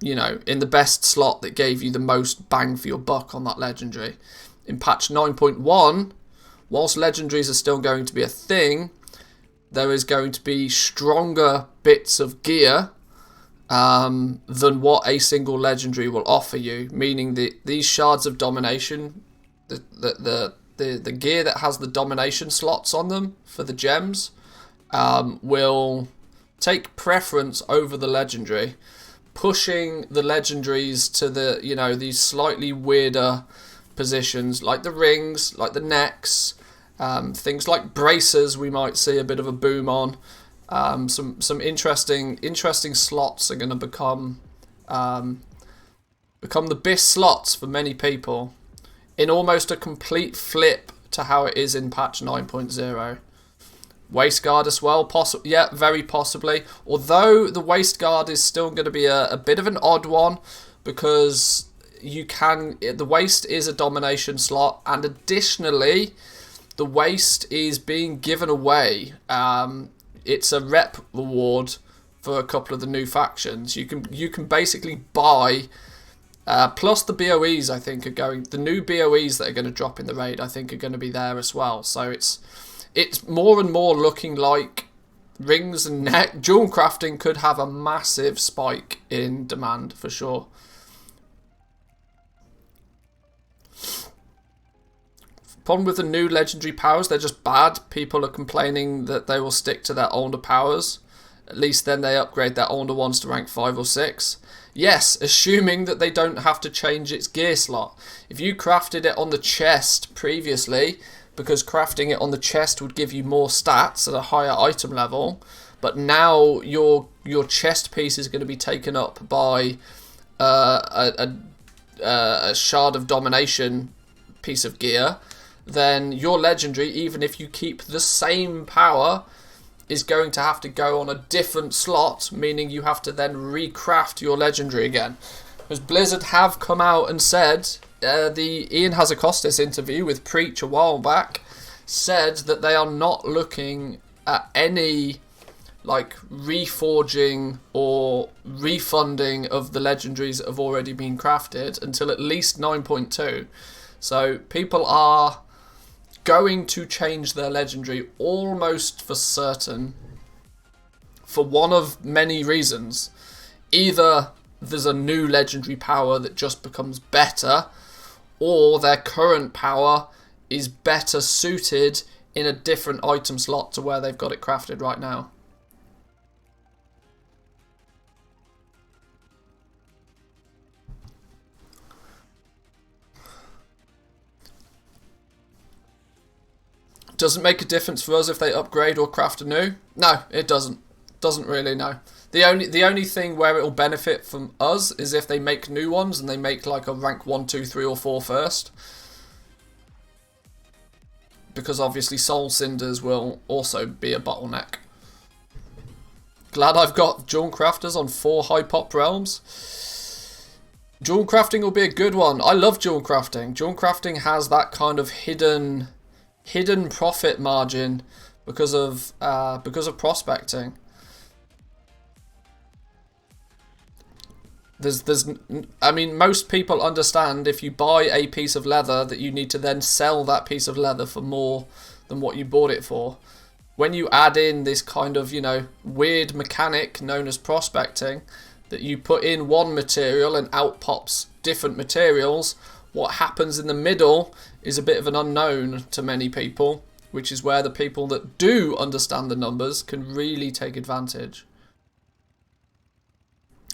you know, in the best slot that gave you the most bang for your buck on that legendary. In patch 9.1, whilst legendaries are still going to be a thing, there is going to be stronger bits of gear than what a single legendary will offer you, meaning that these shards of domination, the gear that has the domination slots on them for the gems, will take preference over the legendary, pushing the legendaries to the, you know, these slightly weirder positions like the rings, like the necks. Things like bracers we might see a bit of a boom on. Some interesting slots are going to become the BIS slots for many people, in almost a complete flip to how it is in patch 9.0. Waist guard as well, yeah, very possibly. Although the waist guard is still going to be a bit of an odd one, because the waist is a domination slot, and additionally, the waist is being given away. It's a rep reward for a couple of the new factions. You can basically buy, plus the BOEs I think are going, the new BOEs that are going to drop in the raid I think are going to be there as well. So it's more and more looking like rings and neck jewel crafting could have a massive spike in demand for sure. Problem with the new legendary powers, they're just bad. People are complaining that they will stick to their older powers. At least then they upgrade their older ones to rank 5 or 6. Yes, assuming that they don't have to change its gear slot. If you crafted it on the chest previously, because crafting it on the chest would give you more stats at a higher item level, but now your chest piece is going to be taken up by a shard of domination piece of gear, then your legendary, even if you keep the same power, is going to have to go on a different slot, meaning you have to then recraft your legendary again. Because Blizzard have come out and said, the Ian Hazakostas interview with Preach a while back said that they are not looking at any like reforging or refunding of the legendaries that have already been crafted until at least 9.2. So people are going to change their legendary almost for certain for one of many reasons. Either there's a new legendary power that just becomes better, or their current power is better suited in a different item slot to where they've got it crafted right now. Does it make a difference for us if they upgrade or craft a new? No, it doesn't. Doesn't really, no. The only thing where it will benefit from us is if they make new ones and they make like a rank 1, 2, 3 or 4 first. Because obviously Soul Cinders will also be a bottleneck. Glad I've got Jewel Crafters on 4 high pop realms. Jewel crafting will be a good one. I love jewel crafting. Jewel crafting has that kind of hidden profit margin because of prospecting. I mean, most people understand if you buy a piece of leather that you need to then sell that piece of leather for more than what you bought it for. When you add in this kind of, weird mechanic known as prospecting, that you put in one material and out pops different materials, what happens in the middle is a bit of an unknown to many people, which is where the people that do understand the numbers can really take advantage.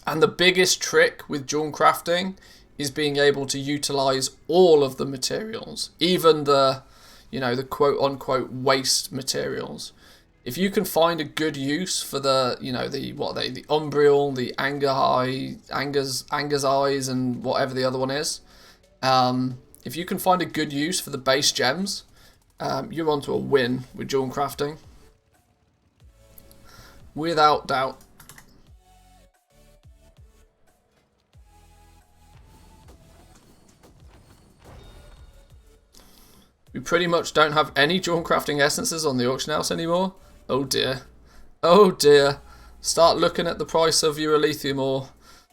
And the biggest trick with jewel crafting is being able to utilize all of the materials, even the quote unquote waste materials. If you can find a good use for the Umbriel, the Anger's Eyes, and whatever the other one is, if you can find a good use for the base gems, you're onto a win with jewel crafting. Without doubt. We pretty much don't have any jewel crafting essences on the auction house anymore. Oh dear. Oh dear. Start looking at the price of your Elythium ore.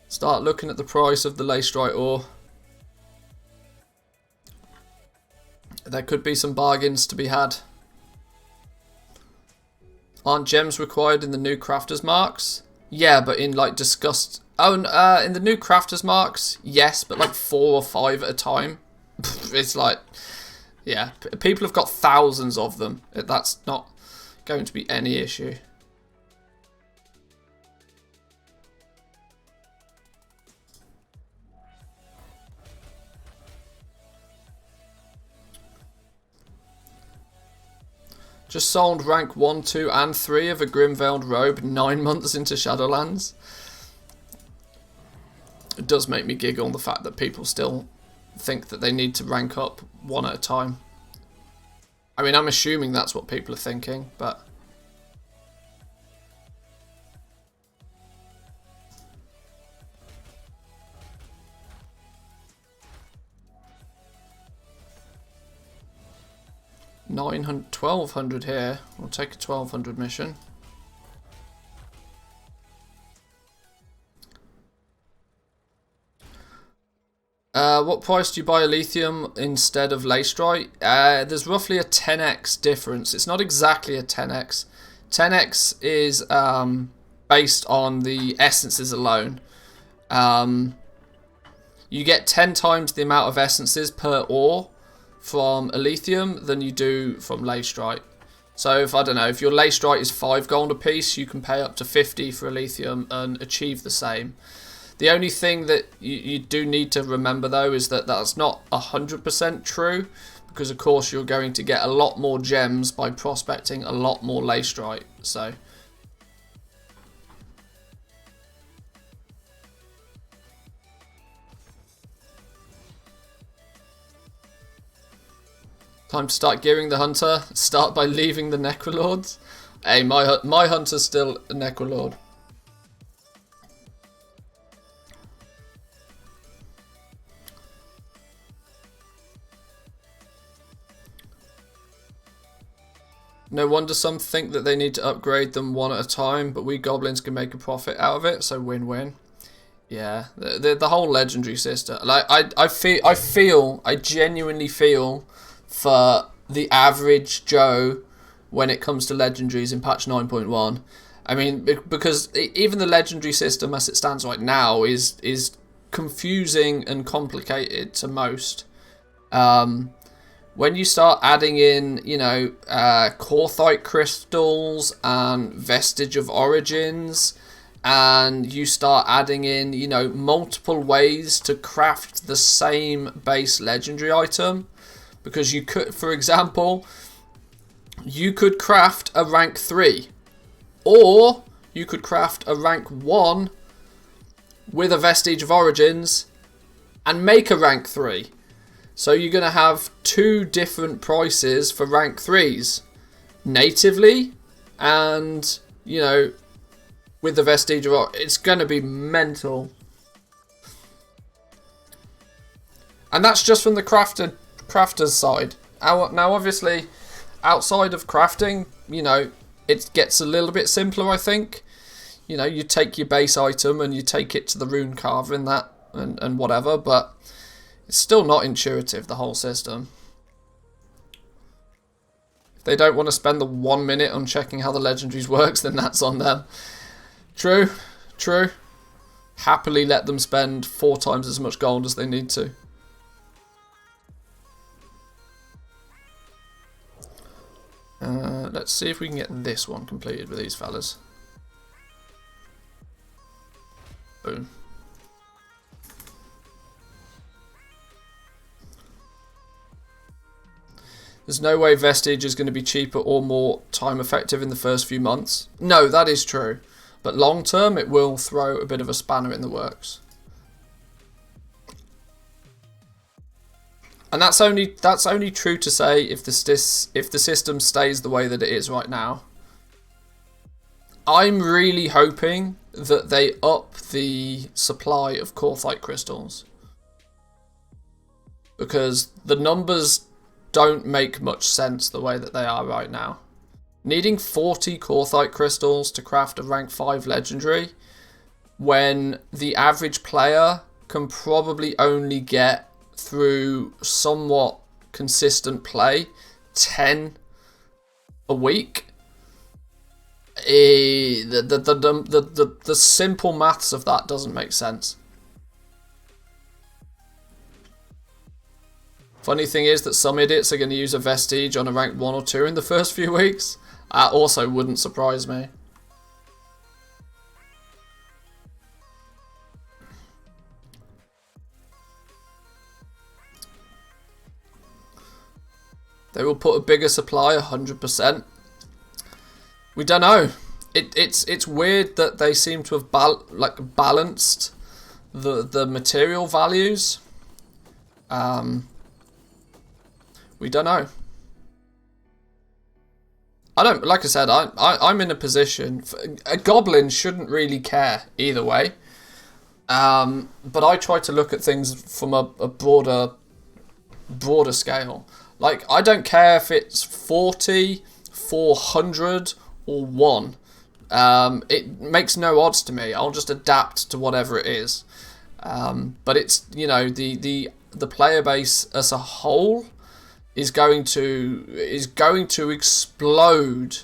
Start looking at the price of the Lacerite ore. There could be some bargains to be had. Aren't gems required in the new crafters marks? Yeah, but in like discussed... Oh, in the new crafters marks, yes, but like 4 or 5 at a time. It's like... Yeah, people have got thousands of them. That's not going to be any issue. Just sold rank 1, 2 and 3 of a Grim-Veiled Robe 9 months into Shadowlands. It does make me giggle, the fact that people still think that they need to rank up one at a time. I mean, I'm assuming that's what people are thinking, but... $900, $1,200 here. We'll take a 1,200 mission. What price do you buy Elythium instead of Lacerite? There's roughly a 10x difference. It's not exactly a 10x. 10x is based on the essences alone. You get 10 times the amount of essences per ore from Elysium than you do from Leystrite. So if, I don't know, if your Leystrite is 5 gold a piece, you can pay up to 50 for Elysium and achieve the same. The only thing that you do need to remember though is that that's not 100% true, because of course you're going to get a lot more gems by prospecting a lot more Leystrite. So time to start gearing the hunter. Start by leaving the Necrolords. Hey, my hunter's still a Necrolord. No wonder some think that they need to upgrade them one at a time, but we goblins can make a profit out of it, so win-win. Yeah, the whole legendary system. Like I genuinely feel for the average Joe when it comes to legendaries in patch 9.1. I mean, because even the legendary system as it stands right now is confusing and complicated to most. When you start adding in, you know, Korthite crystals and Vestige of Origins, and you start adding in, you know, multiple ways to craft the same base legendary item, because you could, for example, you could craft a rank 3, or you could craft a rank 1 with a Vestige of Origins and make a rank 3. So you're going to have 2 different prices for rank 3s. Natively and, you know, with the Vestige of Origins. It's going to be mental. And that's just from the crafter's side. Now obviously, outside of crafting, you know, it gets a little bit simpler, I think. You know, you take your base item and you take it to the rune carver in that and whatever, but it's still not intuitive, the whole system. If they don't want to spend the 1 minute on checking how the legendaries works, then that's on them. True, true. Happily let them spend 4 times as much gold as they need to. Let's see if we can get this one completed with these fellas. Boom. There's no way Vestige is going to be cheaper or more time effective in the first few months. No, that is true. But long term, it will throw a bit of a spanner in the works. And that's only true to say if the system stays the way that it is right now. I'm really hoping that they up the supply of Korthite crystals, because the numbers don't make much sense the way that they are right now. Needing 40 Korthite crystals to craft a rank 5 legendary, when the average player can probably only get, through somewhat consistent play, 10 a week. The simple maths of that doesn't make sense. Funny thing is that some idiots are going to use a Vestige on a rank 1 or 2 in the first few weeks. That also wouldn't surprise me. They will put a bigger supply, 100%. We don't know. It's weird that they seem to have balanced the material values. We don't know. Like I said, I'm in a position. A goblin shouldn't really care either way. But I try to look at things from a broader scale. Like, I don't care if it's 40, 400, or 1. It makes no odds to me. I'll just adapt to whatever it is. But it's, you know, the player base as a whole is going to explode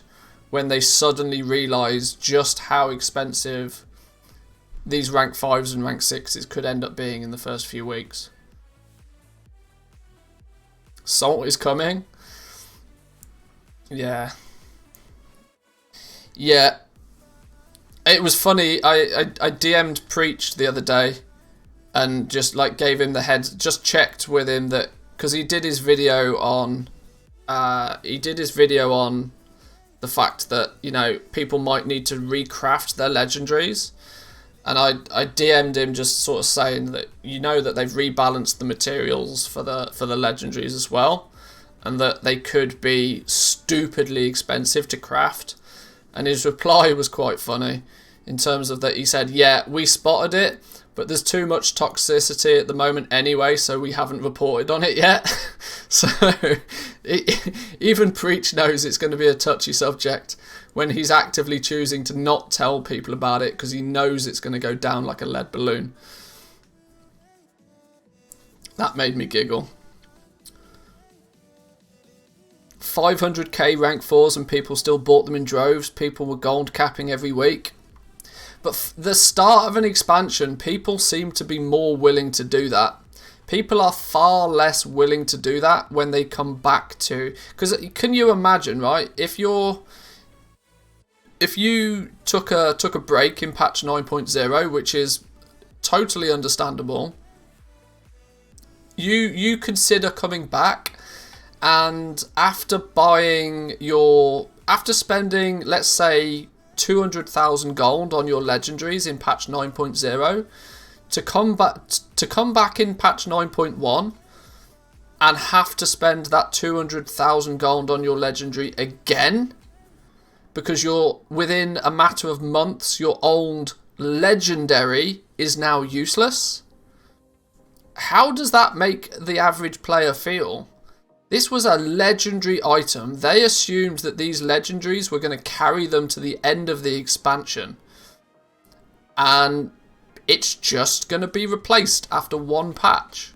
when they suddenly realise just how expensive these rank 5s and rank 6s could end up being in the first few weeks. Salt is coming. Yeah. Yeah. It was funny. I DM'd Preach the other day and just like gave him the heads, just checked with him that, because he did his video on the fact that, you know, people might need to recraft their legendaries. And I DM'd him just sort of saying that, you know, that they've rebalanced the materials for the legendaries as well, and that they could be stupidly expensive to craft. And his reply was quite funny in terms of that he said, yeah, we spotted it, but there's too much toxicity at the moment anyway, so we haven't reported on it yet. So even Preach knows it's going to be a touchy subject when he's actively choosing to not tell people about it because he knows it's going to go down like a lead balloon. That made me giggle. 500k rank 4s and people still bought them in droves. People were gold capping every week. But the start of an expansion, people seem to be more willing to do that. People are far less willing to do that when they come back to... Because can you imagine, right? If you took a break in patch 9.0, which is totally understandable, you consider coming back, and after spending, let's say, 200,000 gold on your legendaries in patch 9.0, to come back in patch 9.1 and have to spend that 200,000 gold on your legendary again, because you're within a matter of months your old legendary is now useless. How does that make the average player feel? This was a legendary item. They assumed that these legendaries were going to carry them to the end of the expansion. And it's just going to be replaced after one patch.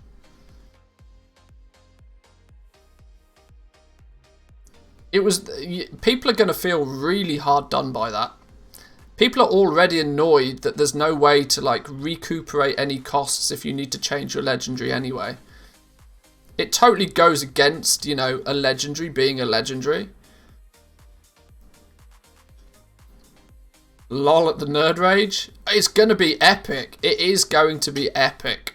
People are going to feel really hard done by that. People are already annoyed that there's no way to like recuperate any costs if you need to change your legendary anyway. It totally goes against, you know, a legendary being a legendary. Lol at the Nerd Rage. It's going to be epic. It is going to be epic.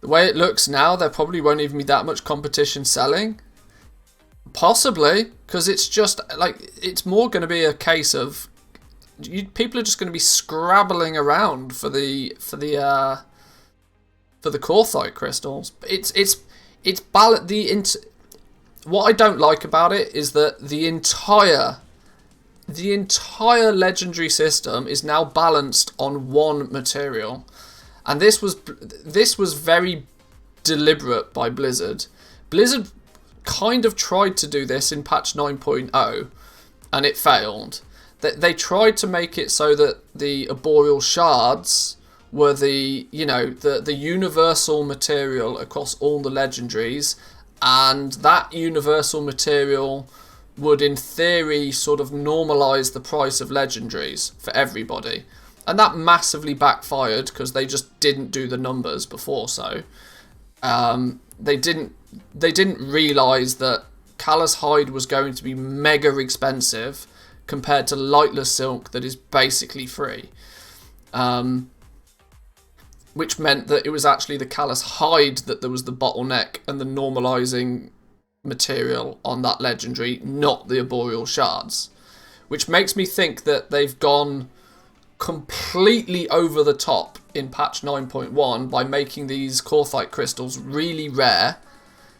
The way it looks now, there probably won't even be that much competition selling. Possibly, because it's just, like, it's more going to be a case of... people are just going to be scrabbling around for the Korthite crystals. What I don't like about it is that the entire legendary system is now balanced on one material, and this was very deliberate by Blizzard. Blizzard kind of tried to do this in patch 9.0 and it failed. They tried to make it so that the arboreal shards were the universal material across all the legendaries, and that universal material would in theory sort of normalize the price of legendaries for everybody. And that massively backfired because they just didn't do the numbers before. So they didn't realize that Callous Hide was going to be mega expensive compared to Lightless Silk that is basically free. Which meant that it was actually the Callous Hide that there was the bottleneck and the normalizing material on that legendary, not the arboreal shards. Which makes me think that they've gone completely over the top in patch 9.1 by making these Korthite crystals really rare,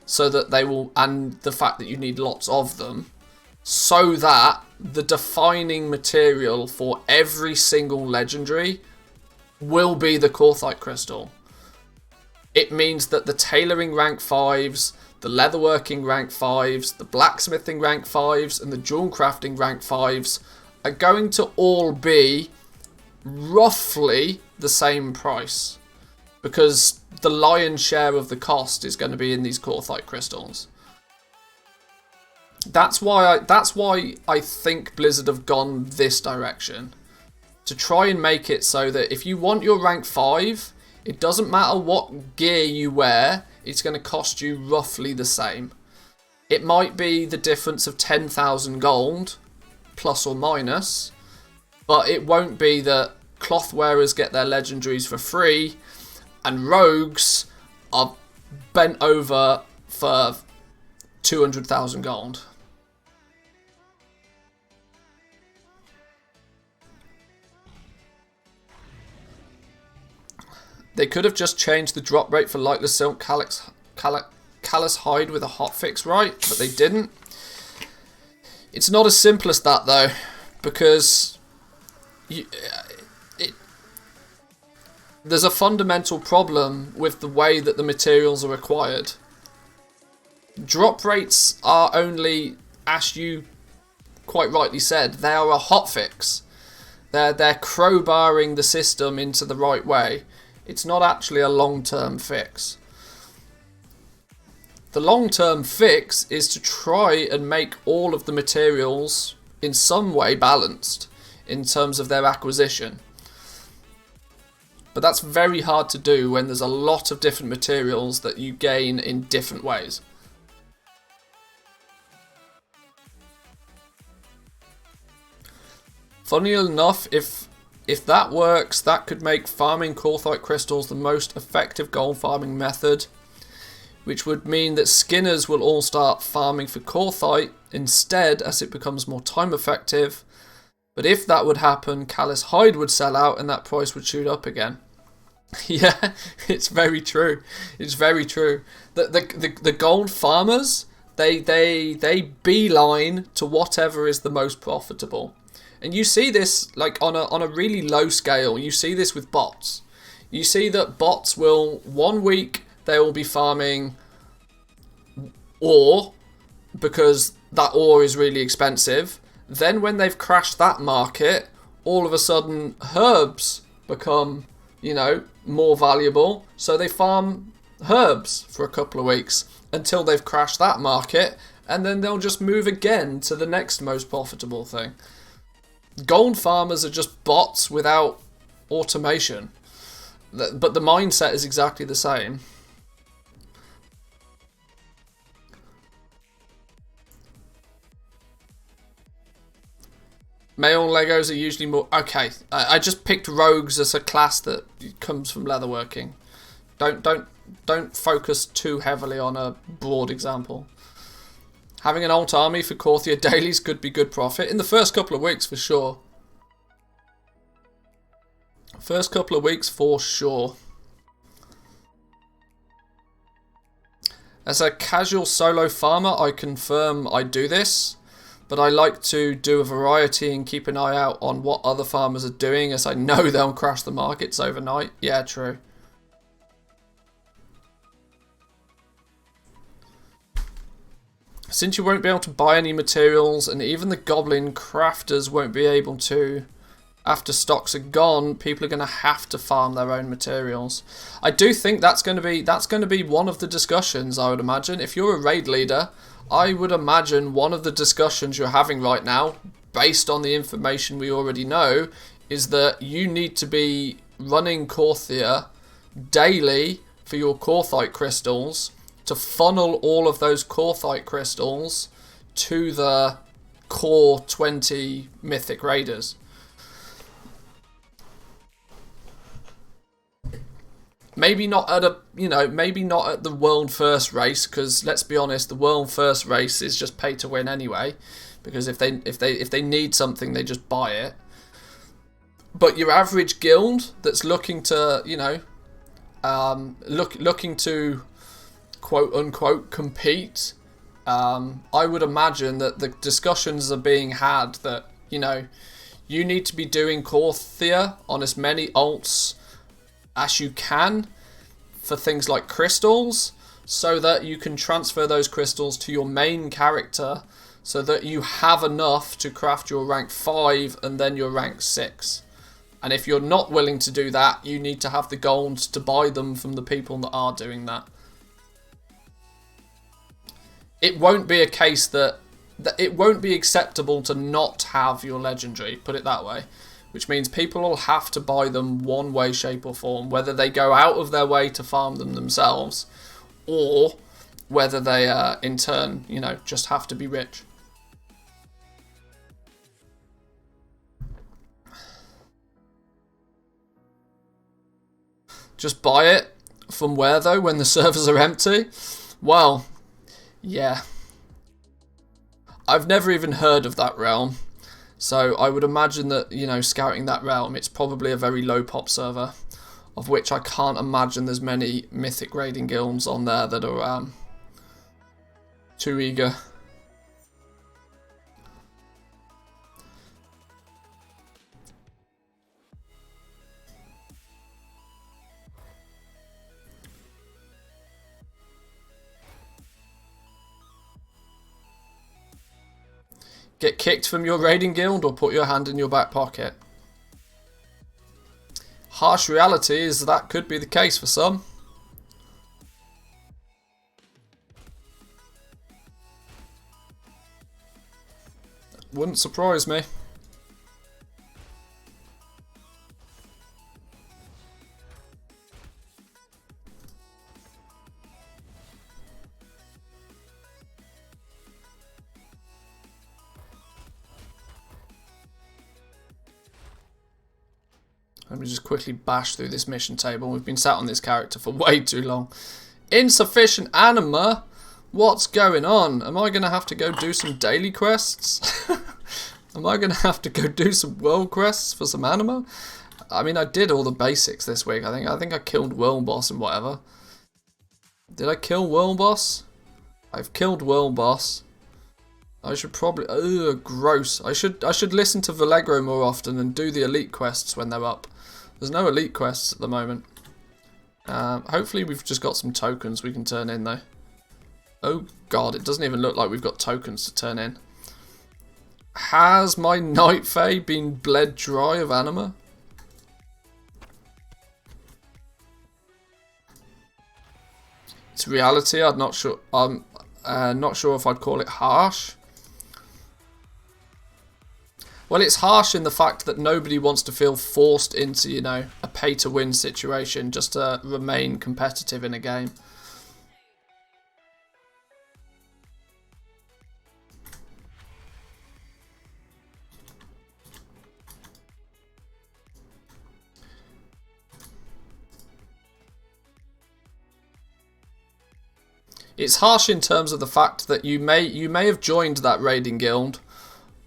so that they will, and the fact that you need lots of them, so that the defining material for every single legendary will be the Korthite crystal. It means that the tailoring rank 5s, the leatherworking rank 5s, the blacksmithing rank 5s, and the jewel crafting rank 5s are going to all be roughly the same price, because the lion's share of the cost is going to be in these Korthite crystals. That's why I think Blizzard have gone this direction. to try and make it so that if you want your rank 5, it doesn't matter what gear you wear, it's going to cost you roughly the same. It might be the difference of 10,000 gold, plus or minus, but it won't be that cloth wearers get their legendaries for free and rogues are bent over for 200,000 gold. They could have just changed the drop rate for Lightless Silk Callous Hide with a hotfix, right? But they didn't. It's not as simple as that, though, because there's a fundamental problem with the way that the materials are acquired. Drop rates are only, as you quite rightly said, they are a hotfix. They're crowbarring the system into the right way. It's not actually a long-term fix. The long-term fix is to try and make all of the materials in some way balanced in terms of their acquisition. But that's very hard to do when there's a lot of different materials that you gain in different ways. Funny enough, if that works, that could make farming Corthite crystals the most effective gold farming method, which would mean that skinners will all start farming for Corthite instead as it becomes more time effective. But if that would happen, Callous Hide would sell out and that price would shoot up again. Yeah, it's very true. It's very true. The gold farmers, they beeline to whatever is the most profitable. And you see this like on a really low scale. You see this with bots. You see that bots will, 1 week they will be farming ore because that ore is really expensive. Then when they've crashed that market, all of a sudden herbs become, you know, more valuable. So they farm herbs for a couple of weeks until they've crashed that market, and then they'll just move again to the next most profitable thing. Gold farmers are just bots without automation. But the mindset is exactly the same. Male Legos are usually more... Okay, I just picked rogues as a class that comes from leatherworking. Don't focus too heavily on a broad example. Having an alt army for Corthia dailies could be good profit. In the first couple of weeks, for sure. First couple of weeks, for sure. As a casual solo farmer, I confirm I do this. But I like to do a variety and keep an eye out on what other farmers are doing, as I know they'll crash the markets overnight. Yeah, true. Since you won't be able to buy any materials, and even the goblin crafters won't be able to, after stocks are gone, people are going to have to farm their own materials. I do think that's going to be one of the discussions, I would imagine. If you're a raid leader, I would imagine one of the discussions you're having right now, based on the information we already know, is that you need to be running Corthia daily for your Corthite crystals to funnel all of those Corthite crystals to the core 20 mythic raiders. Maybe not at maybe not at the world first race, because let's be honest, the world first race is just pay to win anyway. Because if they need something, they just buy it. But your average guild that's looking to, looking to quote unquote compete, I would imagine that the discussions are being had that you need to be doing Corthia on as many alts as you can for things like crystals, so that you can transfer those crystals to your main character, so that you have enough to craft your rank 5 and then your rank 6. And if you're not willing to do that, you need to have the gold to buy them from the people that are doing that. It won't be a case that it won't be acceptable to not have your legendary, put it that way. which means people will have to buy them one way, shape or form, whether they go out of their way to farm them themselves, or whether they in turn, you know, just have to be rich. Just buy it from where though, when the servers are empty? Well, yeah. I've never even heard of that realm. So I would imagine that, you know, scouting that realm, it's probably a very low pop server, of which I can't imagine there's many mythic raiding guilds on there that are too eager. Get kicked from your raiding guild or put your hand in your back pocket? Harsh reality is that could be the case for some. Wouldn't surprise me. Let me just quickly bash through this mission table. We've been sat on this character for way too long. Insufficient anima? What's going on? Am I going to have to go do some daily quests? Am I going to have to go do some world quests for some anima? I mean, I did all the basics this week. I think I killed World Boss and whatever. Did I kill World Boss? I've killed World Boss. I should probably... Ugh, gross. I should listen to Vallegro more often and do the elite quests when they're up. There's no elite quests at the moment. Hopefully we've just got some tokens we can turn in though. Oh god, it doesn't even look like we've got tokens to turn in. Has my Night Fae been bled dry of anima? It's reality. I'm not sure. I'm not sure if I'd call it harsh. Well, it's harsh in the fact that nobody wants to feel forced into, you know, a pay-to-win situation just to remain competitive in a game. It's harsh in terms of the fact that you may have joined that raiding guild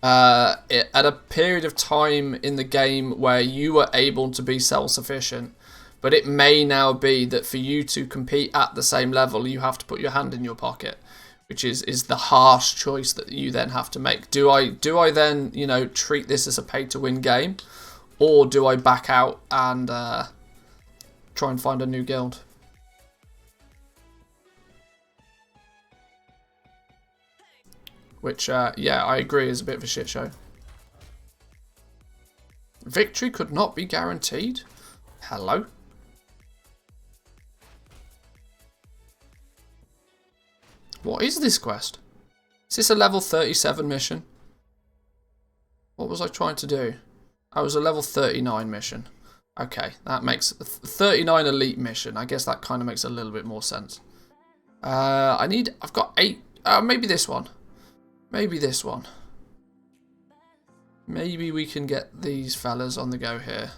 at a period of time in the game where you were able to be self-sufficient, but it may now be that for you to compete at the same level you have to put your hand in your pocket, which is the harsh choice that you then have to make. Do I then, you know, treat this as a pay-to-win game, or do I back out and try and find a new guild? Which, yeah, I agree is a bit of a shit show. Victory could not be guaranteed? Hello? What is this quest? Is this a level 37 mission? What was I trying to do? I was a level 39 mission. Okay, that makes 39 elite mission. I guess that kind of makes a little bit more sense. I've got 8. Maybe this one. Maybe this one. Maybe we can get these fellas on the go here.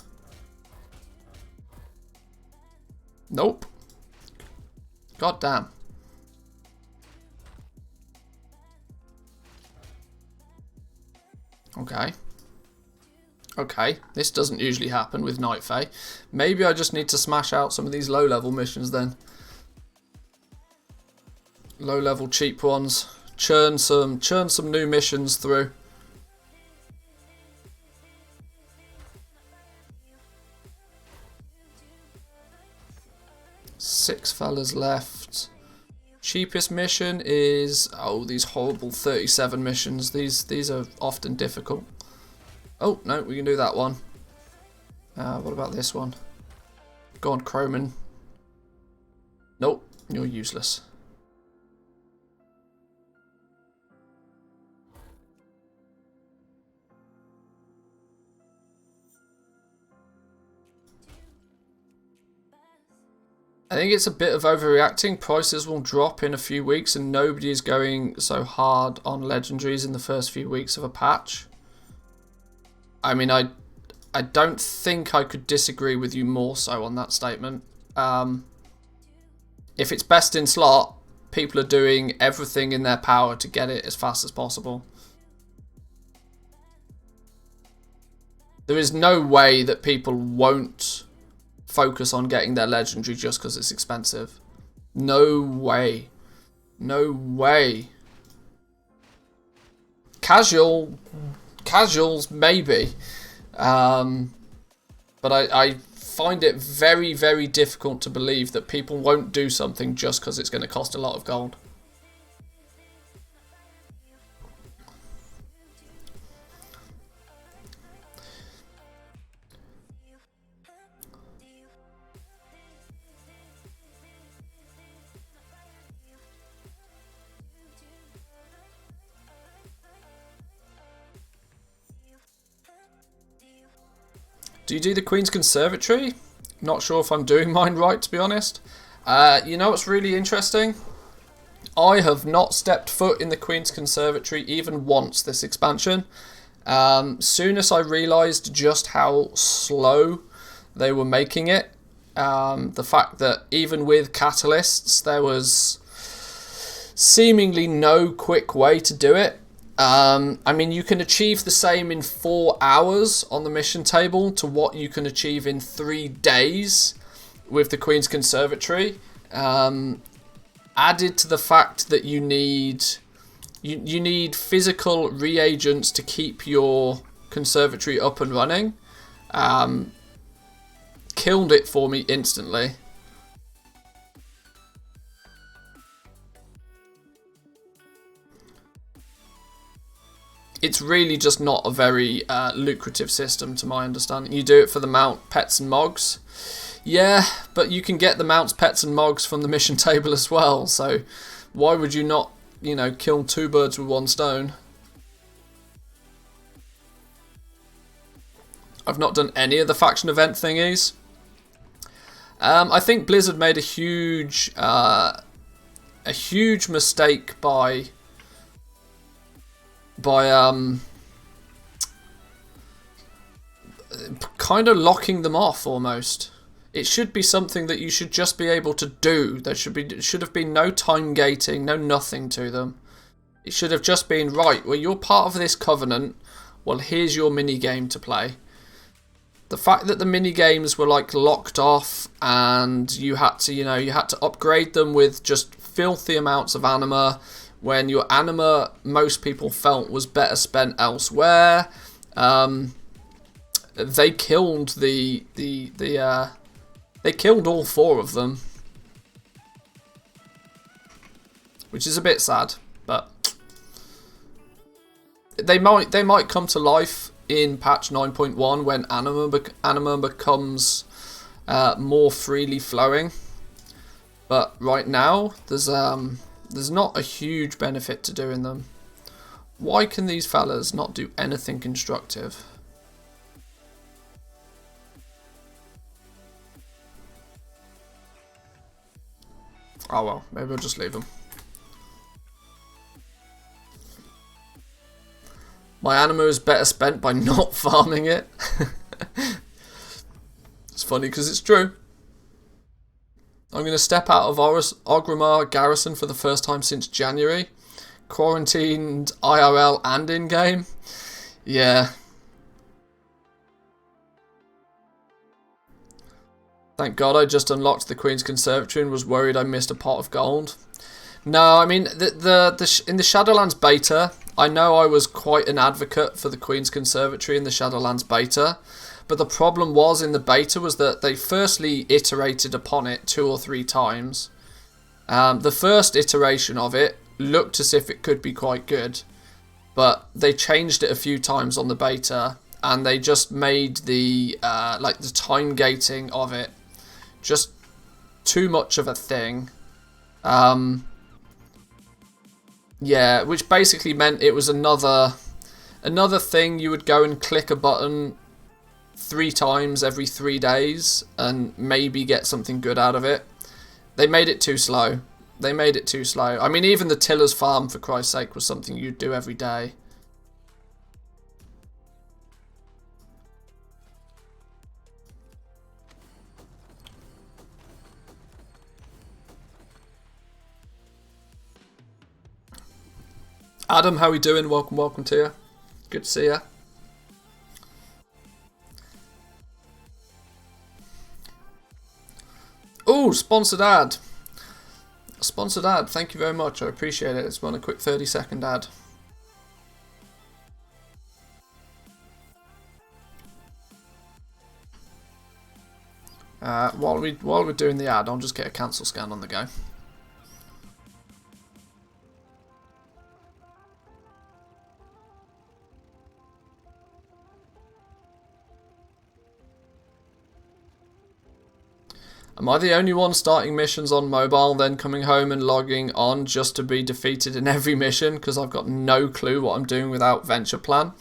Nope. God damn. Okay. Okay, this doesn't usually happen with Night Fae. Maybe I just need to smash out some of these low-level missions then. Low-level cheap ones. Churn some new missions through. Six fellas left. Cheapest mission is, oh, these horrible 37 missions. These are often difficult. Oh no, we can do that one. What about this one? Go on, Croman. Nope, you're useless. I think it's a bit of overreacting. Prices will drop in a few weeks and nobody is going so hard on legendaries in the first few weeks of a patch. I mean, I don't think I could disagree with you more so on that statement. If it's best in slot, people are doing everything in their power to get it as fast as possible. There is no way that people won't focus on getting their legendary just because it's expensive. No way. No way. Casuals maybe. But I find it very, very difficult to believe that people won't do something just because it's going to cost a lot of gold. Do you do the Queen's Conservatory? Not sure if I'm doing mine right, to be honest. You know what's really interesting? I have not stepped foot in the Queen's Conservatory even once this expansion. Soon as I realised just how slow they were making it, the fact that even with catalysts there was seemingly no quick way to do it. I mean, you can achieve the same in 4 hours on the mission table to what you can achieve in 3 days with the Queen's Conservatory. Added to the fact that you need physical reagents to keep your conservatory up and running. Killed it for me instantly. It's really just not a very lucrative system to my understanding. You do it for the mount, pets and mogs. Yeah, but you can get the mounts, pets and mogs from the mission table as well. So why would you not, you know, kill 2 birds with 1 stone? I've not done any of the faction event thingies. I think Blizzard made a huge mistake by kind of locking them off almost. It should be something that you should just be able to do. There should have been no time gating, no nothing to them. It should have just been, right, well, you're part of this covenant, well, here's your mini game to play. The fact that the mini games were like locked off and you had to upgrade them with just filthy amounts of anima, when your anima, most people felt, was better spent elsewhere. They killed they killed all 4 of them, which is a bit sad. But they might come to life in patch 9.1 when anima becomes more freely flowing. But right now, there's not a huge benefit to doing them. Why can these fellas not do anything constructive? Oh well, maybe I'll just leave them. My anima is better spent by not farming it. It's funny because it's true. I'm going to step out of Orgrimmar Garrison for the first time since January. Quarantined IRL and in-game. Yeah. Thank God I just unlocked the Queen's Conservatory and was worried I missed a pot of gold. No, I mean, in the Shadowlands beta, I know I was quite an advocate for the Queen's Conservatory in the Shadowlands beta. But the problem was in the beta was that they firstly iterated upon it 2 or 3 times. The first iteration of it looked as if it could be quite good, but they changed it a few times on the beta, and they just made the time gating of it just too much of a thing. Yeah, which basically meant it was another thing. You would go and click a button 3 times every 3 days and maybe get something good out of it. They made it too slow. They made it too slow. I mean, even the Tiller's Farm, for Christ's sake, was something you'd do every day. Adam, how are we doing? Welcome to you. Good to see you. Oh, sponsored ad. Sponsored ad. Thank you very much. I appreciate it. Let's run a quick 30-second ad. While we're doing the ad, I'll just get a cancel scan on the go. Am I the only one starting missions on mobile, then coming home and logging on just to be defeated in every mission because I've got no clue what I'm doing without Venture Plan?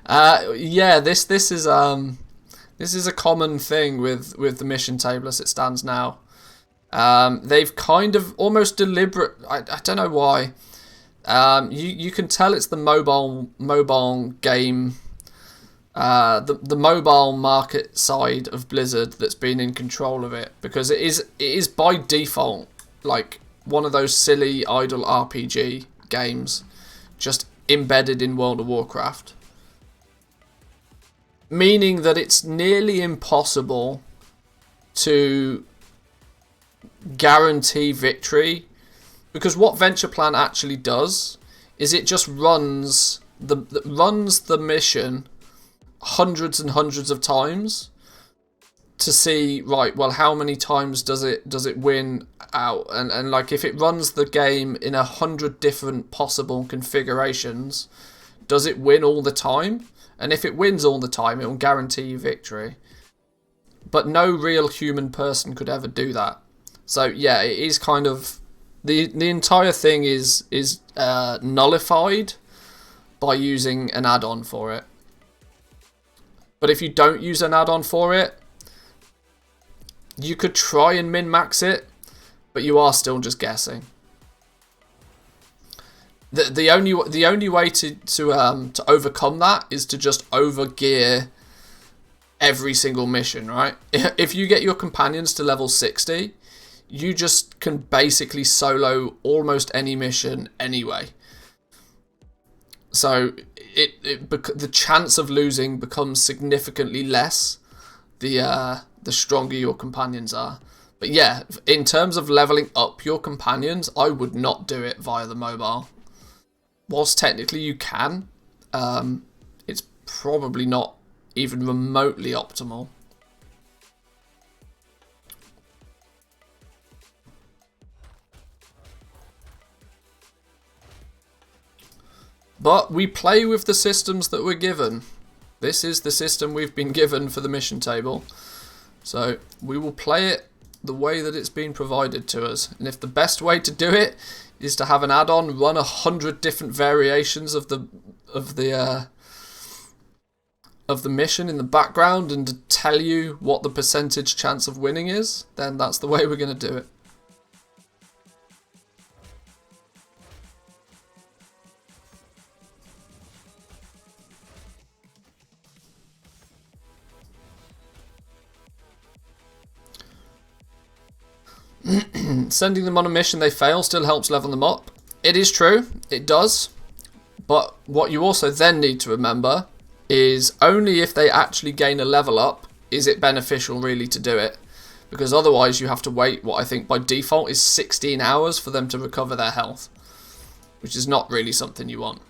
Yeah, this is a common thing with the mission table as it stands now. They've kind of almost deliberate. I don't know why. You can tell it's the mobile game. The mobile market side of Blizzard that's been in control of it, because it is by default like one of those silly idle RPG games just embedded in World of Warcraft, meaning that it's nearly impossible to guarantee victory, because what Venture Plan actually does is it just runs the mission hundreds and hundreds of times to see, right, well, how many times does it win out, and like if it runs the game in 100 different possible configurations, does it win all the time? And if it wins all the time, it will guarantee you victory. But no real human person could ever do that. So yeah, it is kind of the entire thing is nullified by using an add-on for it. But if you don't use an add-on for it, you could try and min-max it, but you are still just guessing. The only way to overcome that is to just overgear every single mission, right? If you get your companions to level 60, you just can basically solo almost any mission anyway. So the chance of losing becomes significantly less the stronger your companions are. But yeah, in terms of leveling up your companions, I would not do it via the mobile. Whilst technically you can, it's probably not even remotely optimal. But we play with the systems that we're given. This is the system we've been given for the mission table. So we will play it the way that it's been provided to us. And if the best way to do it is to have an add-on run 100 different variations of the mission in the background and to tell you what the percentage chance of winning is, then that's the way we're going to do it. Sending them on a mission they fail still helps level them up. It is true, it does. But what you also then need to remember is only if they actually gain a level up is it beneficial really to do it. Because otherwise you have to wait, what I think by default is 16 hours for them to recover their health. Which is not really something you want.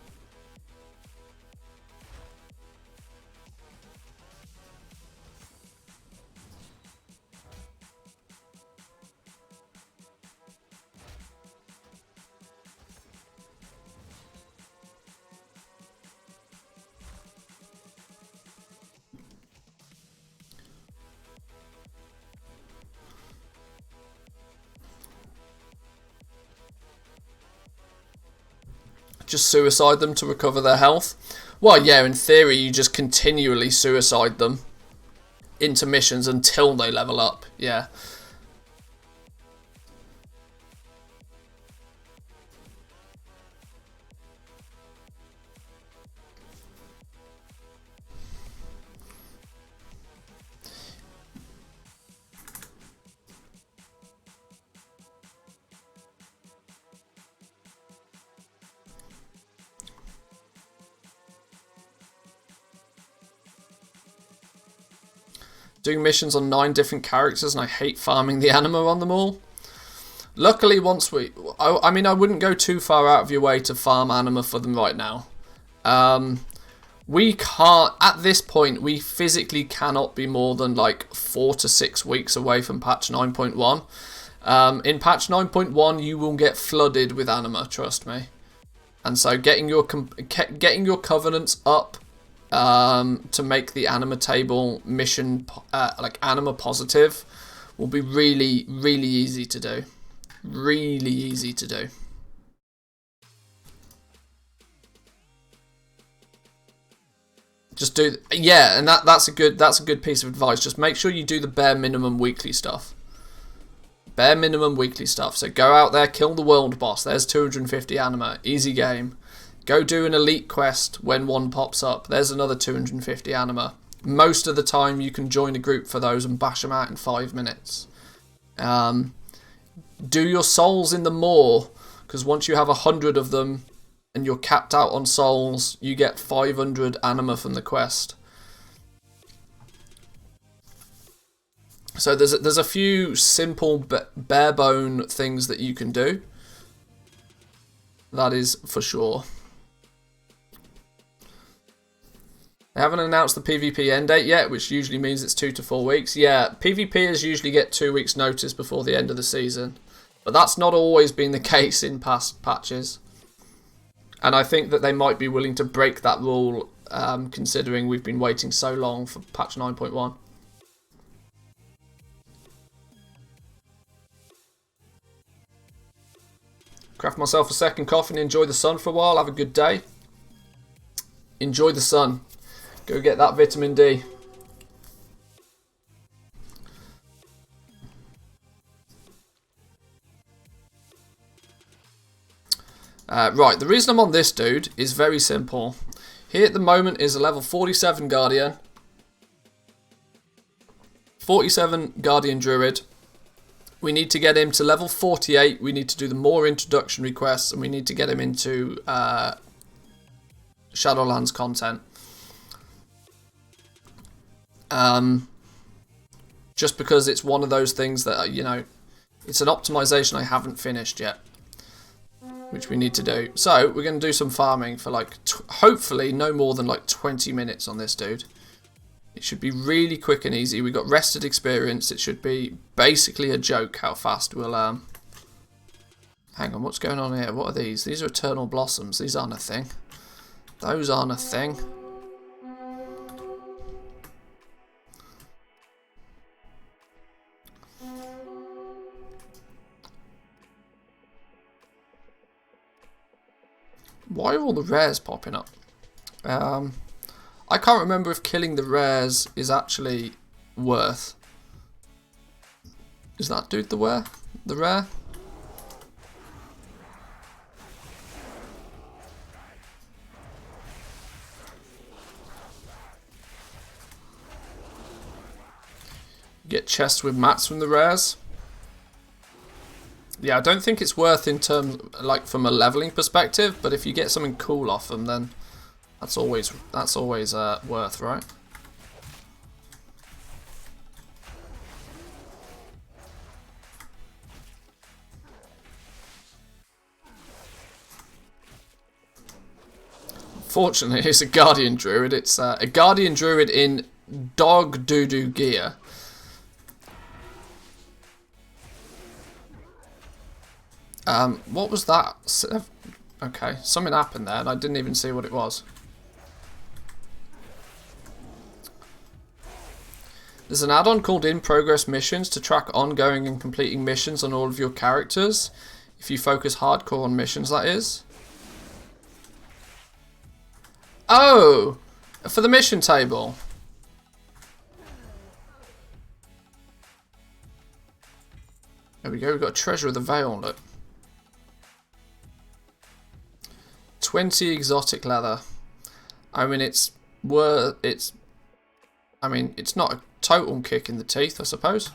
Just suicide them to recover their health? Well, yeah, in theory, you just continually suicide them into missions until they level up, yeah. doing missions on 9 different characters, and I hate farming the anima on them all. Luckily, once I mean, I wouldn't go too far out of your way to farm anima for them right now. We can't, at this point, we physically cannot be more than like 4 to 6 weeks away from patch 9.1. In patch 9.1, you will get flooded with anima, trust me. And so getting your covenants up to make the anima table mission like anima positive will be really, really easy to do. Really easy to do. Just do, yeah, and that's a good piece of advice. Just make sure you do the bare minimum weekly stuff. Bare minimum weekly stuff. So go out there, kill the world boss. There's 250 anima, easy game. Go do an elite quest when one pops up. There's another 250 anima. Most of the time you can join a group for those and bash them out in 5 minutes. Do your souls in the maw, because once you have 100 of them and you're capped out on souls, you get 500 anima from the quest. So there's a few simple bare bone things that you can do. That is for sure. They haven't announced the PvP end date yet, which usually means it's 2 to 4 weeks. Yeah, PvPers usually get 2 weeks notice before the end of the season. But that's not always been the case in past patches. And I think that they might be willing to break that rule, considering we've been waiting so long for patch 9.1. Craft myself a second coffee and enjoy the sun for a while. Have a good day. Enjoy the sun. Go get that vitamin D. Right, the reason I'm on this dude is very simple. He at the moment is a level 47 Guardian. 47 Guardian Druid. We need to get him to level 48. We need to do the more introduction requests, and we need to get him into Shadowlands content. Just because it's one of those things that, you know, it's an optimization I haven't finished yet, which we need to do. So we're going to do some farming for like, hopefully no more than like 20 minutes on this dude. It should be really quick and easy. We got rested experience. It should be basically a joke how fast we'll... Hang on, what's going on here? What are these? These are eternal blossoms. These aren't a thing. Those aren't a thing. Why are all the rares popping up? I can't remember if killing the rares is actually worth. Is that dude the rare? The rare? Get chests with mats from the rares. Yeah, I don't think it's worth in terms, like, from a leveling perspective, but if you get something cool off them, then that's always worth, right? Fortunately, it's a Guardian Druid. It's a Guardian Druid in dog doo-doo gear. What was that? Okay, something happened there and I didn't even see what it was. There's an add-on called In Progress Missions to track ongoing and completing missions on all of your characters. If you focus hardcore on missions, that is. Oh! For the mission table. There we go, we've got a Treasure of the Veil, look. 20 exotic leather. I mean, it's not a total kick in the teeth, I suppose.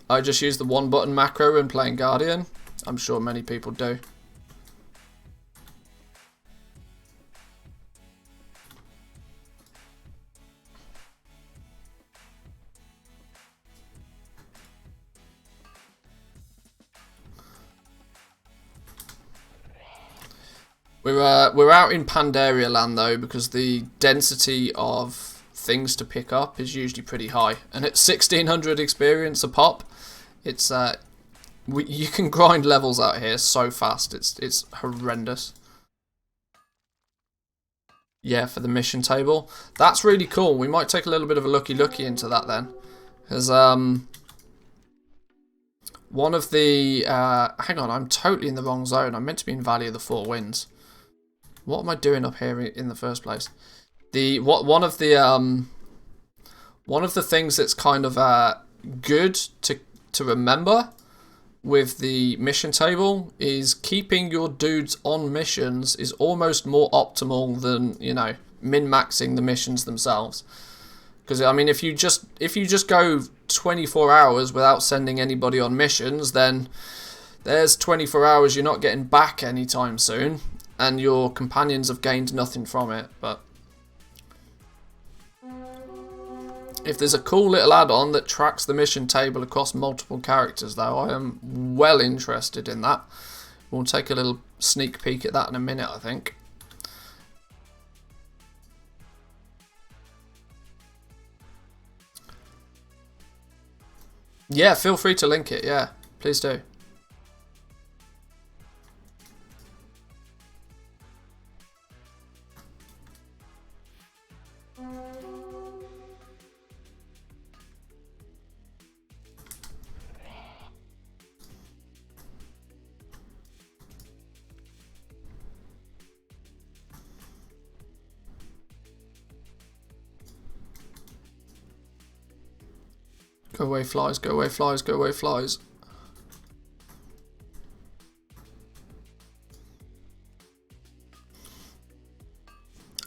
I just use the one button macro when playing Guardian. I'm sure many people do. We're out in Pandaria land though, because the density of things to pick up is usually pretty high, and at 1600 experience a pop, it's you can grind levels out here so fast. It's horrendous. Yeah, for the mission table, that's really cool. We might take a little bit of a looky into that then, because one of the hang on, I'm totally in the wrong zone. I'm meant to be in Valley of the Four Winds. What am I doing up here in the first place? One of the things that's kind of good to remember with the mission table is keeping your dudes on missions is almost more optimal than, you know, min-maxing the missions themselves. Because I mean, if you just go 24 hours without sending anybody on missions, then there's 24 hours you're not getting back anytime soon, and your companions have gained nothing from it. But if there's a cool little add-on that tracks the mission table across multiple characters, though, I am well interested in that. We'll take a little sneak peek at that in a minute, I think. Yeah, feel free to link it, yeah. Please do. Go away flies, go away flies, go away flies.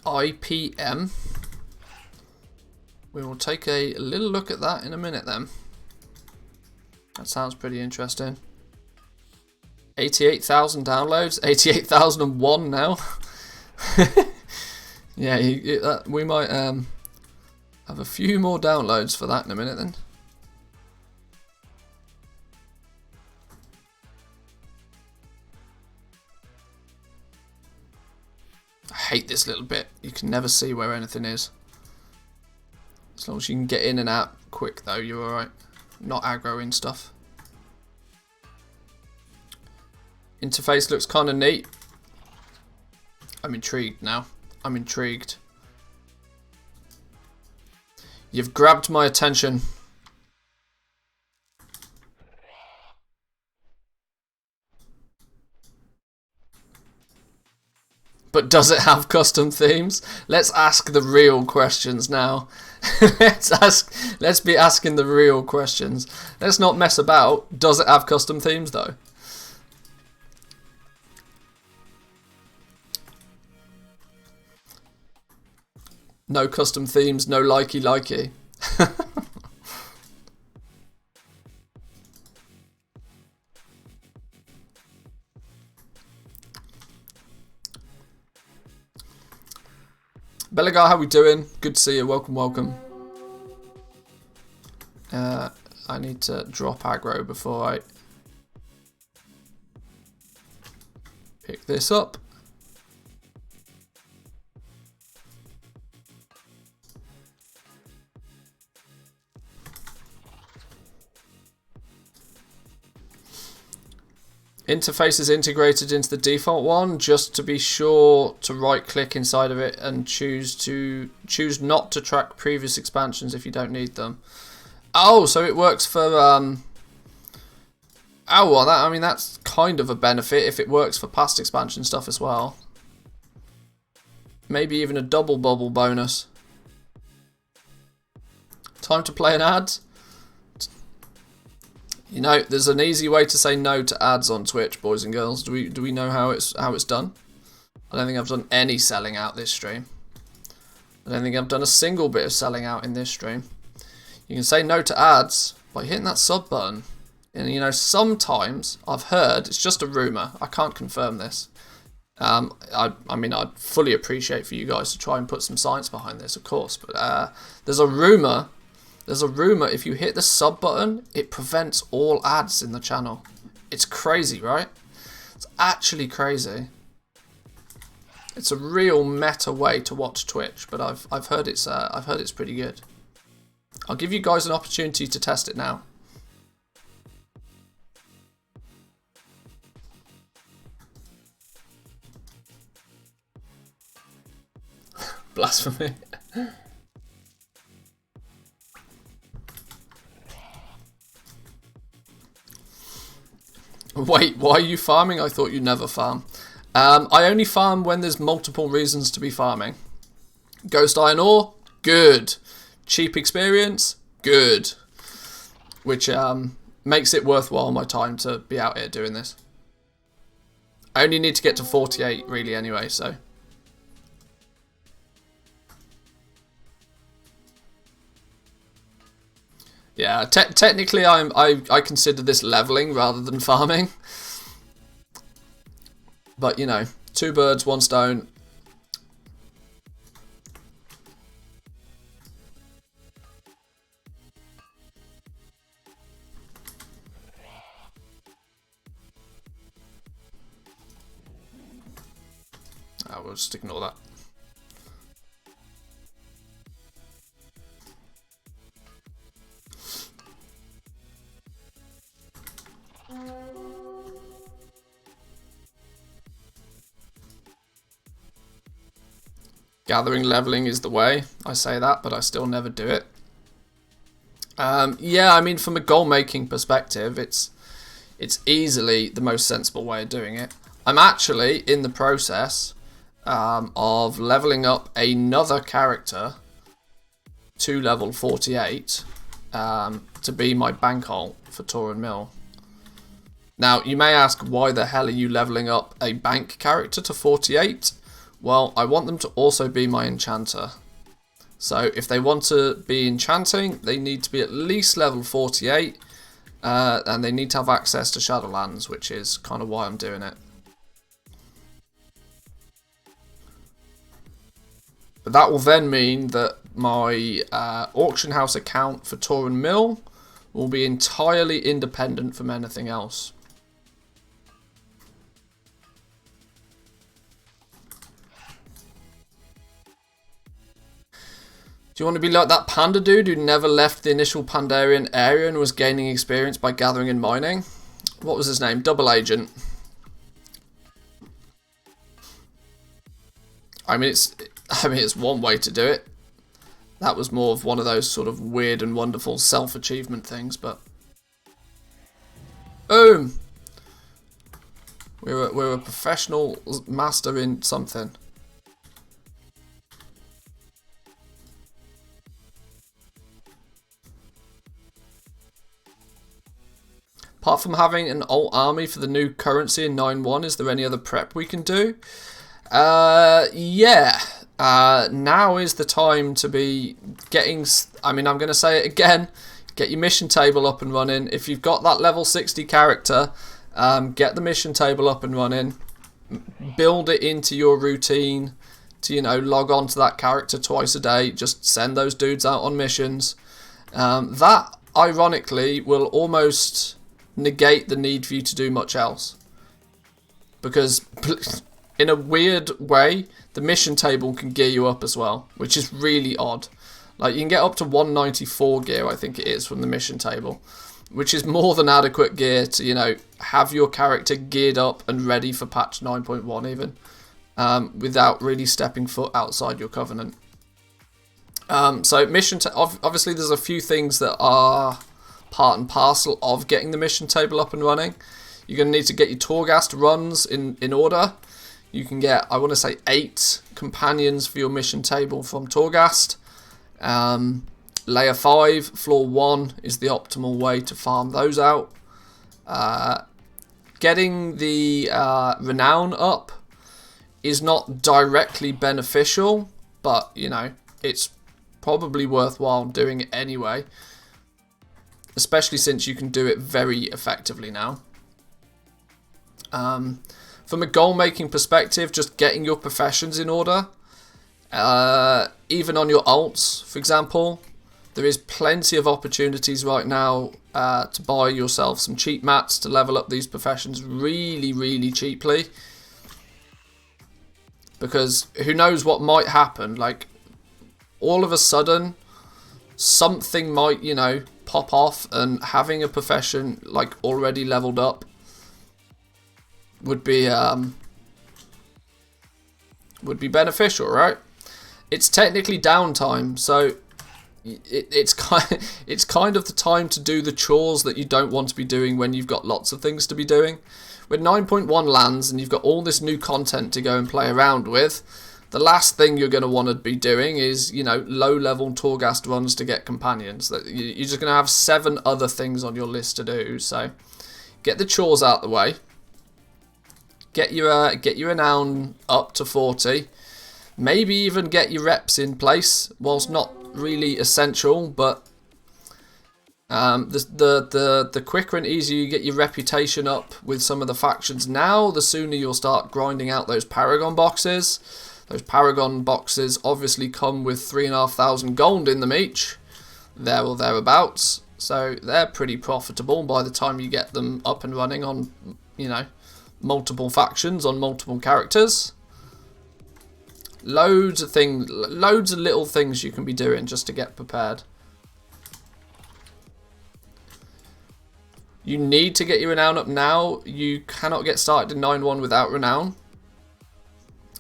IPM. We will take a little look at that in a minute then. That sounds pretty interesting. 88,000 downloads, 88,001 now. Yeah, we might have a few more downloads for that in a minute then. I hate this little bit. You can never see where anything is. As long as you can get in and out quick though, you're alright. Not aggroing stuff. Interface looks kind of neat. I'm intrigued now. I'm intrigued. You've grabbed my attention. But does it have custom themes? Let's ask the real questions now. Let's be asking the real questions. Let's not mess about. Does it have custom themes though? No custom themes, no likey. Belagar, how we doing? Good to see you. Welcome. I need to drop aggro before I pick this up. Interface is integrated into the default one, just to be sure to right click inside of it and choose not to track previous expansions if you don't need them. Oh, so it works for oh well, I mean that's kind of a benefit if it works for past expansion stuff as well. Maybe even a double bubble bonus. Time to play an ad. You know, there's an easy way to say no to ads on Twitch, boys and girls. Do we know how it's done? I don't think I've done any selling out this stream. I don't think I've done a single bit of selling out in this stream. You can say no to ads by hitting that sub button. And you know, sometimes I've heard, it's just a rumour, I can't confirm this. I mean, I'd fully appreciate for you guys to try and put some science behind this, of course. But there's a rumour if you hit the sub button, it prevents all ads in the channel. It's crazy, right? It's actually crazy. It's a real meta way to watch Twitch, but I've heard it's pretty good. I'll give you guys an opportunity to test it now. Blasphemy. Wait, why are you farming? I thought you never farm. I only farm when there's multiple reasons to be farming. Ghost iron ore, good. Cheap experience, good. Which makes it worthwhile my time to be out here doing this. I only need to get to 48 really anyway, so. Yeah, technically I consider this leveling rather than farming. But, you know, 2 birds, 1 stone. We'll just ignore that. Gathering leveling is the way. I say that, but I still never do it. Yeah, I mean, from a goal making perspective, it's easily the most sensible way of doing it. I'm actually in the process of leveling up another character to level 48 to be my bankroll for Torin Mill. Now, you may ask, why the hell are you leveling up a bank character to 48? Well, I want them to also be my enchanter. So if they want to be enchanting, they need to be at least level 48, and they need to have access to Shadowlands, which is kind of why I'm doing it. But that will then mean that my auction house account for Torin Mill will be entirely independent from anything else. Do you want to be like that panda dude who never left the initial Pandarian area and was gaining experience by gathering and mining? What was his name? Double Agent. I mean, it's one way to do it. That was more of one of those sort of weird and wonderful self-achievement things, but boom! We're a professional master in something. Apart from having an alt army for the new currency in 9.1, is there any other prep we can do? Yeah. Now is the time to be getting... I mean, I'm going to say it again. Get your mission table up and running. If you've got that level 60 character, get the mission table up and running. Build it into your routine to, you know, log on to that character twice a day. Just send those dudes out on missions. That, ironically, will almost negate the need for you to do much else, because in a weird way the mission table can gear you up as well, which is really odd. Like, you can get up to 194 gear, I think it is, from the mission table, which is more than adequate gear to, you know, have your character geared up and ready for patch 9.1 even, without really stepping foot outside your covenant. So mission obviously there's a few things that are part and parcel of getting the mission table up and running. You're going to need to get your Torghast runs in order. You can get, I want to say, 8 companions for your mission table from Torghast. Layer 5, floor 1 is the optimal way to farm those out. Getting the renown up is not directly beneficial, but, you know, it's probably worthwhile doing it anyway. Especially since you can do it very effectively now. From a goal-making perspective, just getting your professions in order. Even on your alts, for example, there is plenty of opportunities right now to buy yourself some cheap mats to level up these professions really, really cheaply. because who knows what might happen. Like, all of a sudden, something might, you know, pop off, and having a profession like already leveled up would be beneficial, right? It's technically downtime, so it's kind of the time to do the chores that you don't want to be doing when you've got lots of things to be doing. When 9.1 lands and you've got all this new content to go and play around with, the last thing you're going to want to be doing is, you know, low-level Torghast runs to get companions. You're just going to have 7 other things on your list to do. So get the chores out the way. Get your renown up to 40. Maybe even get your reps in place. Whilst not really essential, but the quicker and easier you get your reputation up with some of the factions now, the sooner you'll start grinding out those Paragon boxes. Those Paragon boxes obviously come with 3,500 gold in them each, there or thereabouts. So they're pretty profitable by the time you get them up and running on, you know, multiple factions on multiple characters. Loads of little things you can be doing just to get prepared. You need to get your renown up now. You cannot get started in 9.1 without renown.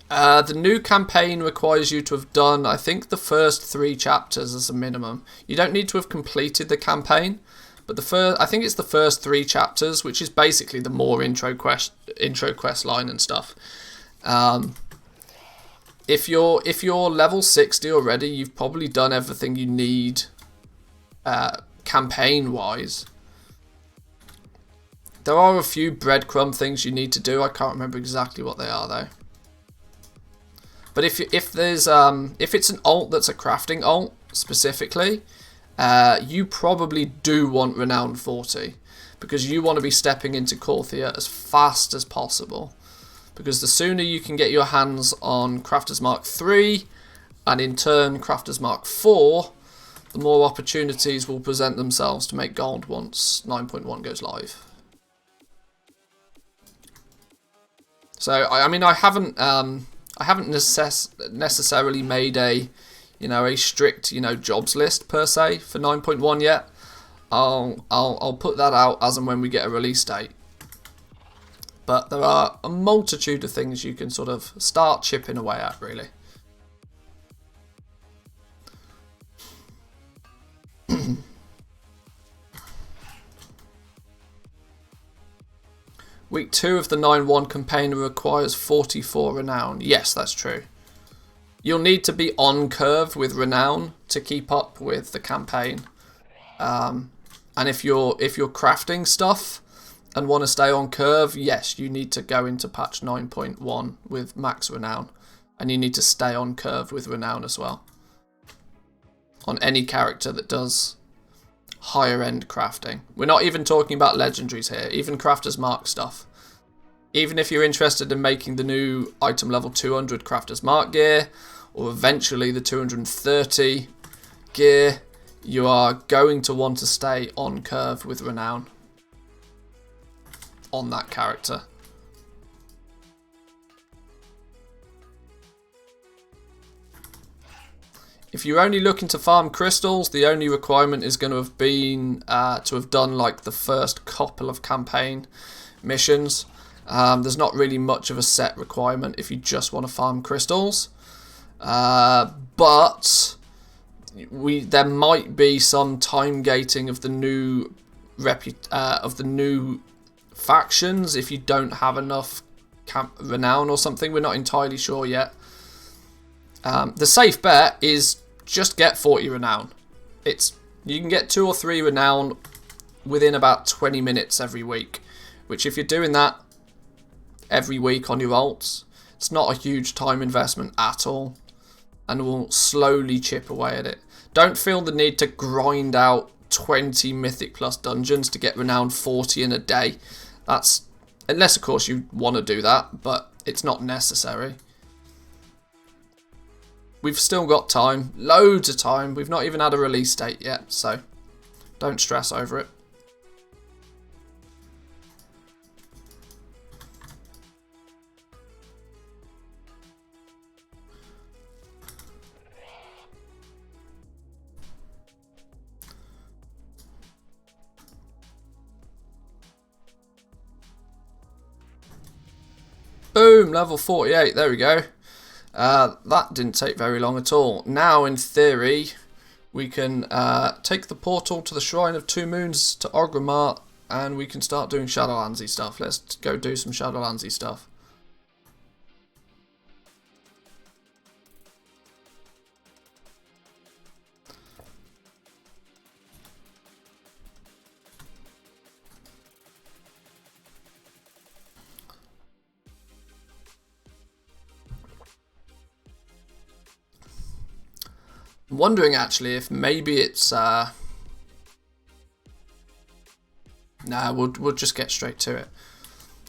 The new campaign requires you to have done, I think, the first 3 chapters as a minimum. You don't need to have completed the campaign, but I think it's the first 3 chapters, which is basically the more intro quest line and stuff. If you're level 60 already, you've probably done everything you need campaign wise. There are a few breadcrumb things you need to do. I can't remember exactly what they are though. But if it's an alt that's a crafting alt specifically, you probably do want renown 40, because you want to be stepping into Korthia as fast as possible. Because the sooner you can get your hands on Crafter's Mark 3, and in turn Crafter's Mark 4, the more opportunities will present themselves to make gold once 9.1 goes live. So I mean I haven't necessarily made a strict jobs list per se for 9.1 yet. I'll put that out as and when we get a release date. But there are a multitude of things you can sort of start chipping away at, really. Week 2 of the 9.1 campaign requires 44 renown. Yes, that's true. You'll need to be on curve with renown to keep up with the campaign. And if you're crafting stuff and want to stay on curve, yes, you need to go into patch 9.1 with max renown, and you need to stay on curve with renown as well on any character that does higher end crafting. We're not even talking about legendaries here, even Crafter's Mark stuff. Even if you're interested in making the new item level 200 Crafter's Mark gear, or eventually the 230 gear, you are going to want to stay on curve with renown on that character. If you're only looking to farm crystals, the only requirement is going to have been to have done like the first couple of campaign missions. There's not really much of a set requirement if you just want to farm crystals, but there might be some time gating of the new factions if you don't have enough renown or something. We're not entirely sure yet. The safe bet is just get 40 renown. You can get 2 or 3 renown within about 20 minutes every week, which if you're doing that every week on your alts, it's not a huge time investment at all, and will slowly chip away at it. Don't feel the need to grind out 20 Mythic Plus dungeons to get renown 40 in a day. Unless of course you want to do that, but it's not necessary. We've still got time, loads of time. We've not even had a release date yet, so don't stress over it. Boom, level 48, there we go. That didn't take very long at all. Now, in theory, we can take the portal to the Shrine of Two Moons to Orgrimmar, and we can start doing Shadowlandsy stuff. Let's go do some Shadowlandsy stuff. I'm wondering actually if maybe it's nah, we'll just get straight to it.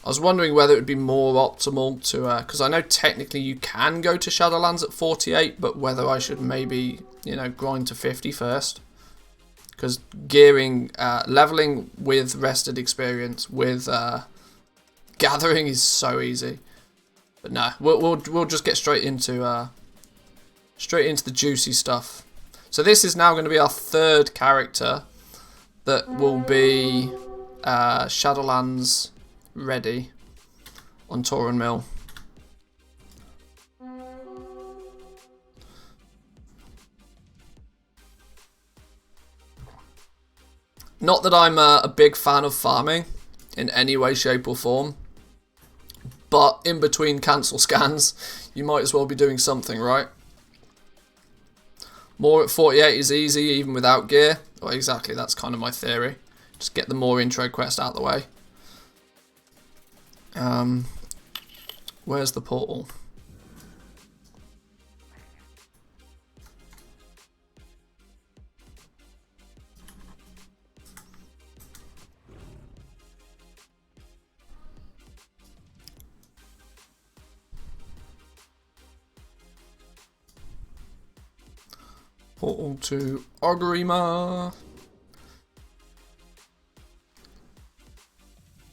I was wondering whether it would be more optimal to because I know technically you can go to Shadowlands at 48, but whether I should maybe, you know, grind to 50 first, because gearing leveling with rested experience with gathering is so easy. But no, we'll just get straight into the juicy stuff. So this is now going to be our third character that will be Shadowlands ready on Torin Mill. Not that I'm a big fan of farming in any way, shape or form, but in between cancel scans, you might as well be doing something, right? More at 48 is easy, even without gear. Well, exactly, that's kind of my theory. Just get the more intro quest out of the way. Where's the portal? Portal to Orgrimmar.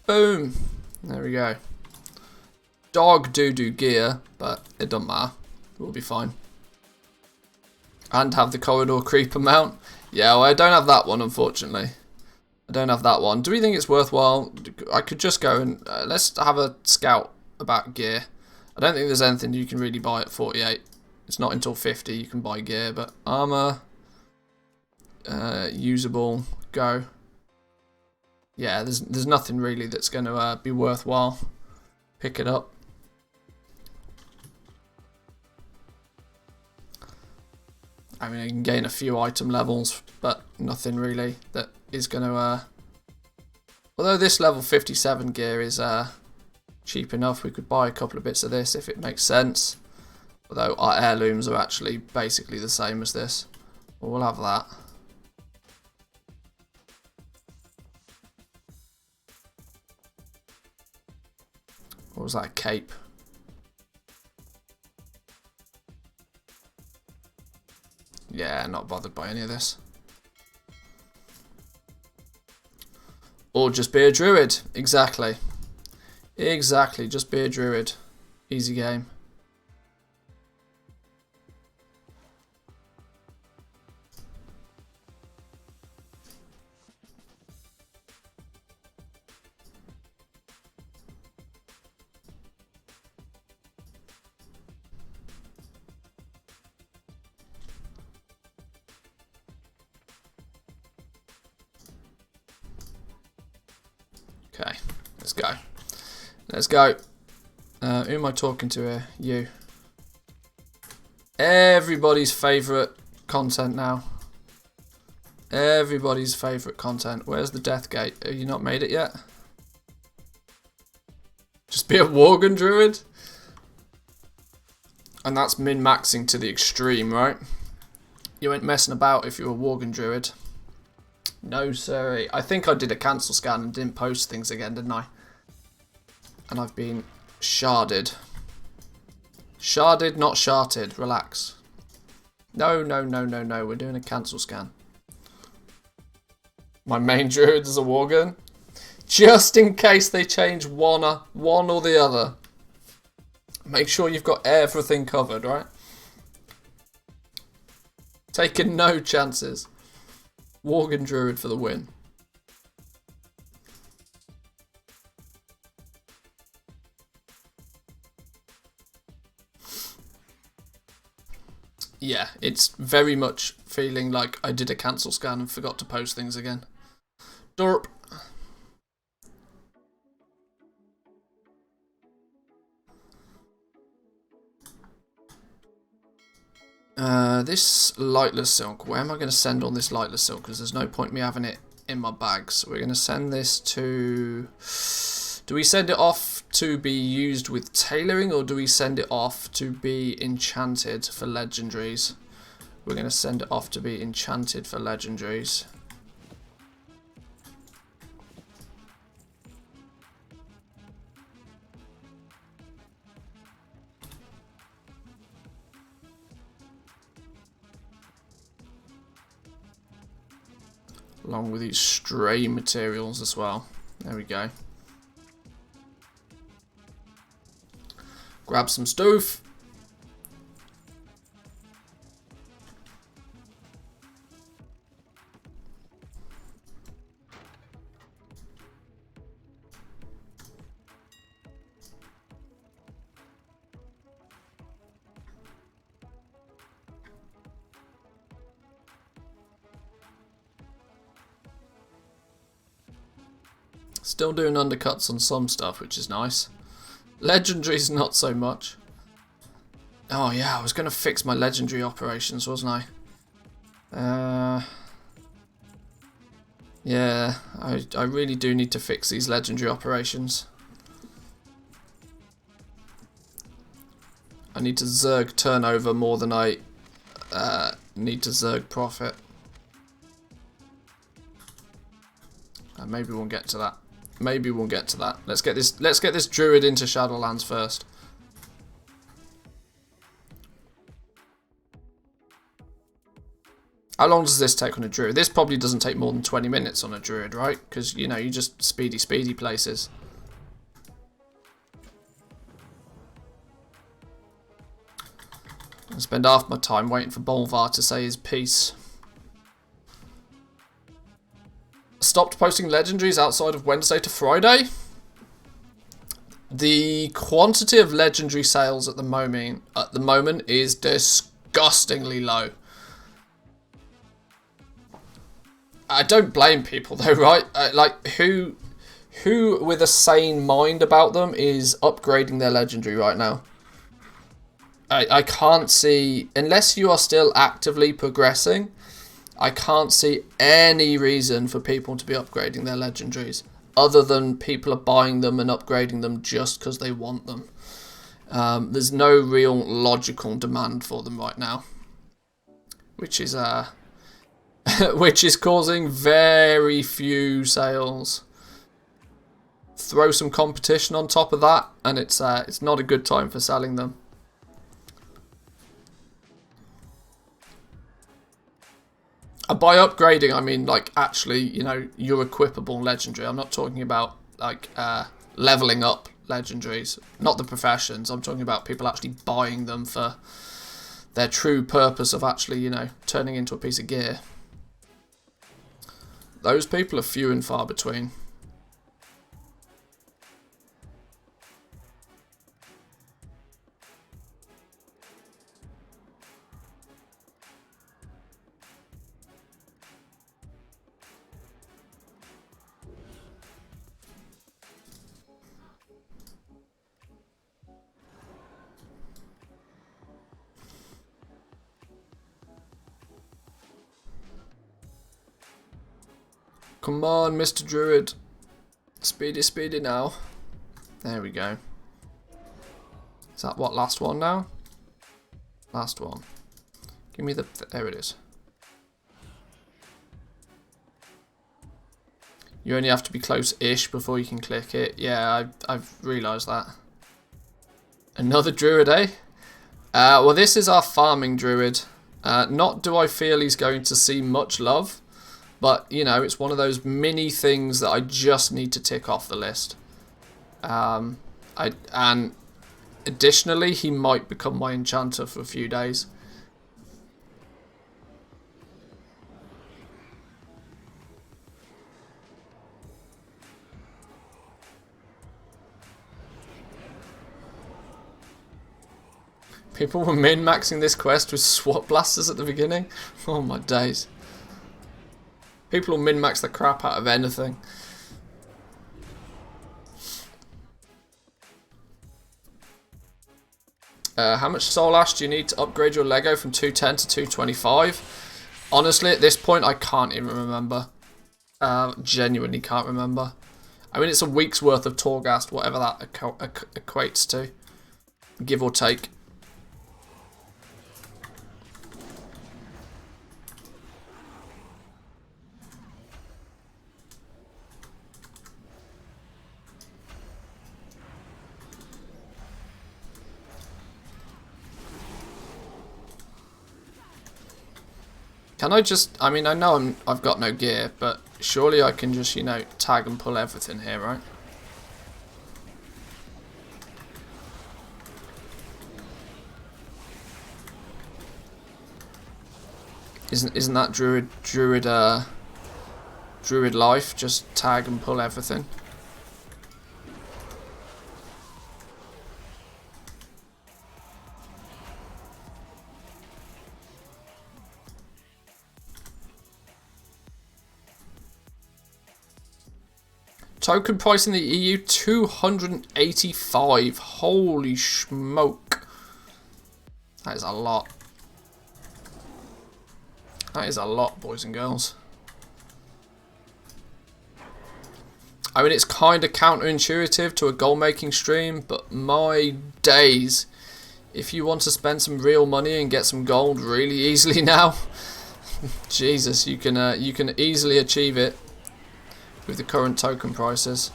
Boom. There we go. Dog do gear, but it doesn't matter. We'll be fine. And have the corridor creeper mount. Yeah, well, I don't have that one, unfortunately. I don't have that one. Do we think it's worthwhile? I could just go and let's have a scout about gear. I don't think there's anything you can really buy at 48. It's not until 50 you can buy gear, but armor, usable, go. Yeah, there's nothing really that's going to be worthwhile. Pick it up. I mean, you can gain a few item levels, but nothing really that is going to... Although this level 57 gear is cheap enough, we could buy a couple of bits of this if it makes sense. Although our heirlooms are actually basically the same as this. Well, we'll have that. What was that, a cape? Yeah, not bothered by any of this. Or just be a druid. Exactly. Exactly, just be a druid. Easy game. Okay, let's go. Let's go. Who am I talking to here? You. Everybody's favourite content now. Everybody's favourite content. Where's the death gate? Have you not made it yet? Just be a Worgen druid? And that's min-maxing to the extreme, right? You ain't messing about if you're a Worgen druid. No, sorry. I think I did a cancel scan and didn't post things again, didn't I? And I've been sharded. Sharded, not sharted. Relax. No, no, no, no, no. We're doing a cancel scan. My main druid is a Worgen. Just in case they change one or the other. Make sure you've got everything covered, right? Taking no chances. Worgen druid for the win. yeah, it's very much feeling like I did a cancel scan and forgot to post things again. Derp. This lightless silk, where am I going to send all this lightless silk? Because there's no point me having it in my bag. So we're going to send this to... Do we send it off to be used with tailoring, or do we send it off to be enchanted for legendaries? We're going to send it off to be enchanted for legendaries. Along with these stray materials as well. There we go. Grab some stuff. Still doing undercuts on some stuff, which is nice. Legendaries, not so much. Oh yeah, I was going to fix my legendary operations, wasn't I? Yeah, I really do need to fix these legendary operations. I need to Zerg turnover more than I need to Zerg profit. Maybe we'll get to that. Maybe we'll get to that. Let's get this druid into Shadowlands first. How long does this take on a druid? This probably doesn't take more than 20 minutes on a druid, right? Because, you know, you just speedy places. I spend half my time waiting for Bolvar to say his piece. Stopped posting legendaries outside of Wednesday to Friday. The quantity of legendary sales at the moment is disgustingly low. I don't blame people though, right? Like who with a sane mind about them is upgrading their legendary right now? I can't see, unless you are still actively progressing, I can't see any reason for people to be upgrading their legendaries other than people are buying them and upgrading them just because they want them. There's no real logical demand for them right now, which is which is causing very few sales. Throw some competition on top of that, and it's not a good time for selling them. And by upgrading, I mean, like, actually, you know, your equipable legendary. I'm not talking about, like, leveling up legendaries. Not the professions. I'm talking about people actually buying them for their true purpose of actually, you know, turning into a piece of gear. Those people are few and far between. Come on, Mr. Druid. Speedy now. There we go. Is that what, last one now? Last one. Give me the... There it is. You only have to be close-ish before you can click it. Yeah, I've realised that. Another druid, eh? Well, this is our farming druid. Not do I feel he's going to see much love. But, you know, it's one of those mini things that I just need to tick off the list. And additionally, he might become my enchanter for a few days. People were min-maxing this quest with SWAT blasters at the beginning. Oh my days. People will min-max the crap out of anything. How much soul ash do you need to upgrade your Lego from 210 to 225? Honestly, at this point, I can't even remember. Genuinely can't remember. I mean, it's a week's worth of Torghast, whatever that equates to. Give or take. Can I just, I mean, I know I've got no gear, but surely I can just, you know, tag and pull everything here, right? Isn't that druid life? Just tag and pull everything. Token price in the EU, 285. Holy smoke. That is a lot. That is a lot, boys and girls. I mean, it's kind of counterintuitive to a gold-making stream, but my days. If you want to spend some real money and get some gold really easily now, Jesus, you can easily achieve it with the current token prices.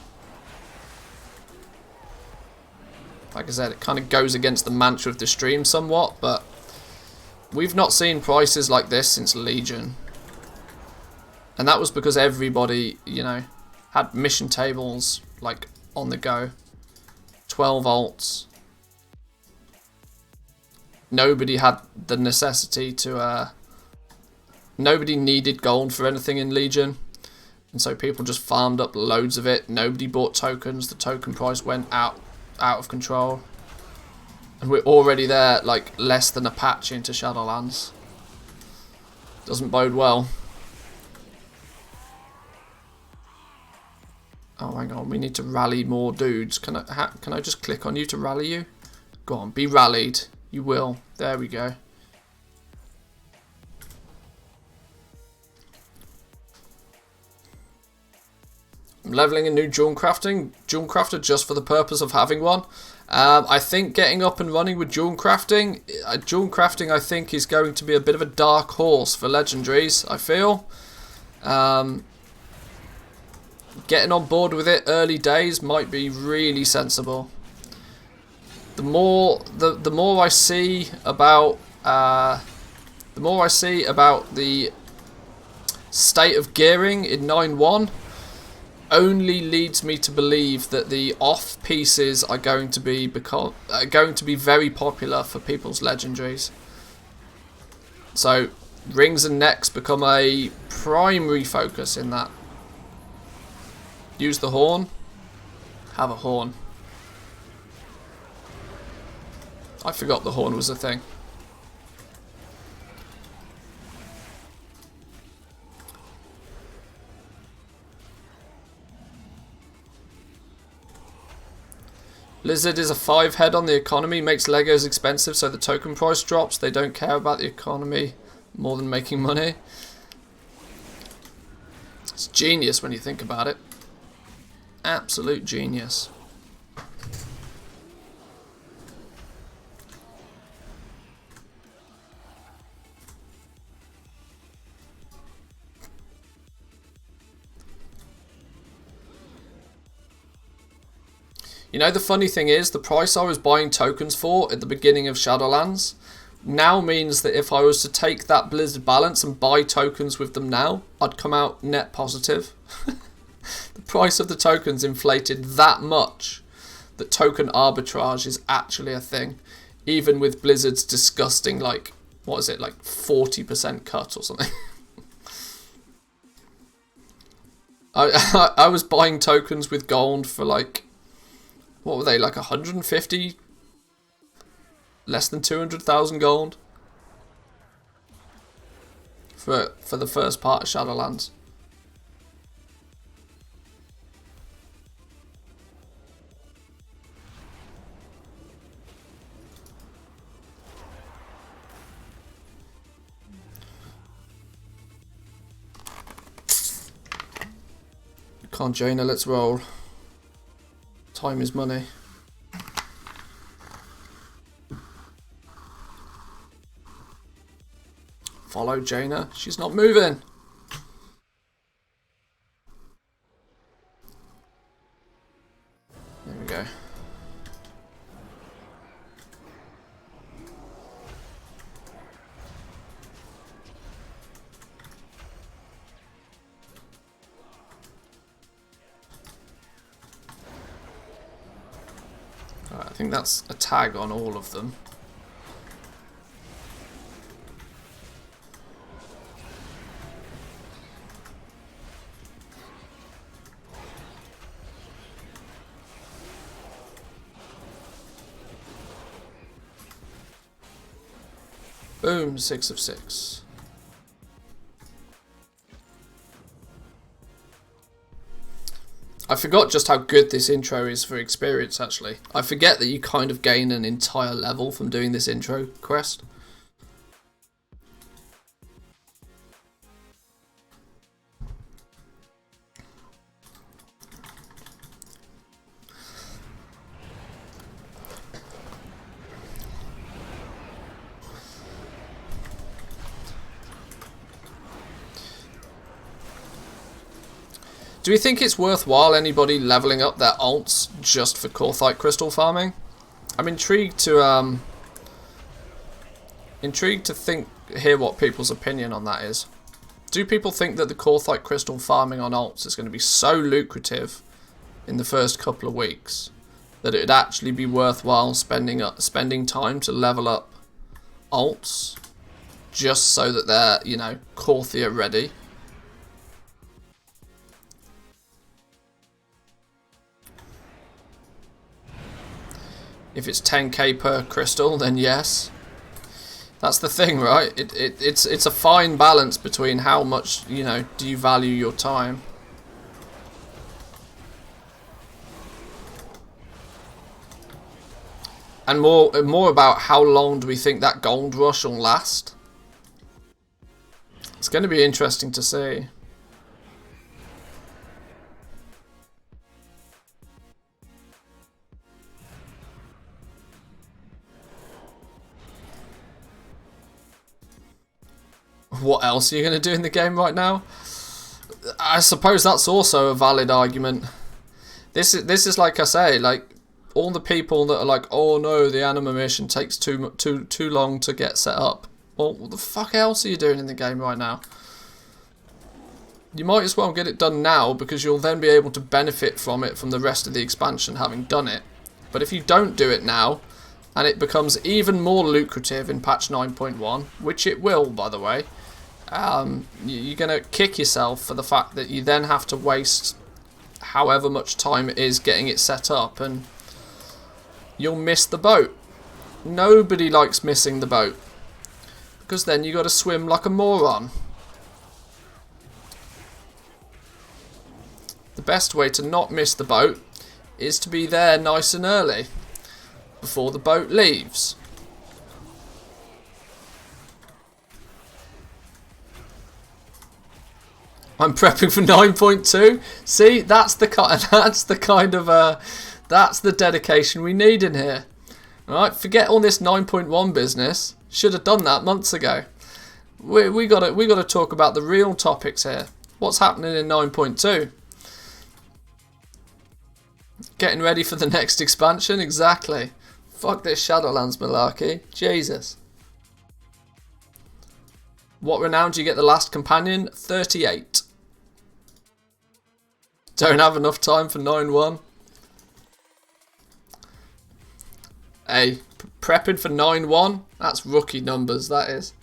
Like I said, it kind of goes against the mantra of the stream somewhat, but we've not seen prices like this since Legion. And that was because everybody, you know, had mission tables like on the go. 12 alts. Nobody had the necessity to nobody needed gold for anything in Legion. And so people just farmed up loads of it. Nobody bought tokens. The token price went out of control. And we're already there, like, less than a patch into Shadowlands. Doesn't bode well. Oh, hang on. We need to rally more dudes. Can I just click on you to rally you? Go on. Be rallied. You will. There we go. I'm leveling a new Jewel Crafter just for the purpose of having one. I think getting up and running with Jewel Crafting I think is going to be a bit of a dark horse for legendaries, I feel. Getting on board with it early days might be really sensible. The more I see about the state of gearing in 9.1 only leads me to believe that the off pieces are going to be very popular for people's legendaries. So rings and necks become a primary focus in that. Use the horn. Have a horn. I forgot the horn was a thing. Blizzard is a 5 head on the economy, makes Legos expensive so the token price drops. They don't care about the economy more than making money. It's genius when you think about it. Absolute genius. You know, the funny thing is, the price I was buying tokens for at the beginning of Shadowlands now means that if I was to take that Blizzard balance and buy tokens with them now, I'd come out net positive. The price of the tokens inflated that much that token arbitrage is actually a thing. Even with Blizzard's disgusting, like, what is it, like 40% cut or something. I was buying tokens with gold for like, what were they, like 150 less than 200,000 gold for the first part of Shadowlands. Come on, Jaina, let's roll. Time is money. Follow Jaina. She's not moving. There we go. Right, I think that's a tag on all of them. Boom, 6 of 6. I forgot just how good this intro is for experience, actually. I forget that you kind of gain an entire level from doing this intro quest. Do you think it's worthwhile anybody leveling up their alts just for Korthite crystal farming? I'm intrigued to hear what people's opinion on that is. Do people think that the Korthite crystal farming on alts is going to be so lucrative in the first couple of weeks that it'd actually be worthwhile spending time to level up alts just so that they're, you know, Korthia ready? If it's 10k per crystal, then yes. That's the thing, right? It's a fine balance between how much, you know, do you value your time. And more about how long do we think that gold rush will last. It's going to be interesting to see. What else are you going to do in the game right now? I suppose that's also a valid argument. This is like I say, like all the people that are like, oh no, the anima mission takes too long to get set up. Well, what the fuck else are you doing in the game right now? You might as well get it done now, because you'll then be able to benefit from it from the rest of the expansion having done it. But if you don't do it now, and it becomes even more lucrative in patch 9.1, which it will, by the way, you're going to kick yourself for the fact that you then have to waste however much time it is getting it set up, and you'll miss the boat. Nobody likes missing the boat, because then you got to swim like a moron. The best way to not miss the boat is to be there nice and early, before the boat leaves. I'm prepping for 9.2. See, that's the dedication we need in here. All right, forget all this 9.1 business. Should have done that months ago. We got to talk about the real topics here. What's happening in 9.2? Getting ready for the next expansion? Exactly. Fuck this Shadowlands malarkey. Jesus. What renown do you get the last companion? 38. Don't have enough time for 9.1. Hey, prepping for 9.1? That's rookie numbers, that is.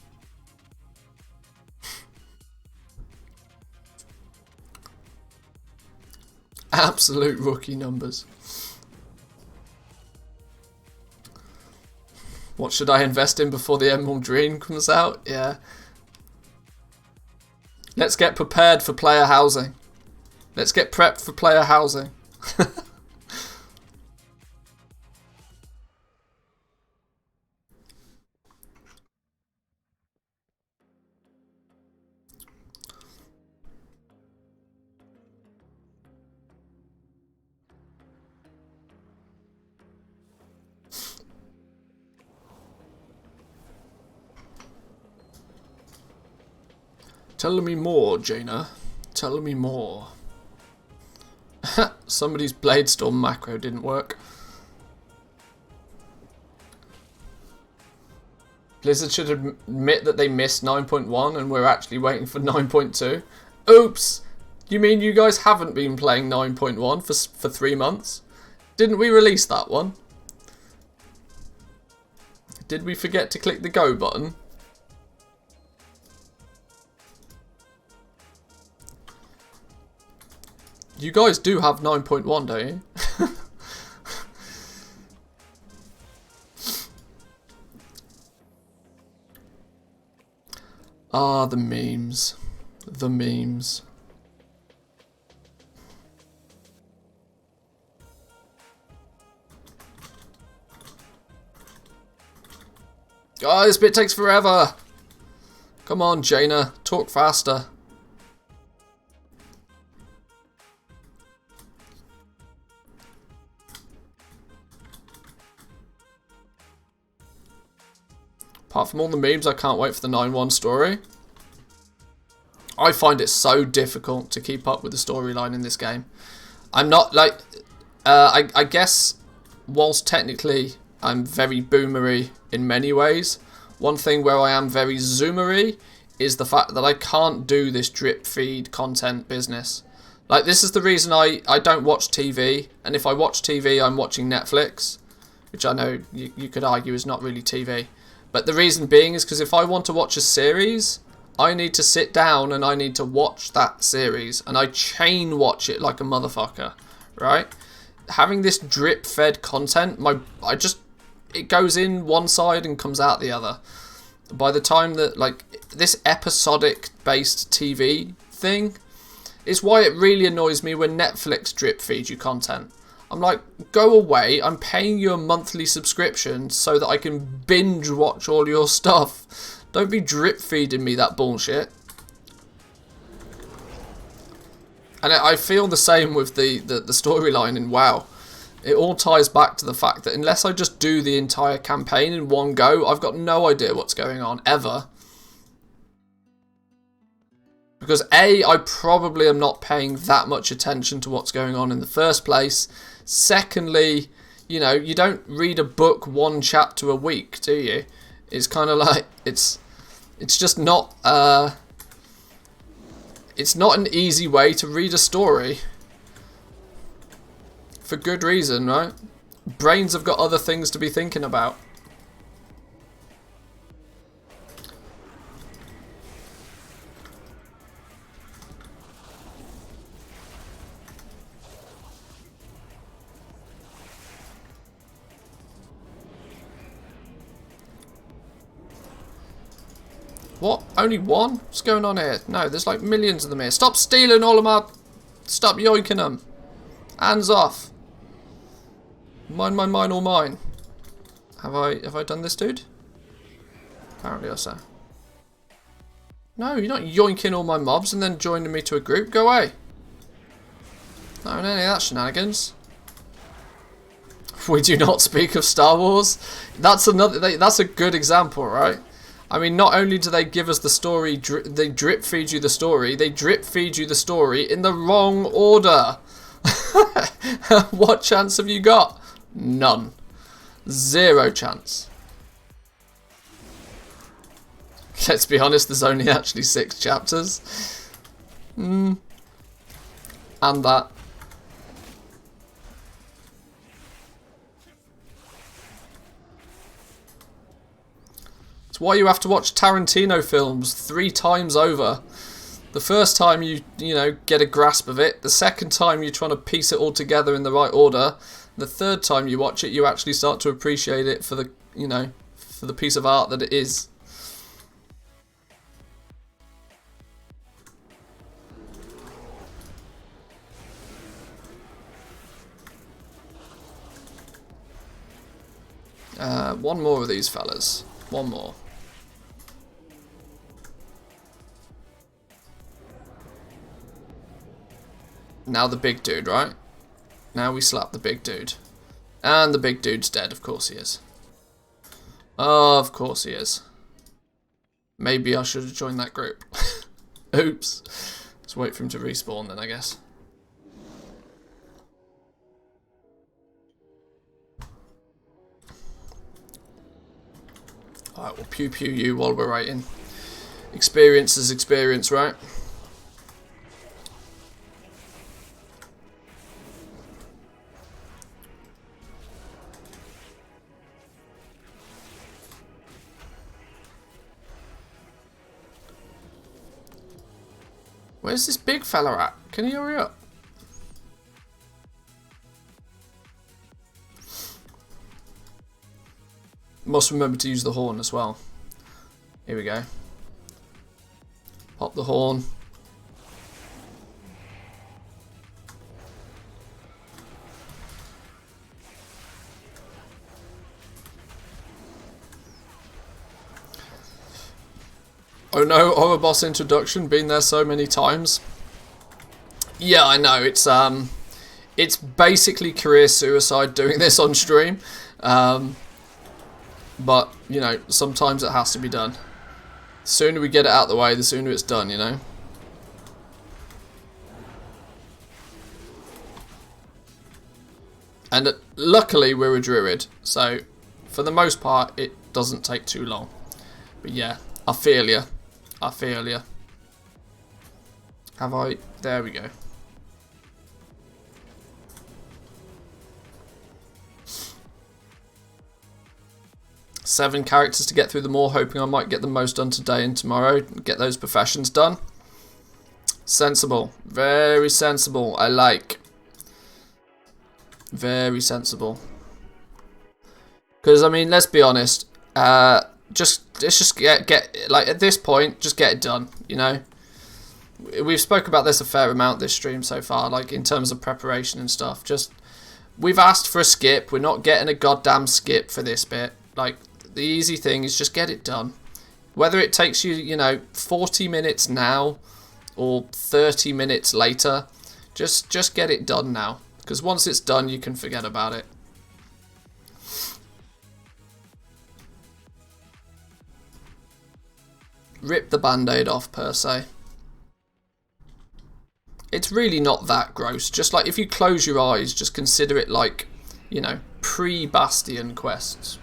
Absolute rookie numbers. What should I invest in before the Emerald Dream comes out? Yeah. Let's get prepared for player housing. Let's get prepped for player housing. Tell me more, Jaina. Tell me more. Somebody's Bladestorm macro didn't work. Blizzard should admit that they missed 9.1 and we're actually waiting for 9.2. Oops! You mean you guys haven't been playing 9.1 for 3 months? Didn't we release that one? Did we forget to click the go button? You guys do have 9.1, don't you? Ah, the memes. The memes. Oh, this bit takes forever. Come on, Jaina. Talk faster. Apart from all the memes, I can't wait for the 9-1 story. I find it so difficult to keep up with the storyline in this game. I'm not like... I guess, whilst technically I'm very boomery in many ways, one thing where I am very zoomery is the fact that I can't do this drip feed content business. Like, this is the reason I don't watch TV, and if I watch TV, I'm watching Netflix, which I know you could argue is not really TV. But the reason being is because if I want to watch a series, I need to sit down and I need to watch that series. And I chain watch it like a motherfucker, right? Having this drip-fed content, it goes in one side and comes out the other. By the time that, like, this episodic-based TV thing is why it really annoys me when Netflix drip feeds you content. I'm like, go away, I'm paying you a monthly subscription so that I can binge watch all your stuff. Don't be drip feeding me that bullshit. And I feel the same with the storyline in WoW. It all ties back to the fact that unless I just do the entire campaign in one go, I've got no idea what's going on, ever. Because A, I probably am not paying that much attention to what's going on in the first place. Secondly, you know, you don't read a book 1 chapter a week, do you? It's kind of like, it's just not, it's not an easy way to read a story. For good reason, right? Brains have got other things to be thinking about. What? Only one? What's going on here? No, there's like millions of them here. Stop stealing all of my... Stop yoinking them. Hands off. Mine, mine, mine, all mine. Have I done this, dude? Apparently so. No, you're not yoinking all my mobs and then joining me to a group. Go away. Not any of that shenanigans. We do not speak of Star Wars. That's a good example, right? I mean, not only do they give us the story, they drip feed you the story, they drip feed you the story in the wrong order. What chance have you got? None. Zero chance. Let's be honest, there's only actually 6 chapters. And that. It's why you have to watch Tarantino films 3 times over. The first time you know, get a grasp of it. The second time you're trying to piece it all together in the right order. The third time you watch it, you actually start to appreciate it for the, you know, for the piece of art that it is. One more of these fellas. One more. Now the big dude, right? Now we slap the big dude. And the big dude's dead, of course he is. Of course he is. Maybe I should have joined that group. Oops. Let's wait for him to respawn then, I guess. Alright, we'll pew pew you while we're waiting. Experience is experience, right? Where's this big fella at? Can he hurry up? Must remember to use the horn as well. Here we go. Pop the horn. Oh no, horror boss introduction, been there so many times. Yeah, I know, it's basically career suicide doing this on stream. But, you know, sometimes it has to be done. The sooner we get it out of the way, the sooner it's done, you know. And luckily we're a druid, so for the most part it doesn't take too long. But yeah, I feel ya. I feel ya. Have I? There we go. Seven characters to get through them all, hoping I might get the most done today and tomorrow. Get those professions done. Sensible. Very sensible. I like. Very sensible. Because, I mean, let's be honest. Let's just get like, at this point, just get it done, you know? We've spoke about this a fair amount this stream so far, like, in terms of preparation and stuff. Just, we've asked for a skip. We're not getting a goddamn skip for this bit. Like, the easy thing is just get it done. Whether it takes you, you know, 40 minutes now or 30 minutes later, just get it done now. Because once it's done, you can forget about it. Rip the band-aid off, per se. It's really not that gross. Just like, if you close your eyes, just consider it like, you know, pre-Bastion quests.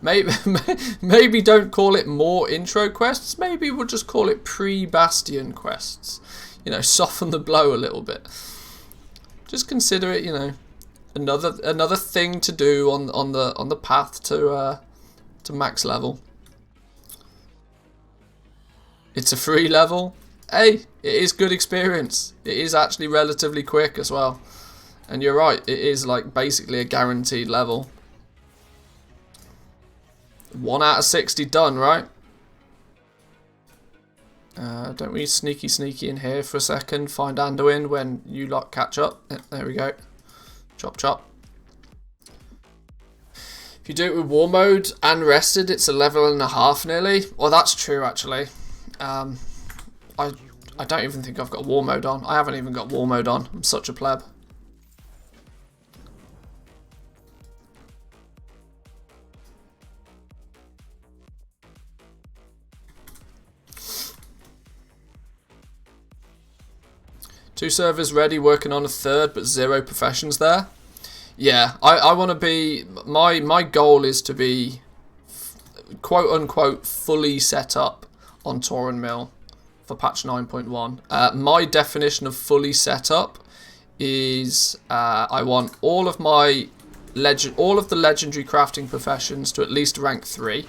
Maybe don't call it more intro quests. Maybe we'll just call it pre-Bastion quests. You know, soften the blow a little bit. Just consider it, you know, another thing to do on the path to max level. It's a free level. Hey, it is good experience. It is actually relatively quick as well. And you're right, it is like basically a guaranteed level. 1 out of 60 done, right? Don't we sneaky in here for a second? Find Anduin when you lot catch up. There we go. Chop chop. If you do it with war mode and rested, it's a level and a half nearly. Well, that's true actually. I don't even think I've got war mode on. I haven't even got war mode on. I'm such a pleb. Two servers ready, working on a third, but 0 professions there. Yeah, I want to be... My goal is to be, quote-unquote, fully set up on Tauren Mill for patch 9.1. My definition of fully set up is I want all of the legendary crafting professions to at least rank 3,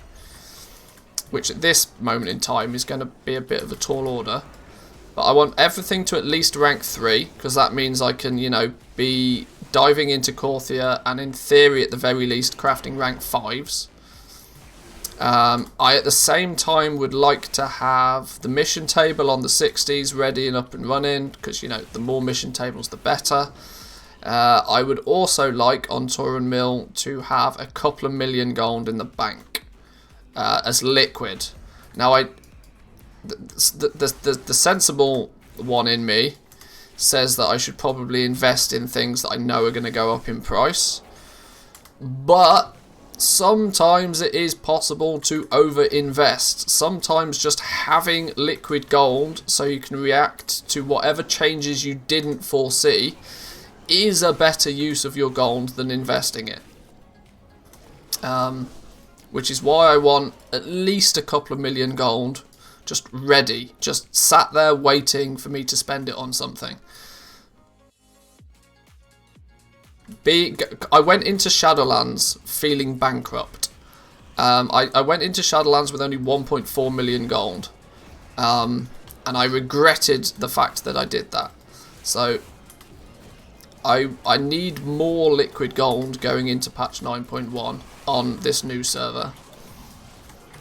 which at this moment in time is going to be a bit of a tall order. But I want everything to at least rank 3, because that means I can, you know, be diving into Korthia and in theory at the very least crafting rank 5s. I at the same time would like to have the mission table on the 60s ready and up and running, because you know, the more mission tables the better. I would also like on Turin Mill to have a couple of million gold in the bank as liquid. Now the sensible one in me says that I should probably invest in things that I know are going to go up in price, but sometimes it is possible to over-invest. Sometimes just having liquid gold so you can react to whatever changes you didn't foresee is a better use of your gold than investing it. Which is why I want at least a couple of million gold just ready, just sat there waiting for me to spend it on something. I went into Shadowlands feeling bankrupt. I went into Shadowlands with only 1.4 million gold. And I regretted the fact that I did that. So I need more liquid gold going into patch 9.1 on this new server.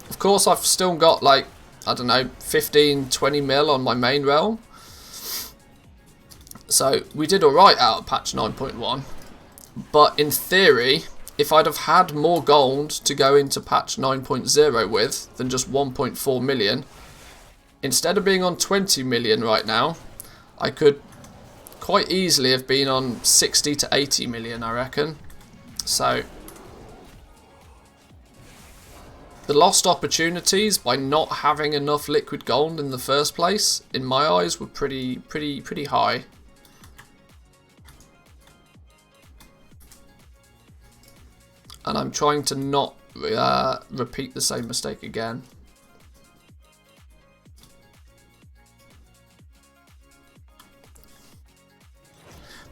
Of course, I've still got like, I don't know, 15, 20 mil on my main realm. So we did alright out of patch 9.1. But in theory, if I'd have had more gold to go into patch 9.0 with than just 1.4 million, instead of being on 20 million right now, I could quite easily have been on 60 to 80 million, I reckon. So the lost opportunities by not having enough liquid gold in the first place, in my eyes, were pretty high. And I'm trying to not repeat the same mistake again.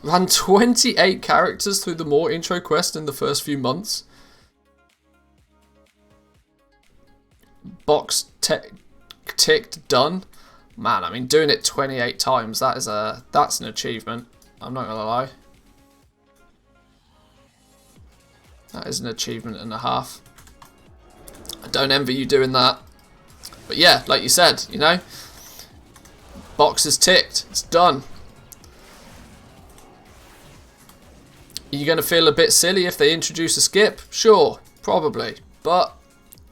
Ran 28 characters through the More intro quest in the first few months. Box ticked done. Man, I mean, doing it 28 times, that's an achievement. I'm not gonna lie. That is an achievement and a half. I don't envy you doing that. But yeah, like you said, you know, box is ticked. It's done. Are you going to feel a bit silly if they introduce a skip? Sure, probably. But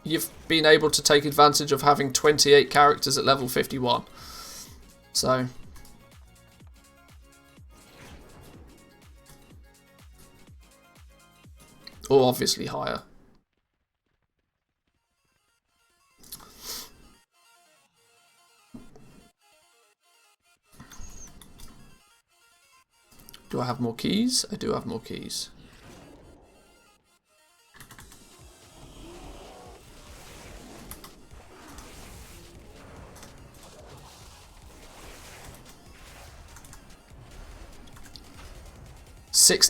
you've been able to take advantage of having 28 characters at level 51. So or obviously higher. Do I have more keys? I do have more keys.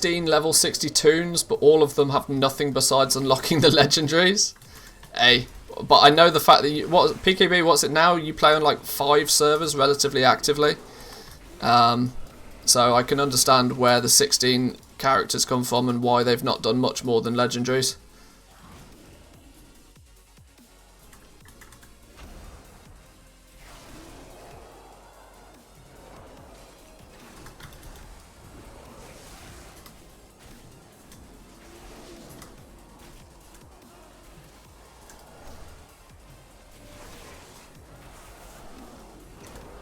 Level 60 toons, but all of them have nothing besides unlocking the legendaries. Hey, but I know the fact that PKB, what's it now? You play on like 5 servers relatively actively. So I can understand where the 16 characters come from and why they've not done much more than legendaries.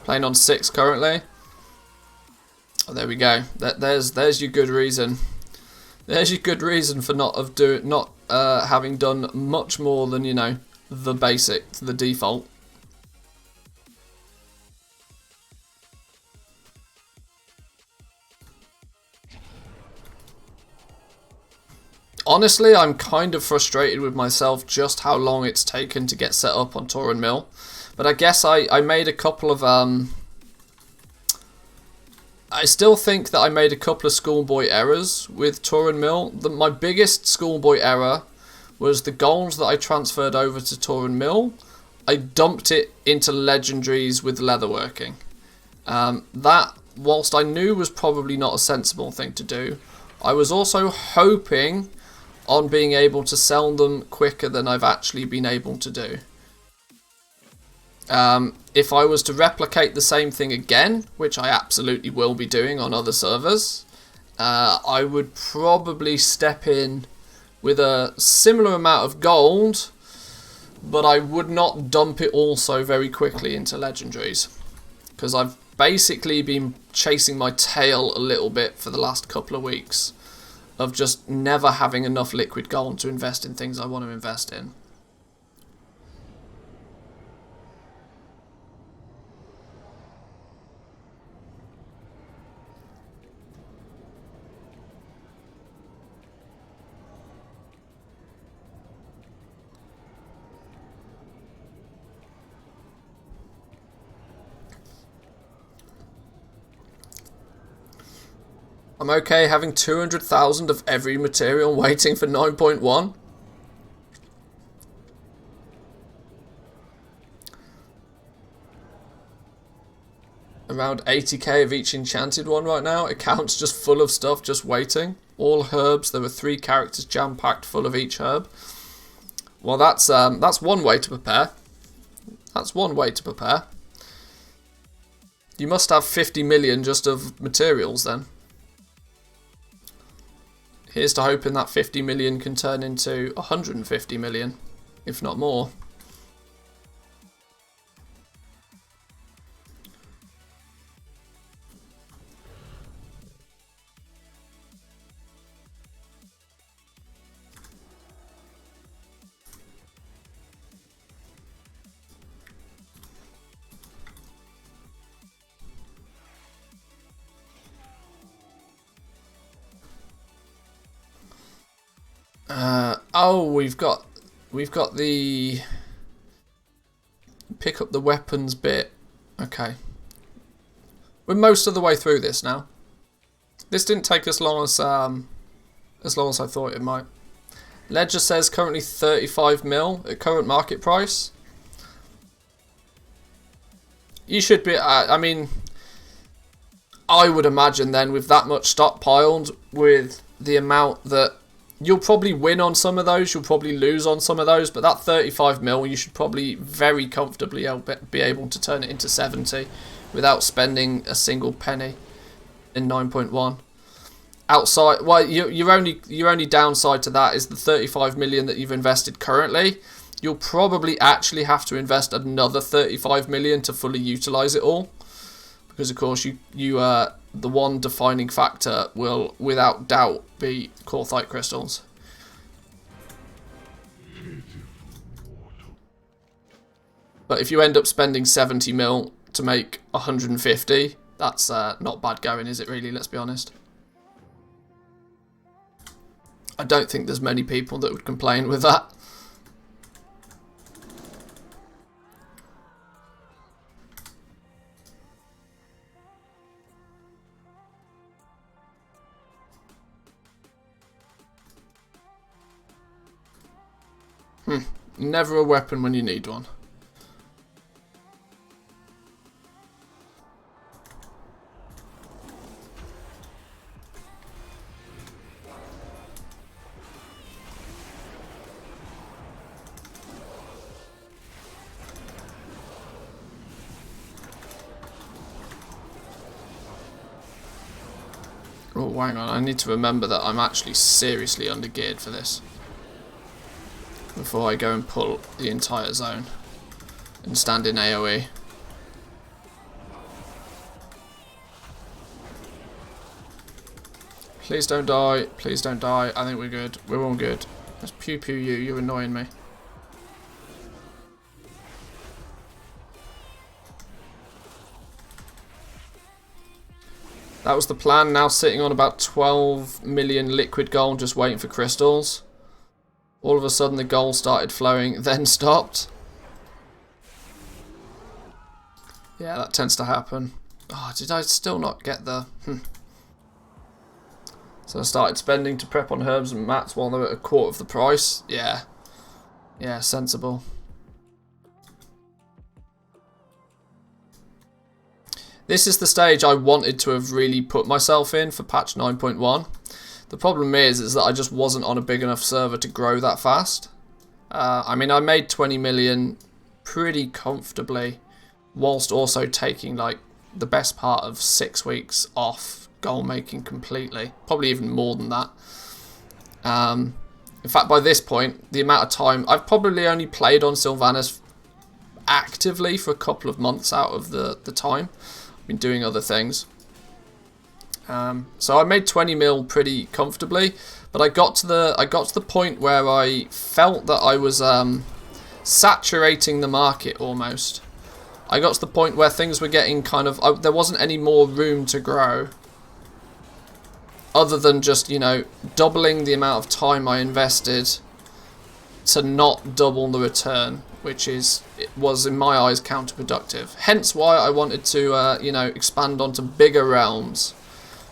Playing on 6 currently. Oh, there we go. There's your good reason. There's your good reason for not having done much more than, you know, the basic, the default. Honestly, I'm kind of frustrated with myself just how long it's taken to get set up on Turin Mill. But I guess I made a couple of I still think that I made a couple of schoolboy errors with Turin Mill. My biggest schoolboy error was the goals that I transferred over to Turin Mill. I dumped it into legendaries with leatherworking. That, whilst I knew was probably not a sensible thing to do, I was also hoping on being able to sell them quicker than I've actually been able to do. If I was to replicate the same thing again, which I absolutely will be doing on other servers, I would probably step in with a similar amount of gold, but I would not dump it all so very quickly into legendaries, because I've basically been chasing my tail a little bit for the last couple of weeks of just never having enough liquid gold to invest in things I want to invest in. I'm okay having 200,000 of every material waiting for 9.1. Around 80k of each enchanted one right now. Account's just full of stuff just waiting. All herbs. There were 3 characters jam-packed full of each herb. Well, that's one way to prepare. That's one way to prepare. You must have 50 million just of materials then. Here's to hoping that 50 million can turn into 150 million, if not more. Oh, we've got the pick up the weapons bit. Okay, we're most of the way through this now. This didn't take as long as I thought it might. Ledger says currently 35 mil at current market price. You should be. I mean, I would imagine then with that much stockpiled, with the amount that. You'll probably win on some of those, you'll probably lose on some of those, but that 35 mil, you should probably very comfortably be able to turn it into 70 without spending a single penny in 9.1. Outside, well, your only downside to that is the 35 million that you've invested currently. You'll probably actually have to invest another 35 million to fully utilize it all, because of course the one defining factor will without doubt be Korthite crystals. But if you end up spending 70 mil to make 150, that's not bad going, is it really? Let's be honest. I don't think there's many people that would complain with that. Never a weapon when you need one. Oh, hang on, I need to remember that I'm actually seriously undergeared for this before I go and pull the entire zone and stand in AoE. Please don't die, please don't die. I think we're good, we're all good. Let's pew pew you, you're annoying me. That was the plan, now sitting on about 12 million liquid gold just waiting for crystals. All of a sudden the gold started flowing, then stopped. Yeah, that tends to happen. Oh, did I still not get the... So I started spending to prep on herbs and mats while they were at a quarter of the price. Yeah. Yeah, sensible. This is the stage I wanted to have really put myself in for patch 9.1. The problem is that I just wasn't on a big enough server to grow that fast. I mean, I made 20 million pretty comfortably, whilst also taking like the best part of 6 weeks off goal making completely. Probably even more than that. In fact, by this point, the amount of time I've probably only played on Sylvanas actively for a couple of months out of the time. I've been doing other things. So I made 20 mil pretty comfortably, but I got to the point where I felt that I was saturating the market almost. I got to the point where things were getting kind of there wasn't any more room to grow, other than just, you know, doubling the amount of time I invested to not double the return, which was in my eyes counterproductive. Hence why I wanted to you know, expand onto bigger realms,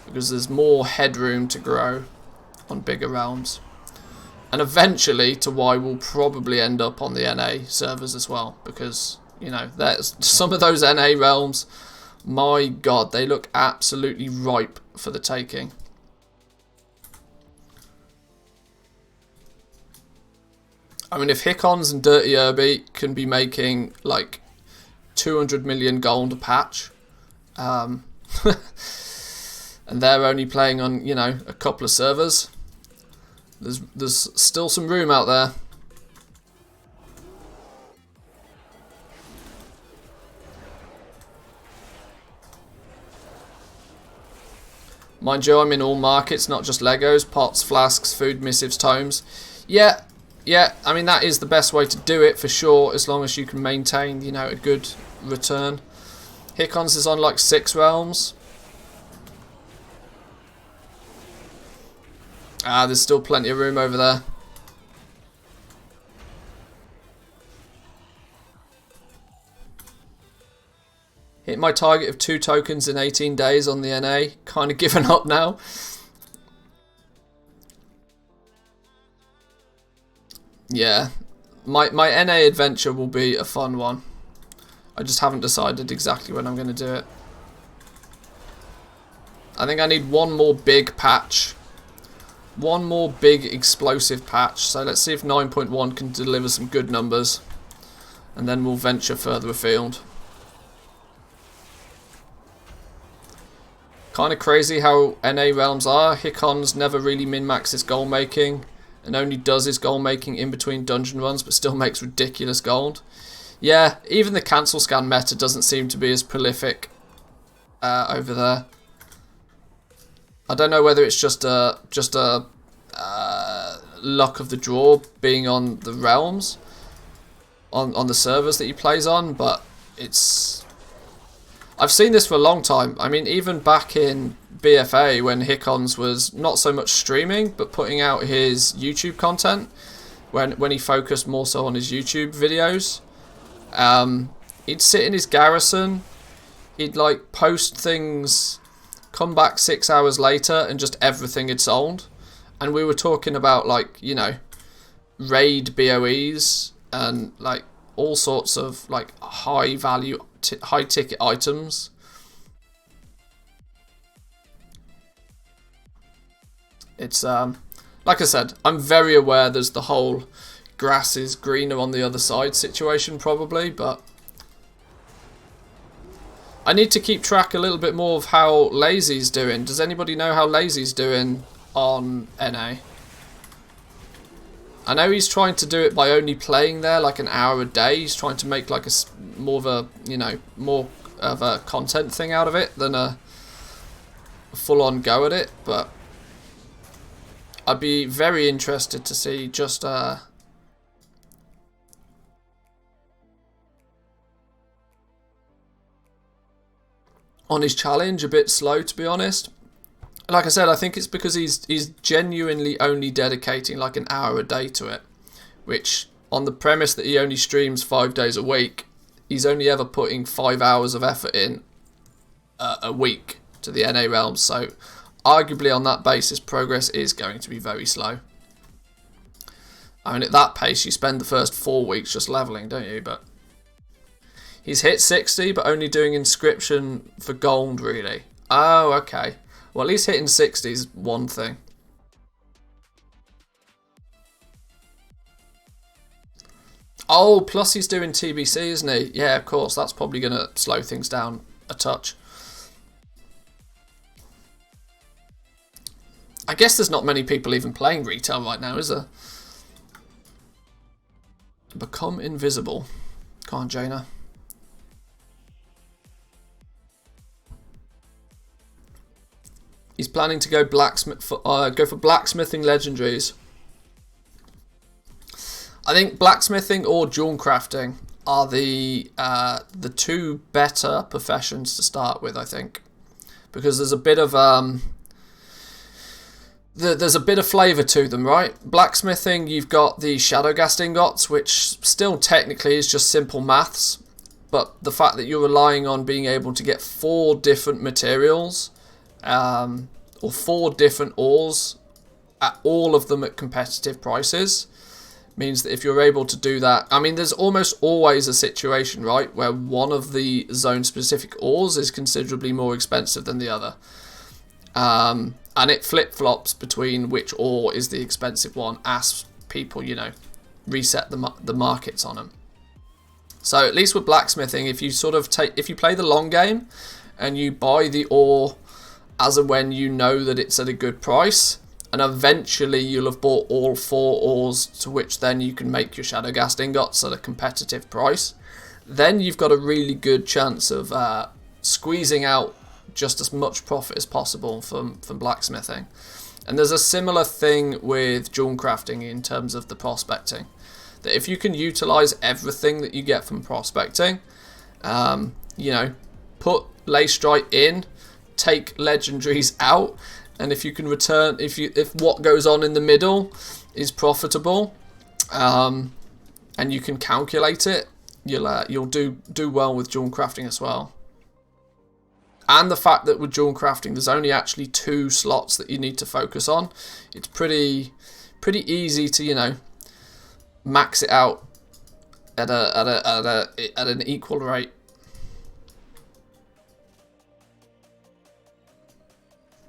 because there's more headroom to grow on bigger realms. And eventually to why we'll probably end up on the NA servers as well, because, you know, there's some of those NA realms, my god, they look absolutely ripe for the taking. I mean, if Hickons and Dirty Irby can be making like 200 million gold a patch, and they're only playing on, you know, a couple of servers, there's still some room out there. Mind you, I'm in all markets, not just Legos, pots, flasks, food, missives, tomes. Yeah, I mean, that is the best way to do it for sure, as long as you can maintain, you know, a good return. Hickons is on like 6 realms. There's still plenty of room over there. Hit my target of 2 tokens in 18 days on the NA. Kind of given up now. Yeah, my NA adventure will be a fun one. I just haven't decided exactly when I'm going to do it. I think I need one more big patch. One more big explosive patch. So let's see if 9.1 can deliver some good numbers. And then we'll venture further afield. Kind of crazy how NA realms are. Hickons never really min-maxes goal making, and only does his goal making in between dungeon runs, but still makes ridiculous gold. Yeah, even the cancel scan meta doesn't seem to be as prolific over there. I don't know whether it's just a luck of the draw being on the realms, on the servers that he plays on, but I've seen this for a long time. I mean, even back in BFA when Hickons was not so much streaming but putting out his YouTube content, when he focused more so on his YouTube videos, he'd sit in his garrison, he'd like post things, come back 6 hours later and just everything had sold. And we were talking about, like, you know, raid BOEs and like all sorts of like high value high ticket items. It's like I said, I'm very aware there's the whole grass is greener on the other side situation probably, but I need to keep track a little bit more of how Lazy's doing. Does anybody know how Lazy's doing on NA? I know he's trying to do it by only playing there like an hour a day. He's trying to make like more of a, you know, more of a content thing out of it than a full-on go at it, but I'd be very interested to see just on his challenge. A bit slow, to be honest. Like I said, I think it's because he's genuinely only dedicating like an hour a day to it, which on the premise that he only streams 5 days a week, he's only ever putting 5 hours of effort in a week to the NA realms. So arguably on that basis, progress is going to be very slow. I mean, at that pace, you spend the first 4 weeks just leveling, don't you? But he's hit 60, but only doing inscription for gold, really. Oh, okay. Well, at least hitting 60 is one thing. Oh, plus he's doing TBC, isn't he? Yeah, of course. That's probably going to slow things down a touch. I guess there's not many people even playing retail right now, is there? Become invisible. Come on, Jaina. He's planning to go go for blacksmithing legendaries. I think blacksmithing or jewel crafting are the two better professions to start with. I think because there's a bit of there's a bit of flavour to them, right? Blacksmithing, you've got the Shadowghast ingots, which still technically is just simple maths, but the fact that you're relying on being able to get 4 different materials, or 4 different ores, at all of them at competitive prices, means that if you're able to do that, I mean, there's almost always a situation, right, where one of the zone-specific ores is considerably more expensive than the other. And it flip-flops between which ore is the expensive one as people, you know, reset the markets on them. So at least with blacksmithing, if you if you play the long game and you buy the ore as and when you know that it's at a good price, and eventually you'll have bought all 4 ores to which then you can make your Shadowghast ingots at a competitive price, then you've got a really good chance of squeezing out just as much profit as possible from blacksmithing. And there's a similar thing with jewel crafting in terms of the prospecting, that if you can utilize everything that you get from prospecting, you know, put Lay Strike in, take legendaries out, and if you can return, if what goes on in the middle is profitable, and you can calculate it, you'll do well with jewel crafting as well. And the fact that with jewel crafting, there's only actually 2 slots that you need to focus on. It's pretty easy to, you know, max it out at an equal rate.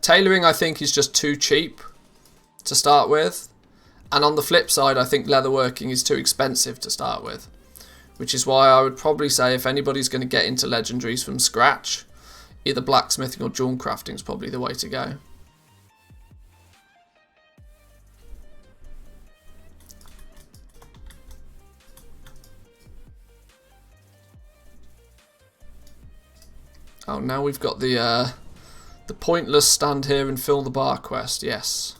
Tailoring, I think, is just too cheap to start with, and on the flip side, I think leatherworking is too expensive to start with, which is why I would probably say if anybody's going to get into legendaries from scratch, either blacksmithing or jewel crafting is probably the way to go. Oh, now we've got the pointless stand here and fill the bar quest, yes.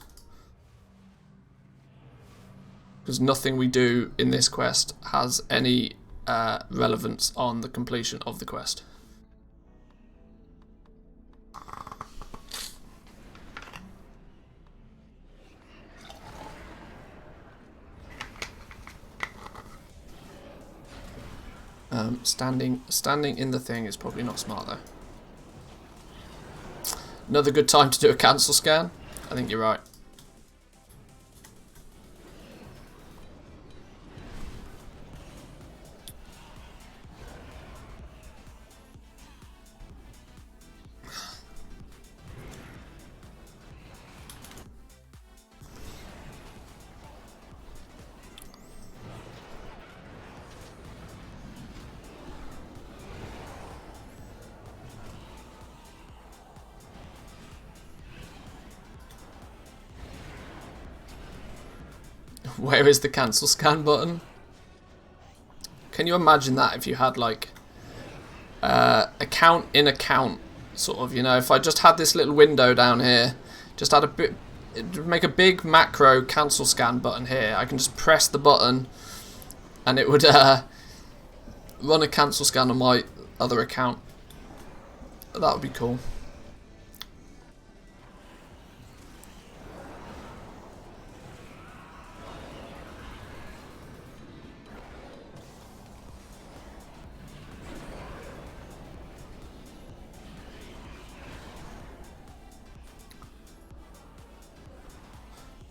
Because nothing we do in this quest has any relevance on the completion of the quest. Standing in the thing is probably not smart though. Another good time to do a cancel scan. I think you're right. Where is the cancel scan button? Can you imagine that if you had like account in account, sort of, you know, if I just had this little window down here, just had a bit, it would make a big macro cancel scan button here. I can just press the button and it would run a cancel scan on my other account. That would be cool.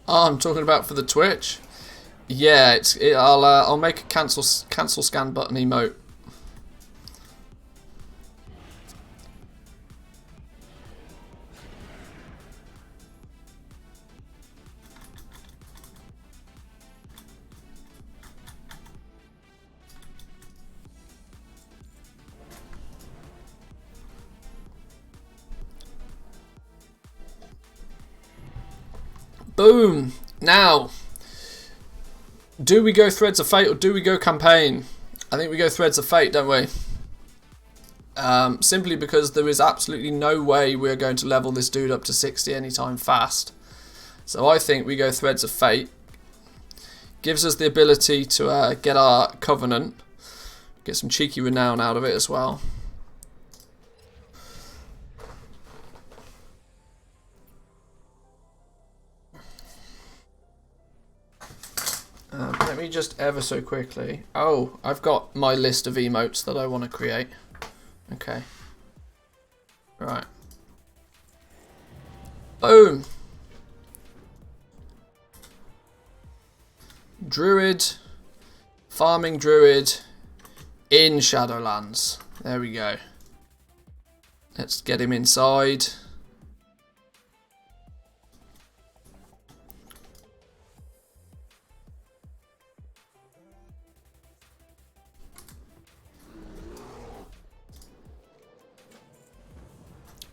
Oh, I'm talking about for the Twitch. Yeah, I'll make a cancel scan button emote. Boom. Now, do we go Threads of Fate or do we go campaign? I think we go Threads of Fate, don't we? Simply because there is absolutely no way we're going to level this dude up to 60 anytime fast. So I think we go Threads of Fate. Gives us the ability to get our Covenant. Get some cheeky renown out of it as well. Let me just ever so quickly. Oh, I've got my list of emotes that I want to create. Okay. Right. Boom. Druid. Farming Druid in Shadowlands. There we go. Let's get him inside.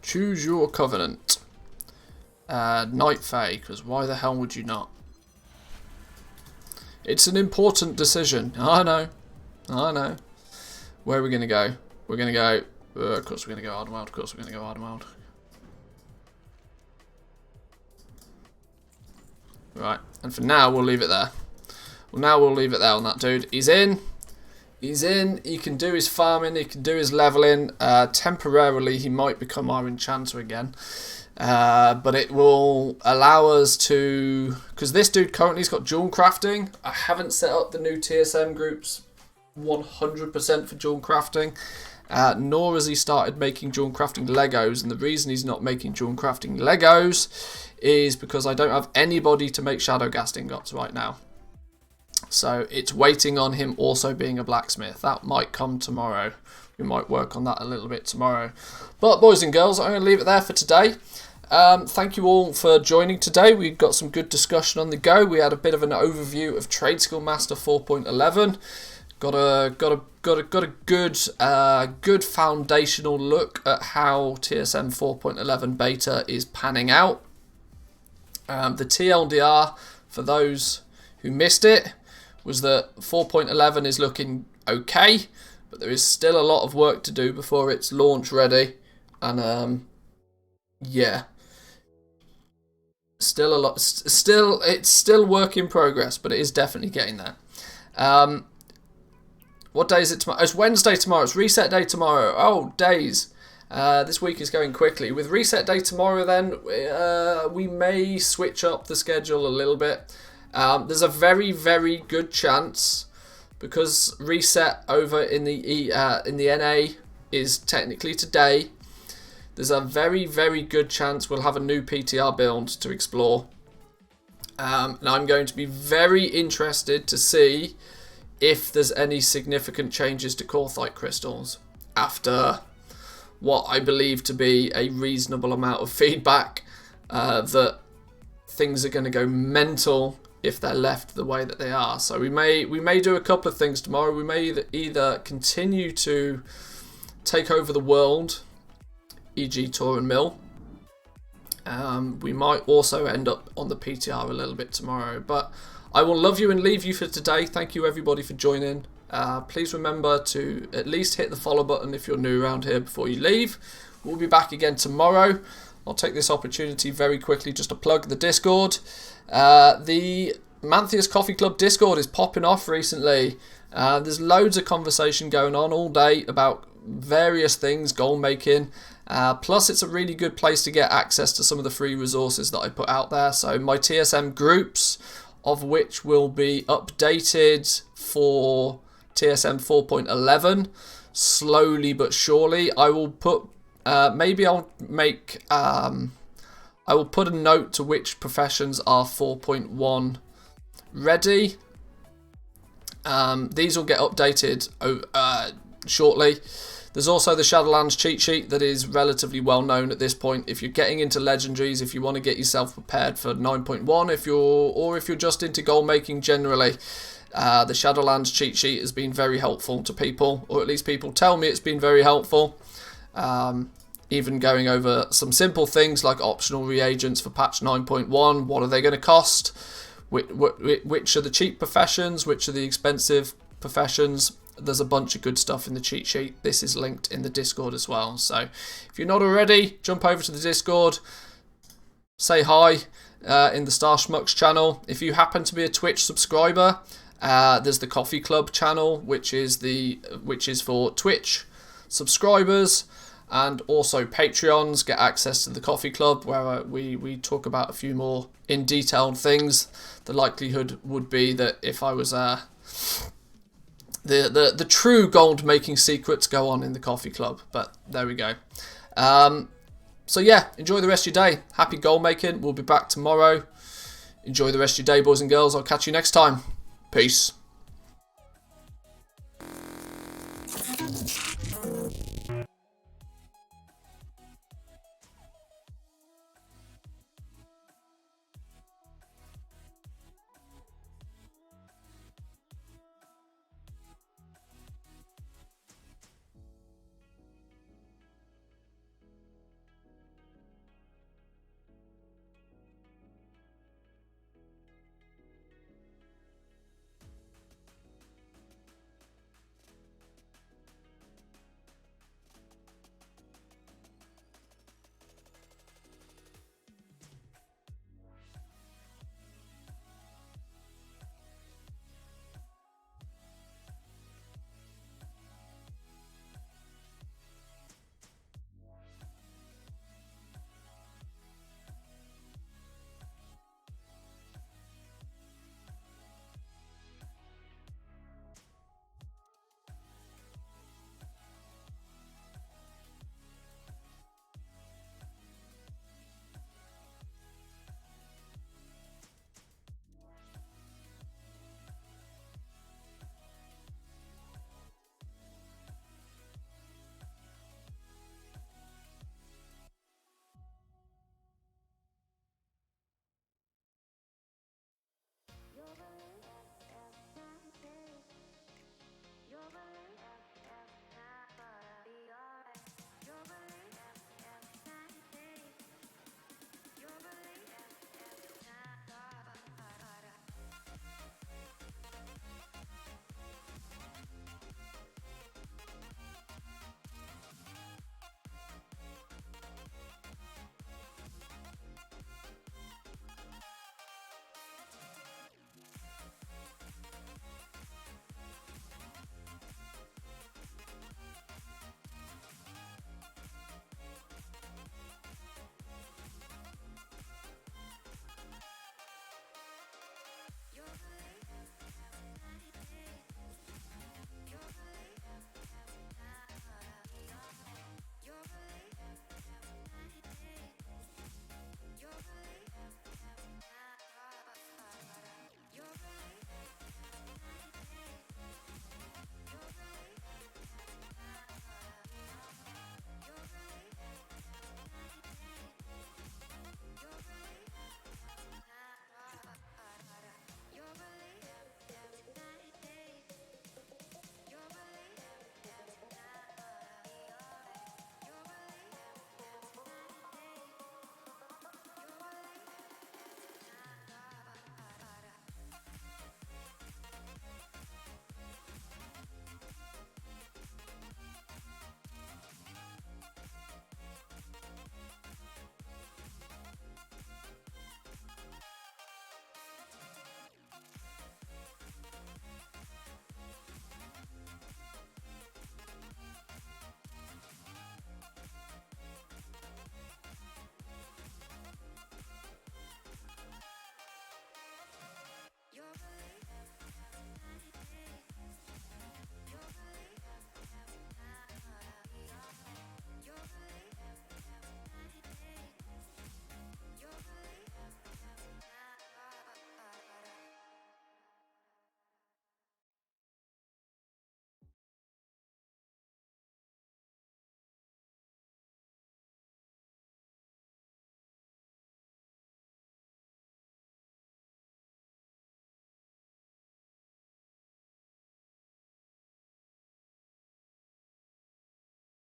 Choose your Covenant. Night Fae, because why the hell would you not? It's an important decision. I know. I know. Where are we going to go? We're going to go... of course we're going to go Ardenweld. Of course we're going to go Ardenweld. Right. And for now, we'll leave it there. Well, now we'll leave it there on that dude. He's in. He's in. He can do his farming. He can do his leveling. Temporarily, he might become our enchanter again. But it will allow us to... Because this dude currently has got jewel crafting. I haven't set up the new TSM groups 100% for jewel crafting. Nor has he started making jewel crafting Legos. And the reason he's not making jewel crafting Legos is because I don't have anybody to make shadow ghast ingots right now. So it's waiting on him also being a blacksmith. That might come tomorrow. We might work on that a little bit tomorrow. But boys and girls, I'm going to leave it there for today. Thank you all for joining today. We've got some good discussion on the go. We had a bit of an overview of Trade Skill Master 4.11. Got a good foundational look at how TSM 4.11 beta is panning out. The TLDR for those who missed it was that 4.11 is looking okay, but there is still a lot of work to do before it's launch ready. And yeah, still a lot. It's still work in progress, but it is definitely getting there. What day is it tomorrow? It's Wednesday tomorrow. It's reset day tomorrow. Oh, days. This week is going quickly. With reset day tomorrow, then we may switch up the schedule a little bit. There's a very, very good chance, because reset over in the NA is technically today. There's a very, very good chance we'll have a new PTR build to explore. And I'm going to be very interested to see if there's any significant changes to Corthite crystals after what I believe to be a reasonable amount of feedback that things are going to go mental if they're left the way that they are. So we may do a couple of things tomorrow. We may either continue to take over the world, e.g. Tor and Mill. We might also end up on the PTR a little bit tomorrow. But I will love you and leave you for today. Thank you everybody for joining. Please remember to at least hit the follow button if you're new around here before you leave. We'll be back again tomorrow. I'll take this opportunity very quickly just to plug the Discord. The Mantheus Coffee Club Discord is popping off recently. There's loads of conversation going on all day about various things, goal making. Plus, it's a really good place to get access to some of the free resources that I put out there. So my TSM groups, of which will be updated for TSM 4.11, slowly but surely. I will put, maybe I'll make, I will put a note to which professions are 4.1 ready. These will get updated shortly. There's also the Shadowlands cheat sheet that is relatively well known at this point. If you're getting into legendaries, if you want to get yourself prepared for 9.1, if you're just into goal making generally, the Shadowlands cheat sheet has been very helpful to people, or at least people tell me it's been very helpful. even going over some simple things like optional reagents for patch 9.1. What are they going to cost? Which are the cheap professions? Which are the expensive professions? There's a bunch of good stuff in the cheat sheet. This is linked in the Discord as well. So if you're not already, jump over to the Discord, say hi in the Star Schmucks channel. If you happen to be a Twitch subscriber, there's the Coffee Club channel, which is for Twitch subscribers, and also Patreons get access to the Coffee Club, where we talk about a few more in detailed things. The likelihood would be that if I was the true gold making secrets go on in the Coffee Club, but there we go. So yeah, enjoy the rest of your day. Happy gold making. We'll be back tomorrow. Enjoy the rest of your day, boys and girls. I'll catch you next time. Peace.